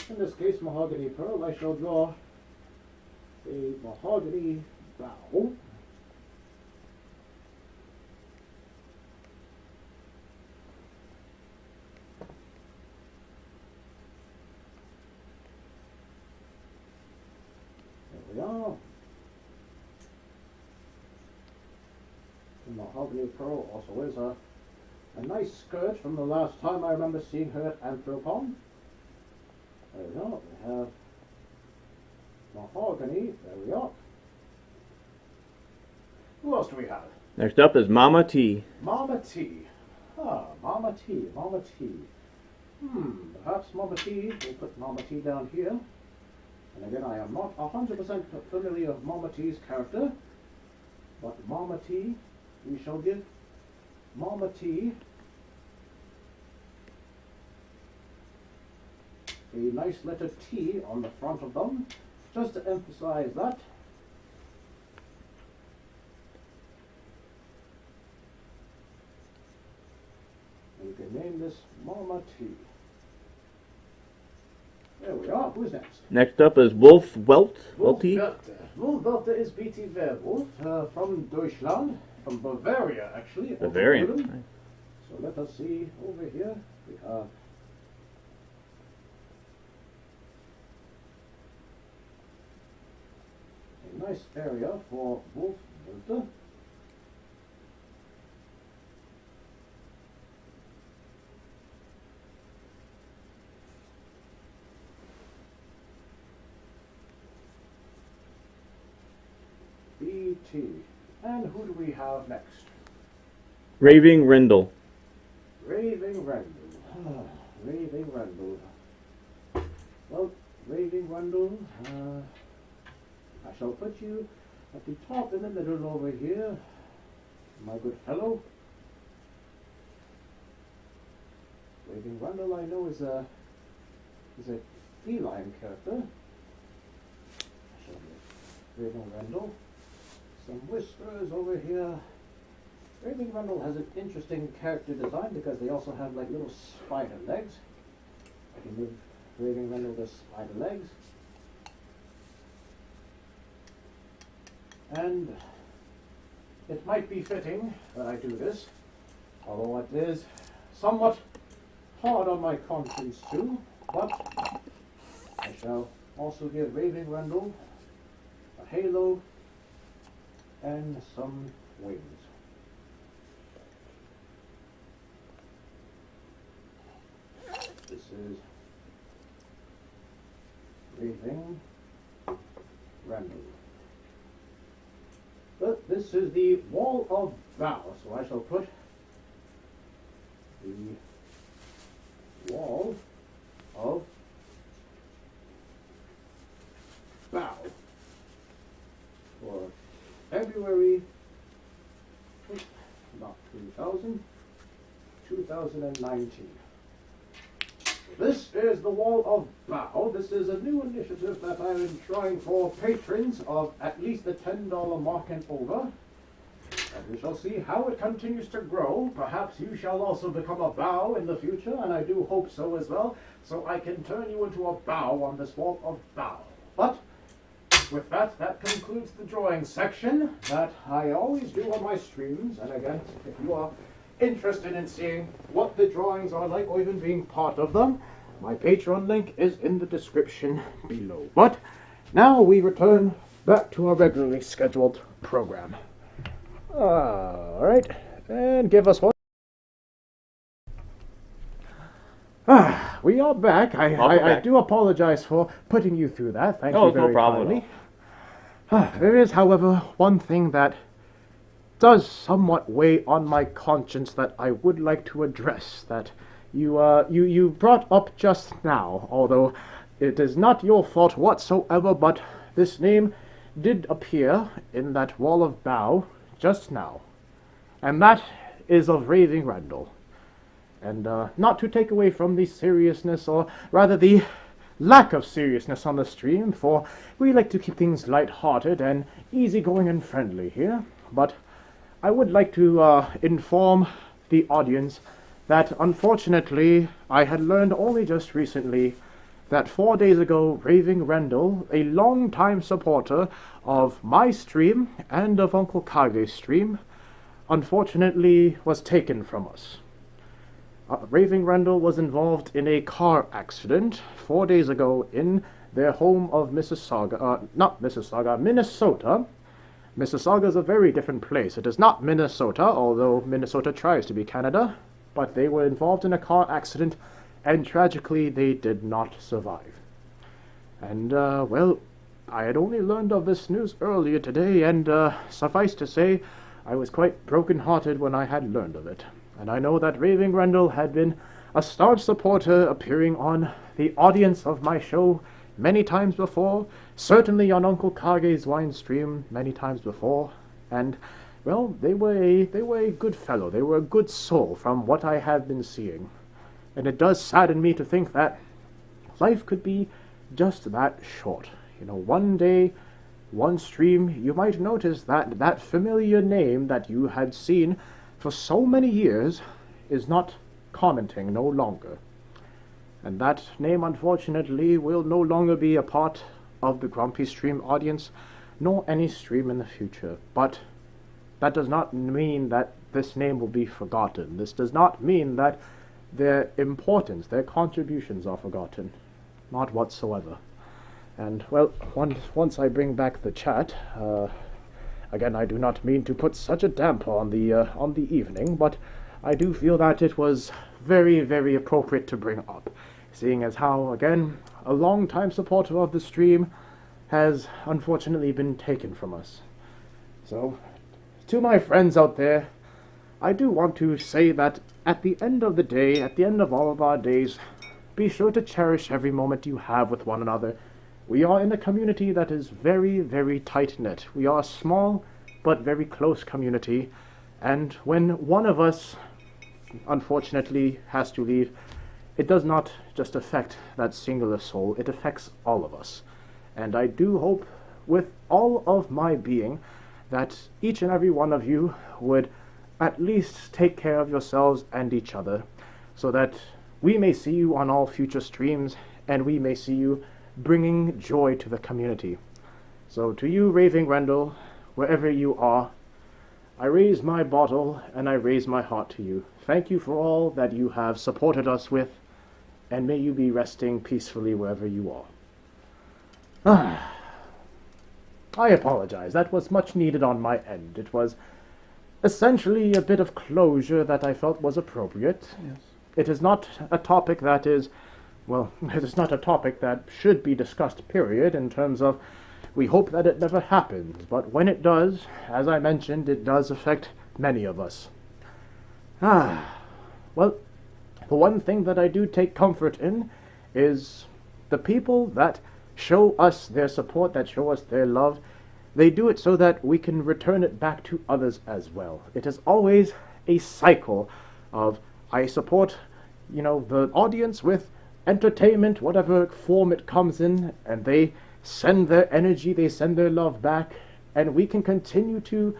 in this case, Mahogany Pearl, I shall draw a mahogany bough. There we are. The Mahogany Pearl also is a nice skirt from the last time I remember seeing her at Anthropon. There we are. We have mahogany. There we are. Who else do we have? Next up is Mama T. Mama T. Mama T. Mama T. Perhaps Mama T. We'll put Mama T down here. And again, I am not 100% familiar with Mama T's character, but Mama T, we shall give Mama T a nice letter T on the front of them, just to emphasize that. And you can name this Mama T. There we are. Who's next? Next up is Wolf Welt. Welty. Wolf Welter is BT Werewolf from Deutschland, from Bavaria actually. Bavarian. So let us see over here. We have a nice area for Wolf Welter. BT. And who do we have next? Raving Rendell. Raving Rendell. Raving Rendell. Well, Raving Rendell, I shall put you at the top in the middle over here, my good fellow. Raving Rendell, I know, is a feline character. I shall give Raving Rendell some whiskers over here. Raving Rendell has an interesting character design because they also have like little spider legs. I can give Raving Rendell the spider legs. And it might be fitting that I do this, although it is somewhat hard on my conscience too, but I shall also give Raving Rendell a halo and some wings. This is Raving Rendell. But this is the wall of Boughs, so I shall put the wall of Boughs for February, not 2019. This is the Wall of Boughs. This is a new initiative that I am trying for patrons of at least the $10 mark and over. And we shall see how it continues to grow. Perhaps you shall also become a bough in the future, and I do hope so as well, so I can turn you into a bough on this Wall of Boughs. But with that, that concludes the drawing section that I always do on my streams. And again, if you are interested in seeing what the drawings are like or even being part of them, my Patreon link is in the description below. But now we return back to our regularly scheduled program. Alright, and give us one. We are back. I do apologize for putting you through that. Thank you very no problem kindly. There is, however, one thing that does somewhat weigh on my conscience that I would like to address, that you brought up just now, although it is not your fault whatsoever, but this name did appear in that Wall of Boughs just now, and that is of Raving Rendell. And not to take away from the seriousness, or rather the lack of seriousness on the stream, for we like to keep things light-hearted and easygoing and friendly here. But I would like to inform the audience that unfortunately I had learned only just recently that 4 days ago Raving Rendell, a long-time supporter of my stream and of Uncle Kage's stream, unfortunately was taken from us. Raving Rendell was involved in a car accident 4 days ago in their home of Minnesota. Mississauga is a very different place. It is not Minnesota, although Minnesota tries to be Canada, but they were involved in a car accident, and tragically they did not survive. And, well, I had only learned of this news earlier today, and suffice to say, I was quite broken-hearted when I had learned of it. And I know that Raving Rendell had been a staunch supporter, appearing on the audience of my show many times before, certainly on Uncle Kage's wine stream many times before, and, well, they were a good fellow, they were a good soul from what I have been seeing. And it does sadden me to think that life could be just that short. You know, one day, one stream, you might notice that that familiar name that you had seen for so many years is not commenting no longer. And that name, unfortunately, will no longer be a part of the Grumpystream audience, nor any stream in the future. But that does not mean that this name will be forgotten. This does not mean that their importance, their contributions are forgotten. Not whatsoever. And, well, once I bring back the chat, again, I do not mean to put such a damper on the evening, but I do feel that it was very, very appropriate to bring up, seeing as how, again, a long-time supporter of the stream has unfortunately been taken from us. So, to my friends out there, I do want to say that at the end of the day, at the end of all of our days, be sure to cherish every moment you have with one another. We are in a community that is very, very tight-knit. We are a small but very close community, and when one of us, unfortunately, has to leave, it does not just affect that singular soul, it affects all of us. And I do hope, with all of my being, that each and every one of you would at least take care of yourselves and each other, so that we may see you on all future streams, and we may see you bringing joy to the community. So to you, Raving Rendell, wherever you are, I raise my bottle and I raise my heart to you. Thank you for all that you have supported us with, and may you be resting peacefully wherever you are. I apologize. That was much needed on my end. It was essentially a bit of closure that I felt was appropriate. Yes. It is not a topic that is, well, it is not a topic that should be discussed, period, in terms of we hope that it never happens. But when it does, as I mentioned, it does affect many of us. Well, the one thing that I do take comfort in is the people that show us their support, that show us their love. They do it so that we can return it back to others as well. It is always a cycle of I support, the audience with entertainment, whatever form it comes in, and they send their energy, they send their love back, and we can continue to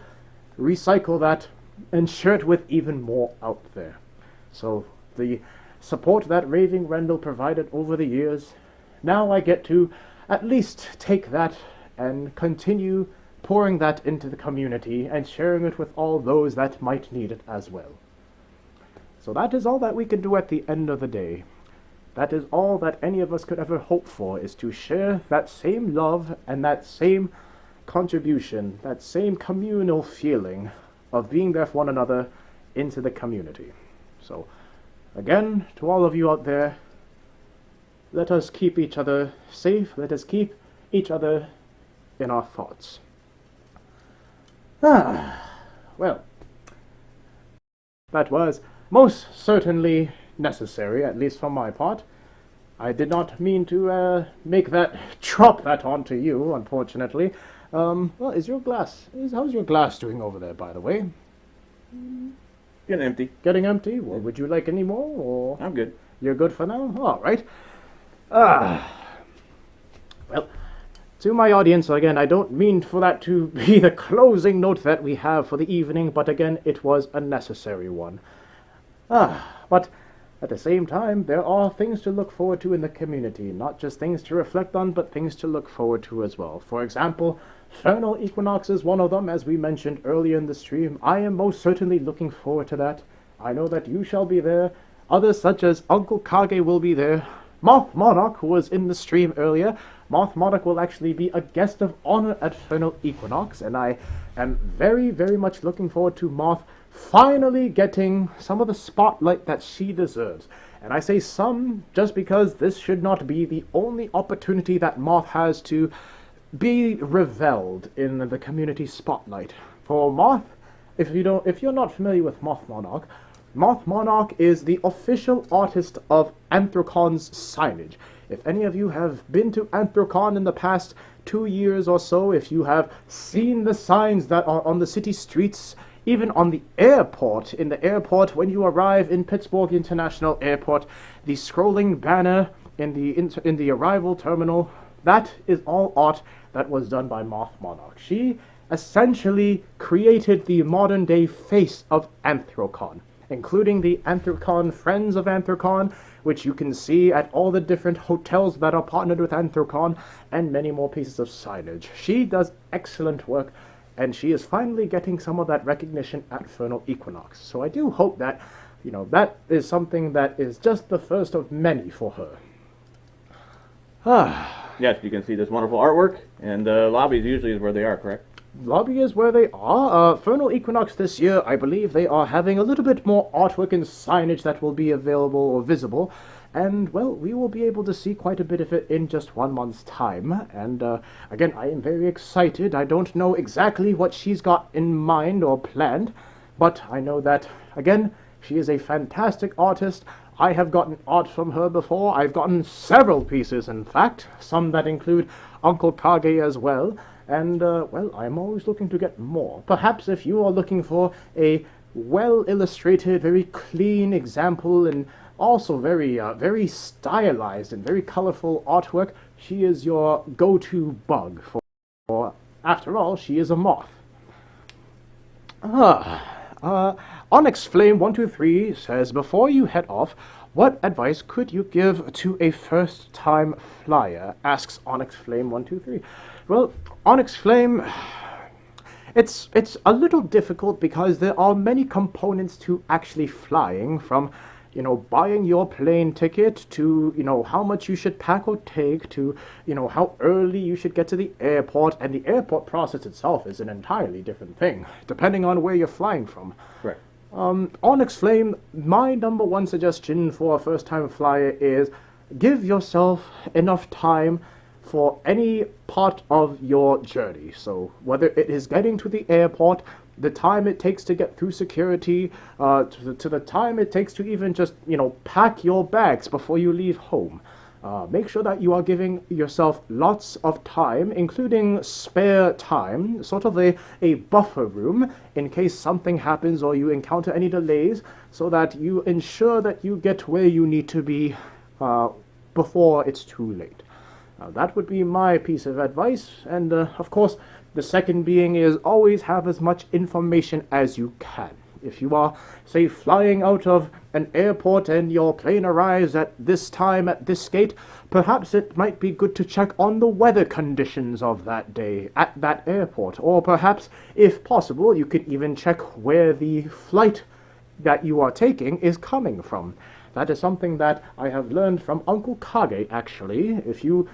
recycle that and share it with even more out there. So the support that Raving Rendell provided over the years, now I get to at least take that and continue pouring that into the community and sharing it with all those that might need it as well. So that is all that we can do at the end of the day. That is all that any of us could ever hope for, is to share that same love and that same contribution, that same communal feeling of being there for one another into the community. So, again, to all of you out there, let us keep each other safe, let us keep each other in our thoughts. Well, that was most certainly necessary, at least for my part. I did not mean to drop that onto you, unfortunately. Well, how's your glass doing over there, by the way? Getting empty. Getting empty? Well, would you like any more, or? I'm good. You're good for now? All right. to my audience, again, I don't mean for that to be the closing note that we have for the evening, but again, it was a necessary one. But at the same time, there are things to look forward to in the community, not just things to reflect on, but things to look forward to as well. For example, Vernal Equinox is one of them, as we mentioned earlier in the stream. I am most certainly looking forward to that. I know that you shall be there. Others, such as Uncle Kage, will be there. Moth Monarch, who was in the stream earlier, Moth Monarch will actually be a guest of honor at Vernal Equinox, and I am very, very much looking forward to Moth finally getting some of the spotlight that she deserves. And I say some just because this should not be the only opportunity that Moth has to be reveled in the community spotlight. For Moth, if you're not familiar with Moth Monarch is the official artist of Anthrocon's signage. If any of you have been to Anthrocon in the past 2 years or so, if you have seen the signs that are on the city streets, even on the airport, in the airport when you arrive in Pittsburgh International Airport, the scrolling banner in the arrival terminal, that is all art that was done by Moth Monarch. She essentially created the modern day face of Anthrocon, including the Anthrocon Friends of Anthrocon, which you can see at all the different hotels that are partnered with Anthrocon, and many more pieces of signage. She does excellent work, and she is finally getting some of that recognition at Vernal Equinox. So I do hope that, that is something that is just the first of many for her. Yes, you can see this wonderful artwork, and the lobbies usually is where they are, correct? Lobby is where they are. Vernal Equinox this year, I believe they are having a little bit more artwork and signage that will be available or visible. And, well, we will be able to see quite a bit of it in just 1 month's time. And, again, I am very excited. I don't know exactly what she's got in mind or planned, but I know that, again, she is a fantastic artist. I have gotten art from her before. I've gotten several pieces, in fact, some that include Uncle Kage as well. And, well, I'm always looking to get more. Perhaps if you are looking for a well-illustrated, very clean example and also very stylized and very colorful artwork, she is your go-to bug for after all, she is a moth. Onyx Flame 123 says, before you head off, what advice could you give to a first-time flyer? Asks Onyx Flame 123. Well, Onyx Flame, it's a little difficult because there are many components to actually flying, from buying your plane ticket to, how much you should pack or take to, how early you should get to the airport. And the airport process itself is an entirely different thing, depending on where you're flying from. Correct. Onyx Flame, my number one suggestion for a first-time flyer is give yourself enough time for any part of your journey. So whether it is getting to the airport, the time it takes to get through security, to the time it takes to even just, pack your bags before you leave home. Make sure that you are giving yourself lots of time, including spare time, sort of a buffer room in case something happens or you encounter any delays, so that you ensure that you get where you need to be before it's too late. That would be my piece of advice, and of course, the second being is always have as much information as you can. If you are, say, flying out of an airport and your plane arrives at this time at this gate, perhaps it might be good to check on the weather conditions of that day at that airport. Or perhaps, if possible, you could even check where the flight that you are taking is coming from. That is something that I have learned from Uncle Kage, actually. If you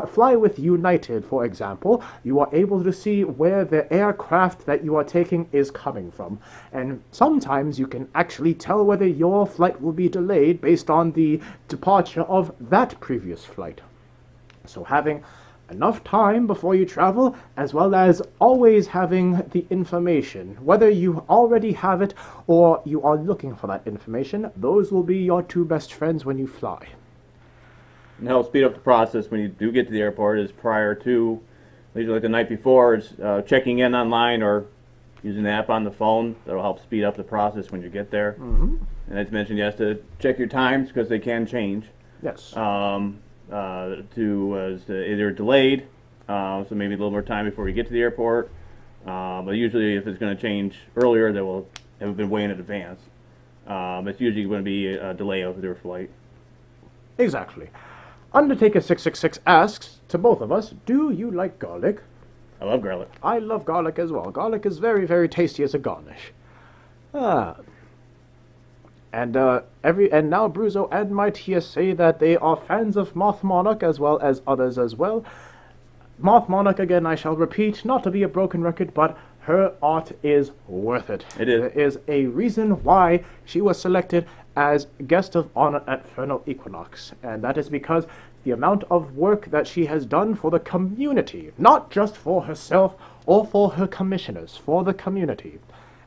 fly with United, for example, you are able to see where the aircraft that you are taking is coming from. And sometimes you can actually tell whether your flight will be delayed based on the departure of that previous flight. So having enough time before you travel, as well as always having the information, whether you already have it or you are looking for that information, those will be your two best friends when you fly. And help speed up the process when you do get to the airport is prior to, usually like the night before, is checking in online or using the app on the phone. That'll help speed up the process when you get there. Mm-hmm. And as mentioned, you have to check your times because they can change. Yes. To either delayed so maybe a little more time before we get to the airport. But usually, if it's going to change earlier, they will have been way in advance. It's usually going to be a delay of their flight. Exactly. Undertaker 666 asks to both of us, do you like garlic? I love garlic. I love garlic as well. Garlic is very, very tasty as a garnish. And now Bruzo and Might here say that they are fans of Moth Monarch as well as others as well. Moth Monarch, again, I shall repeat, not to be a broken record, but her art is worth it. It is. There is a reason why she was selected as guest of honor at Vernal Equinox, and that is because the amount of work that she has done for the community, not just for herself or for her commissioners, for the community.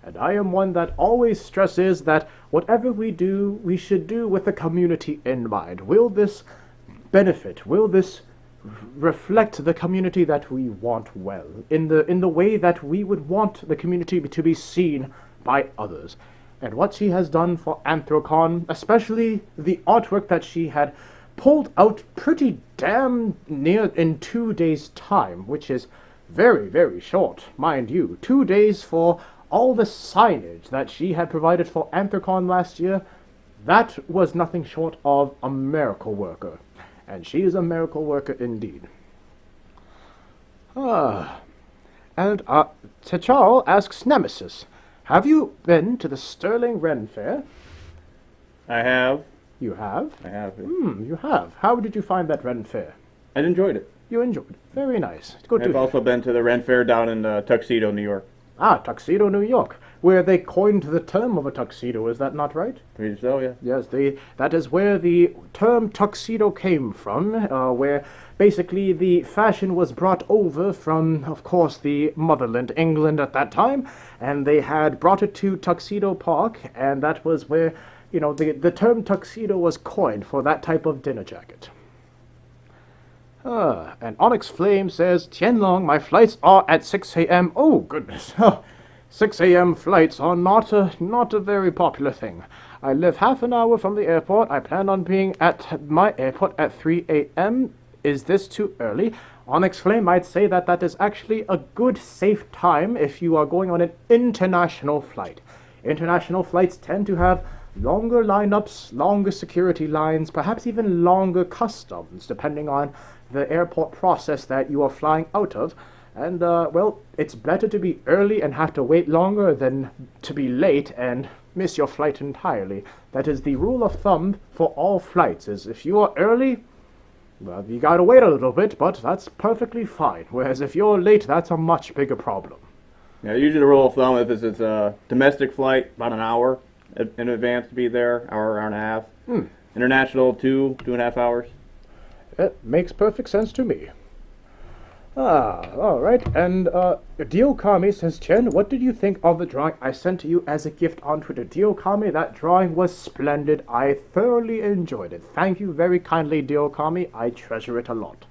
And I am one that always stresses that whatever we do, we should do with the community in mind. Will this benefit? Will this reflect the community that we want well, in the way that we would want the community to be seen by others? And what she has done for Anthrocon, especially the artwork that she had pulled out pretty damn near in 2 days' time, which is very, very short, mind you. 2 days for all the signage that she had provided for Anthrocon last year, that was nothing short of a miracle worker. And she is a miracle worker indeed. And T'Chall asks Nemesis, have you been to the Sterling Ren Fair? I have. You have? I have. You have. How did you find that Ren Fair? I enjoyed it. You enjoyed it. Very nice. Good to I've hear. also been to the Ren Fair down in Tuxedo, New York. Tuxedo, New York, where they coined the term of a tuxedo, is that not right? Pretty so, yeah. Yes, that is where the term tuxedo came from, where basically the fashion was brought over from, of course, the motherland, England at that time, and they had brought it to Tuxedo Park, and that was where, the term tuxedo was coined for that type of dinner jacket. And Onyx Flame says, Tien Long, my flights are at 6 a.m. Oh, goodness. 6 a.m. flights are not a very popular thing. I live half an hour from the airport. I plan on being at my airport at 3 a.m. Is this too early? Onyx Flame might say that is actually a good, safe time if you are going on an international flight. International flights tend to have longer lineups, longer security lines, perhaps even longer customs, depending on the airport process that you are flying out of. And, it's better to be early and have to wait longer than to be late and miss your flight entirely. That is the rule of thumb for all flights, is if you are early, well, you gotta wait a little bit, but that's perfectly fine. Whereas if you're late, that's a much bigger problem. Yeah, usually the rule of thumb, if it's a domestic flight, about an hour in advance to be there, hour and a half. International, 2.5 hours. It makes perfect sense to me. All right. And Diokami says, Chen, what did you think of the drawing I sent to you as a gift on Twitter? Diokami, that drawing was splendid. I thoroughly enjoyed it. Thank you very kindly, Diokami. I treasure it a lot.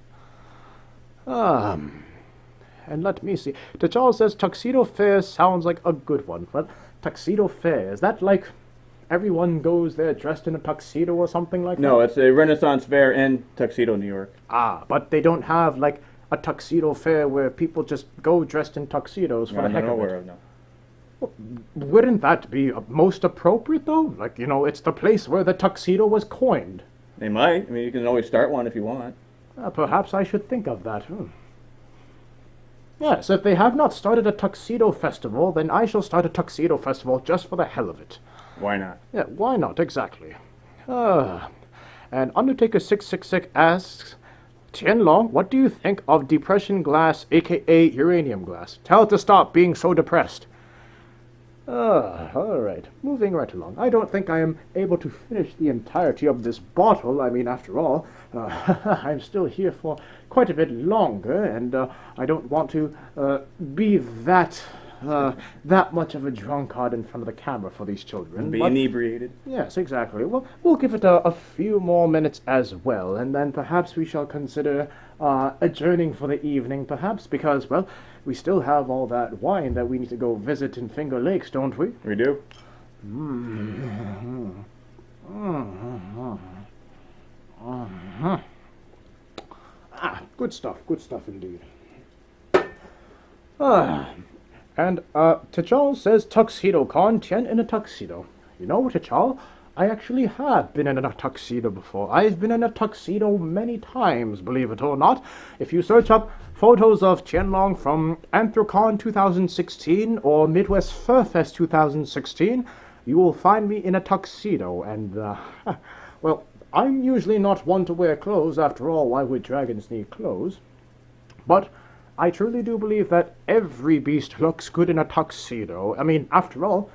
And let me see. T'Chall says, Tuxedo Fair sounds like a good one. Well, Tuxedo Fair, is that like everyone goes there dressed in a tuxedo or something like that? No, it's a Renaissance fair in Tuxedo, New York. But they don't have like a tuxedo fair where people just go dressed in tuxedos for the heck of it. Well, wouldn't that be most appropriate though? Like, it's the place where the tuxedo was coined. They might. I mean, you can always start one if you want. Perhaps I should think of that. Yes, if they have not started a tuxedo festival, then I shall start a tuxedo festival just for the hell of it. Why not? Yeah, why not, exactly. And Undertaker 666 asks, Tien Long, what do you think of depression glass, aka uranium glass? Tell it to stop being so depressed. Alright, moving right along. I don't think I am able to finish the entirety of this bottle. I mean, after all, I'm still here for quite a bit longer, and I don't want to be that much of a drunkard in front of the camera for these children. Be inebriated. Yes, exactly. Well, we'll give it a few more minutes as well, and then perhaps we shall consider adjourning for the evening, perhaps, because, well, we still have all that wine that we need to go visit in Finger Lakes, don't we? We do. Good stuff indeed. Ah, and T'Chall says Tuxedo Con, Tien in a tuxedo. You know, T'Chall, I actually have been in a tuxedo before. I've been in a tuxedo many times, believe it or not. If you search up photos of Tien Long from Anthrocon 2016 or Midwest Furfest 2016, you will find me in a tuxedo, and, well, I'm usually not one to wear clothes. After all, why would dragons need clothes? But I truly do believe that every beast looks good in a tuxedo. I mean, after all,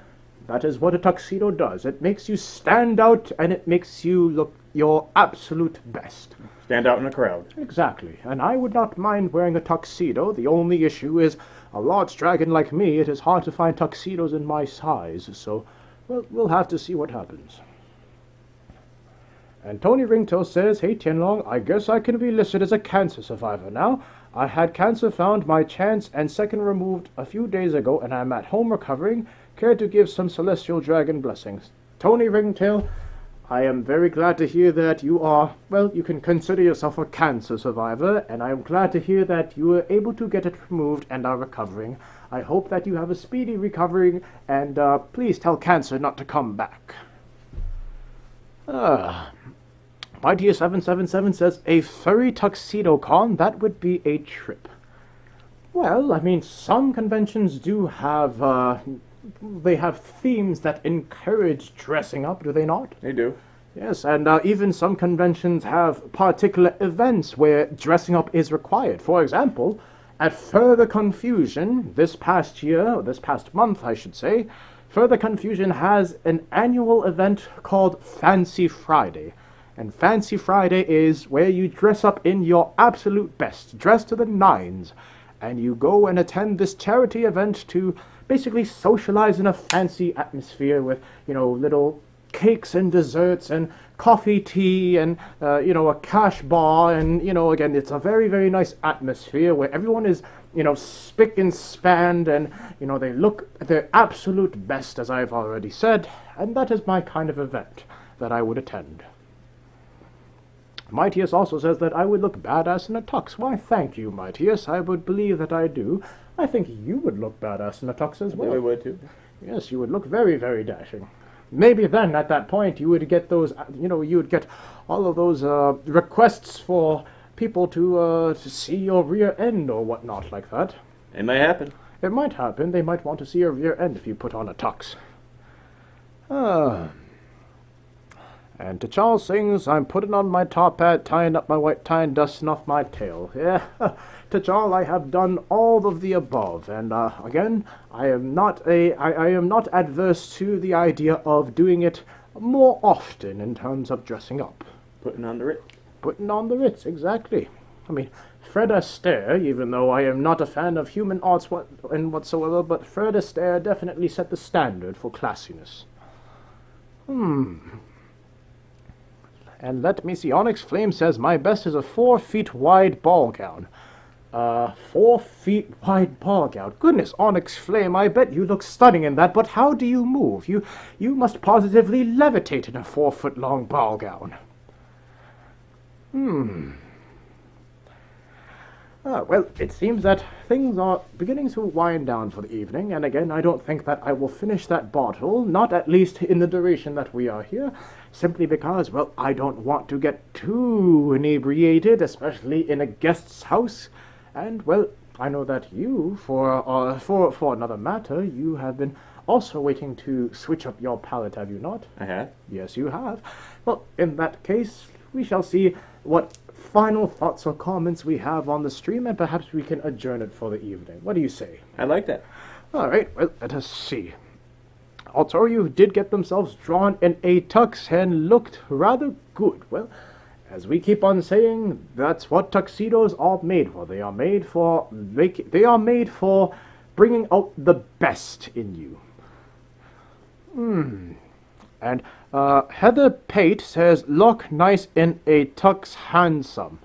that is what a tuxedo does. It makes you stand out, and it makes you look your absolute best. Stand out in a crowd. Exactly, and I would not mind wearing a tuxedo. The only issue is, a large dragon like me, it is hard to find tuxedos in my size, so, well, we'll have to see what happens. And Tony Ringtail says, "Hey Tien Long, I guess I can be listed as a cancer survivor now. I had cancer found, my chance and second removed a few days ago, and I'm at home recovering. Care to give some celestial dragon blessings?" Tony Ringtail, I am very glad to hear that you are, well, you can consider yourself a cancer survivor, and I am glad to hear that you were able to get it removed and are recovering. I hope that you have a speedy recovery, and please tell cancer not to come back. Mightier777 says, "A furry tuxedo con, that would be a trip." Well, I mean, some conventions do have, they have themes that encourage dressing up, do they not? They do. Yes, and even some conventions have particular events where dressing up is required. For example, at Further Confusion, this past month, I should say, Further Confusion has an annual event called Fancy Friday. And Fancy Friday is where you dress up in your absolute best, dress to the nines, and you go and attend this charity event to basically socialize in a fancy atmosphere with, little cakes and desserts and coffee, tea, and, a cash bar, and, again, it's a very, very nice atmosphere where everyone is, spick and span, and, they look their absolute best, as I've already said, and that is my kind of event that I would attend. Mightius also says that I would look badass in a tux. Why, thank you, Mightius. I would believe that I do. I think you would look badass in a tux as well. Yeah, we would too. Yes, you would look very, very dashing. Maybe then, at that point, you would get those, you would get all of those requests for people to see your rear end or whatnot like that. It may happen. It might happen. They might want to see your rear end if you put on a tux. And T'Chall sings, "I'm putting on my top hat, tying up my white tie, and dusting off my tail." Yeah, T'Chall, I have done all of the above, and again, I am not adverse to the idea of doing it more often in terms of dressing up. Putting on the Ritz. Putting on the Ritz, exactly. I mean, Fred Astaire, even though I am not a fan of human arts whatsoever, but Fred Astaire definitely set the standard for classiness. And let me see, Onyx Flame says, "My best is a 4 feet wide ball gown." 4 feet wide ball gown. Goodness, Onyx Flame, I bet you look stunning in that, but how do you move? You must positively levitate in a 4-foot long ball gown. Well, it seems that things are beginning to wind down for the evening, and again, I don't think that I will finish that bottle, not at least in the duration that we are here, simply because, well, I don't want to get too inebriated, especially in a guest's house, and, well, I know that you, for another matter, you have been also waiting to switch up your palate, have you not? I have. Yes, you have. Well, in that case, we shall see what final thoughts or comments we have on the stream, and perhaps we can adjourn it for the evening. What do you say? I like that. All right, well, let us see. Altorio did get themselves drawn in a tux and looked rather good. Well, as we keep on saying, that's what tuxedos are made for. They are made for bringing out the best in you. And Heather Pate says, "Look nice in a tux, handsome."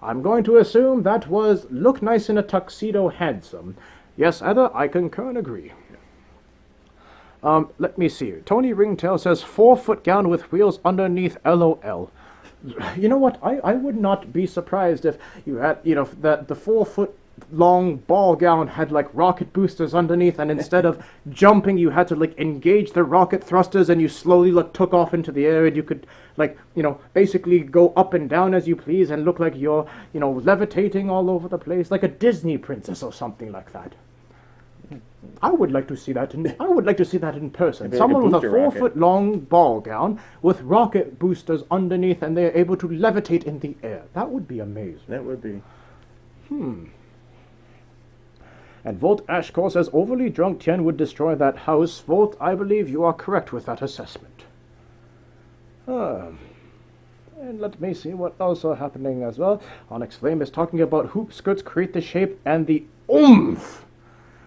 I'm going to assume that was "look nice in a tuxedo, handsome." Yes, Heather, I concur and agree. Let me see. Tony Ringtail says, 4-foot gown with wheels underneath, LOL. You know what? I would not be surprised if you had, the 4-foot long ball gown had like rocket boosters underneath, and instead of jumping you had to like engage the rocket thrusters, and you slowly like took off into the air, and you could like, you know, basically go up and down as you please and look like you're, you know, levitating all over the place like a Disney princess or something like that. I would like to see that in person. Maybe like Someone a with a booster 4-foot rocket. long ball gown with rocket boosters underneath, and they're able to levitate in the air. That would be amazing. That would be. And Volt Ashcore says, overly drunk Tien would destroy that house. Volt, I believe you are correct with that assessment. And let me see what else are happening as well. Onyx Flame is talking about hoop skirts create the shape and the oomph.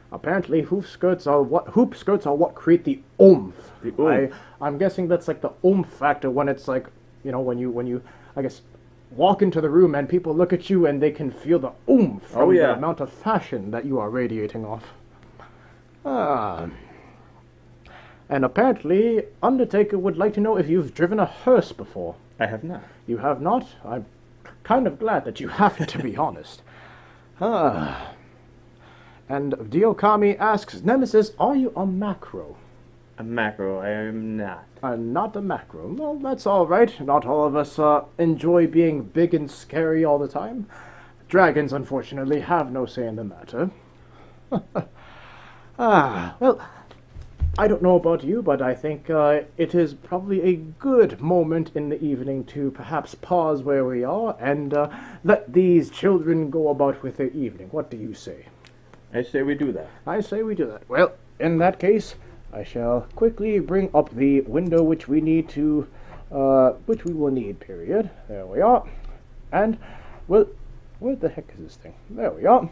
Apparently hoop skirts are what create the oomph. The oomph. I'm guessing that's like the oomph factor when it's like, you know, when you I guess walk into the room and people look at you and they can feel the oomph from the amount of fashion that you are radiating off. And apparently Undertaker would like to know if you've driven a hearse before. I have not. You have not? I'm kind of glad that you haven't, to be honest. And Diokami asks, Nemesis, are you a macro? A macro, I am not. Not a macro. Well, that's all right. Not all of us enjoy being big and scary all the time. Dragons, unfortunately, have no say in the matter. Well, I don't know about you, but I think it is probably a good moment in the evening to perhaps pause where we are and let these children go about with their evening. What do you say? I say we do that. I say we do that. Well, in that case, I shall quickly bring up the window which we need to, which we will need, period. There we are. And, well, where the heck is this thing? There we are.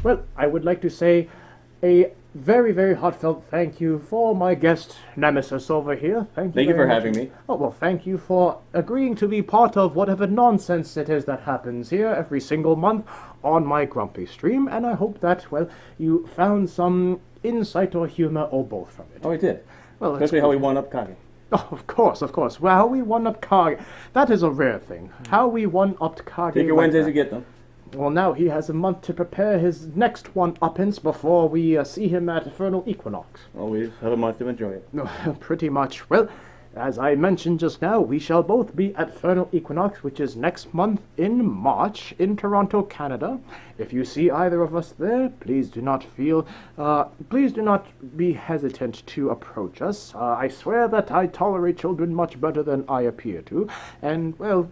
Well, I would like to say a very, very heartfelt thank you for my guest, Nemesis, over here. Thank you Thank you for very having much. me. Oh, well, thank you for agreeing to be part of whatever nonsense it is that happens here every single month on my Grumpystream, and I hope that, well, you found some insight or humor or both from it. Oh, I did. Well, that's Especially how good. we won up Kage. Oh, of course, of course. Well, how we one-upped Kage. That is a rare thing. How we one-upped Kage. Take your like Wednesdays that. to get them. Well, now he has a month to prepare his next one-uppance before we see him at Infernal Equinox. Always have a month to enjoy it. No, pretty much. Well, as I mentioned just now, we shall both be at Infernal Equinox, which is next month in March in Toronto, Canada. If you see either of us there, please do not be hesitant to approach us. I swear that I tolerate children much better than I appear to, and, well,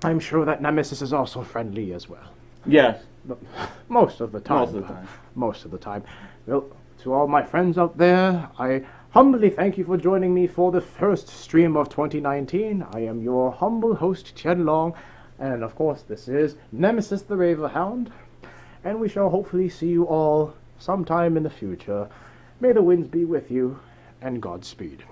I'm sure that Nemesis is also friendly as well. Yes. Most of the time. Most of the time. Most of the time. Well, to all my friends out there, I humbly thank you for joining me for the first stream of 2019. I am your humble host, Tien Long, and of course this is Nemesis the Ravenhound, and we shall hopefully see you all sometime in the future. May the winds be with you, and Godspeed.